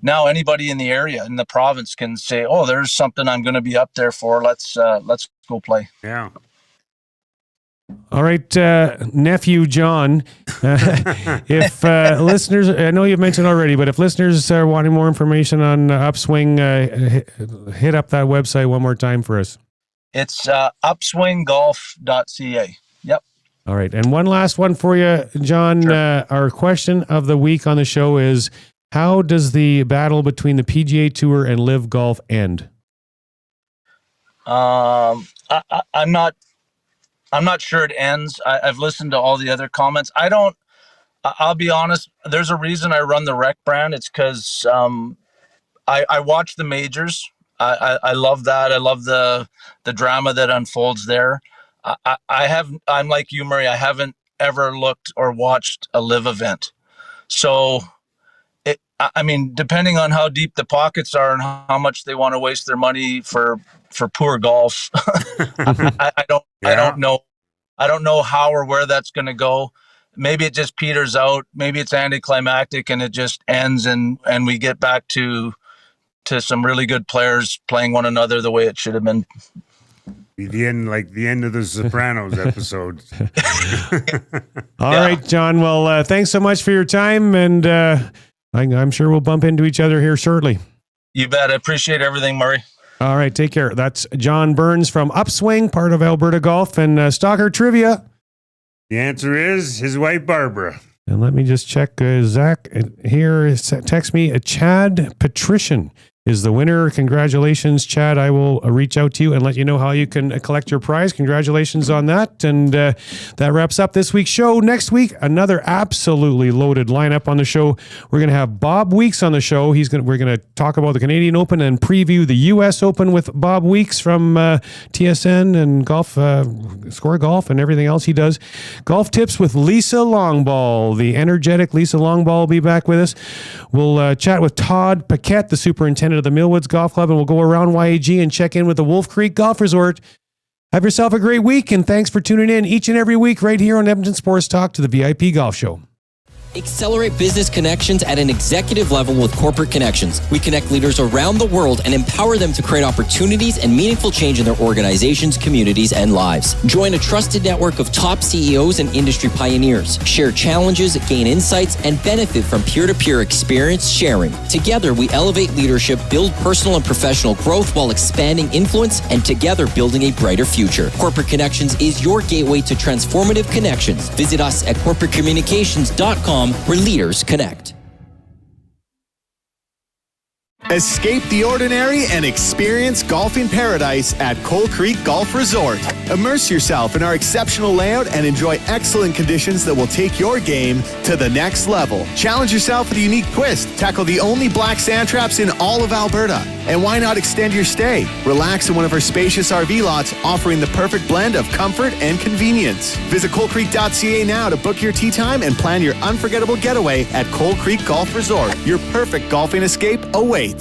Now anybody in the area, in the province, can say, oh, there's something I'm going to be up there for. Let's go play. Yeah. All right, nephew John, if listeners, I know you've mentioned already, but if listeners are wanting more information on Upswing, hit up that website one more time for us. It's upswinggolf.ca. Yep. All right. And one last one for you, John. Sure. Our question of the week on the show is, how does the battle between the PGA Tour and Live Golf end? I'm not sure it ends. I've listened to all the other comments. I'll be honest. There's a reason I run the Rec brand. It's because I watch the majors. I love that. I love the drama that unfolds there. I'm like you, Murray. I haven't ever looked or watched a Live event. So, depending on how deep the pockets are and how much they want to waste their money for poor golf, I don't know. I don't know how or where that's going to go. Maybe it just peters out. Maybe it's anticlimactic and it just ends, and we get back to some really good players playing one another the way it should have been. The end of the Sopranos episode. All right, John. Well, thanks so much for your time, and I'm sure we'll bump into each other here shortly. You bet. I appreciate everything, Murray. All right, take care. That's John Burns from Upswing, part of Alberta Golf, and Stalker Trivia. The answer is his wife, Barbara. And let me just check. Zach here text me. Chad Patrician is the winner. Congratulations, Chad. I will reach out to you and let you know how you can collect your prize. Congratulations on that. And that wraps up this week's show. Next week, another absolutely loaded lineup on the show. We're going to have Bob Weeks on the show. We're going to talk about the Canadian Open and preview the U.S. Open with Bob Weeks from TSN and Golf, Score Golf and everything else he does. Golf tips with Lisa Longball. The energetic Lisa Longball will be back with us. We'll chat with Todd Paquette, the superintendent of the Millwoods Golf Club, and we'll go around YAG and check in with the Wolf Creek Golf Resort. Have yourself a great week, and thanks for tuning in each and every week right here on Edmonton Sports Talk to the VIP Golf Show. Accelerate business connections at an executive level with Corporate Connections. We connect leaders around the world and empower them to create opportunities and meaningful change in their organizations, communities, and lives. Join a trusted network of top CEOs and industry pioneers. Share challenges, gain insights, and benefit from peer-to-peer experience sharing. Together, we elevate leadership, build personal and professional growth while expanding influence, and together building a brighter future. Corporate Connections is your gateway to transformative connections. Visit us at corporatecommunications.com, where leaders connect. Escape the ordinary and experience golfing paradise at Coal Creek Golf Resort. Immerse yourself in our exceptional layout and enjoy excellent conditions that will take your game to the next level. Challenge yourself with a unique twist. Tackle the only black sand traps in all of Alberta. And why not extend your stay? Relax in one of our spacious RV lots, offering the perfect blend of comfort and convenience. Visit coalcreek.ca now to book your tee time and plan your unforgettable getaway at Coal Creek Golf Resort. Your perfect golfing escape awaits.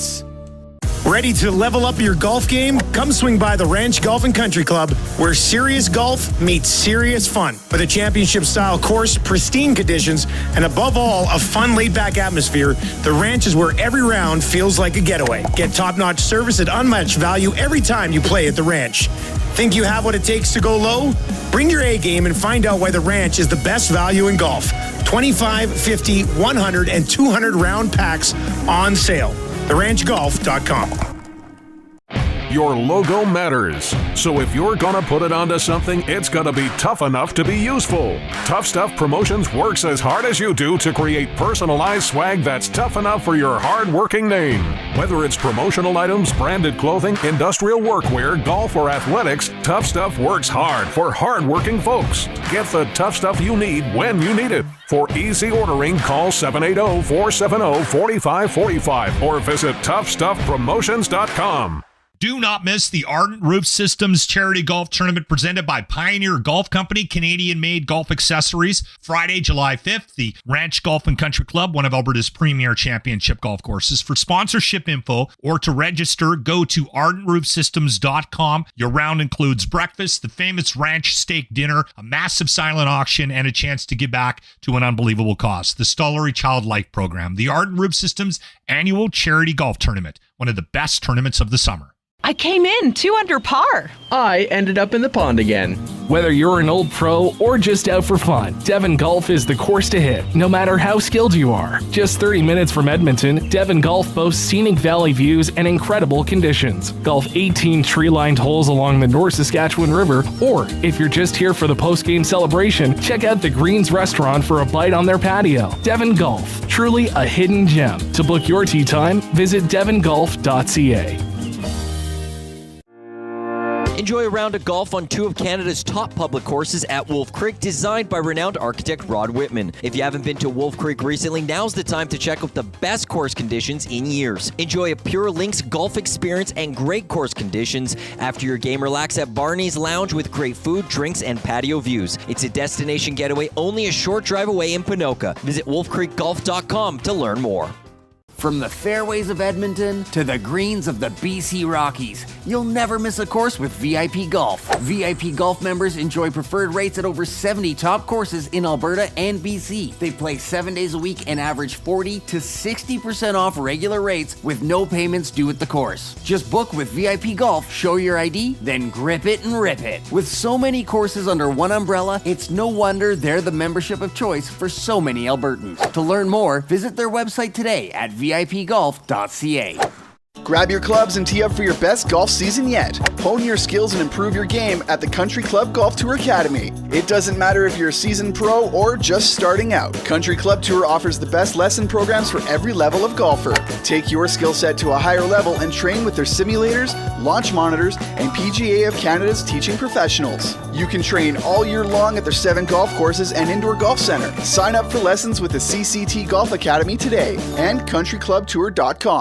Ready to level up your golf game? Come swing by the Ranch Golf and Country Club, where serious golf meets serious fun. With a championship-style course, pristine conditions, and above all, a fun, laid-back atmosphere, the Ranch is where every round feels like a getaway. Get top-notch service at unmatched value every time you play at the Ranch. Think you have what it takes to go low? Bring your A game and find out why the Ranch is the best value in golf. 25, 50, 100, and 200 round packs on sale. TheRanchGolf.com. Your logo matters. So if you're gonna put it onto something, it's gonna be tough enough to be useful. Tough Stuff Promotions works as hard as you do to create personalized swag that's tough enough for your hard-working name. Whether it's promotional items, branded clothing, industrial workwear, golf, or athletics, Tough Stuff works hard for hard-working folks. Get the tough stuff you need when you need it. For easy ordering, call 780-470-4545 or visit ToughStuffPromotions.com. Do not miss the Ardent Roof Systems Charity Golf Tournament presented by Pioneer Golf Company, Canadian-made golf accessories. Friday, July 5th, the Ranch Golf and Country Club, one of Alberta's premier championship golf courses. For sponsorship info or to register, go to ardentroofsystems.com. Your round includes breakfast, the famous ranch steak dinner, a massive silent auction, and a chance to give back to an unbelievable cause. The Stollery Child Life Program, the Ardent Roof Systems annual charity golf tournament, one of the best tournaments of the summer. I came in 2 under par. I ended up in the pond again. Whether you're an old pro or just out for fun, Devon Golf is the course to hit, no matter how skilled you are. Just 30 minutes from Edmonton, Devon Golf boasts scenic valley views and incredible conditions. Golf 18 tree-lined holes along the North Saskatchewan River, or if you're just here for the post-game celebration, check out the Greens restaurant for a bite on their patio. Devon Golf, truly a hidden gem. To book your tee time, visit devongolf.ca. Enjoy a round of golf on 2 of Canada's top public courses at Wolf Creek, designed by renowned architect Rod Whitman. If you haven't been to Wolf Creek recently, now's the time to check out the best course conditions in years. Enjoy a pure links golf experience and great course conditions. After your game, relax at Barney's Lounge with great food, drinks, and patio views. It's a destination getaway only a short drive away in Ponoka. Visit wolfcreekgolf.com to learn more. From the fairways of Edmonton to the greens of the BC Rockies, you'll never miss a course with VIP Golf. VIP Golf members enjoy preferred rates at over 70 top courses in Alberta and BC. They play 7 days a week and average 40 to 60% off regular rates with no payments due at the course. Just book with VIP Golf, show your ID, then grip it and rip it. With so many courses under one umbrella, it's no wonder they're the membership of choice for so many Albertans. To learn more, visit their website today at vipgolf.ca. Grab your clubs and tee up for your best golf season yet. Hone your skills and improve your game at the Country Club Golf Tour Academy. It doesn't matter if you're a seasoned pro or just starting out. Country Club Tour offers the best lesson programs for every level of golfer. Take your skill set to a higher level and train with their simulators, launch monitors, and PGA of Canada's teaching professionals. You can train all year long at their 7 golf courses and indoor golf center. Sign up for lessons with the CCT Golf Academy today and countryclubtour.com.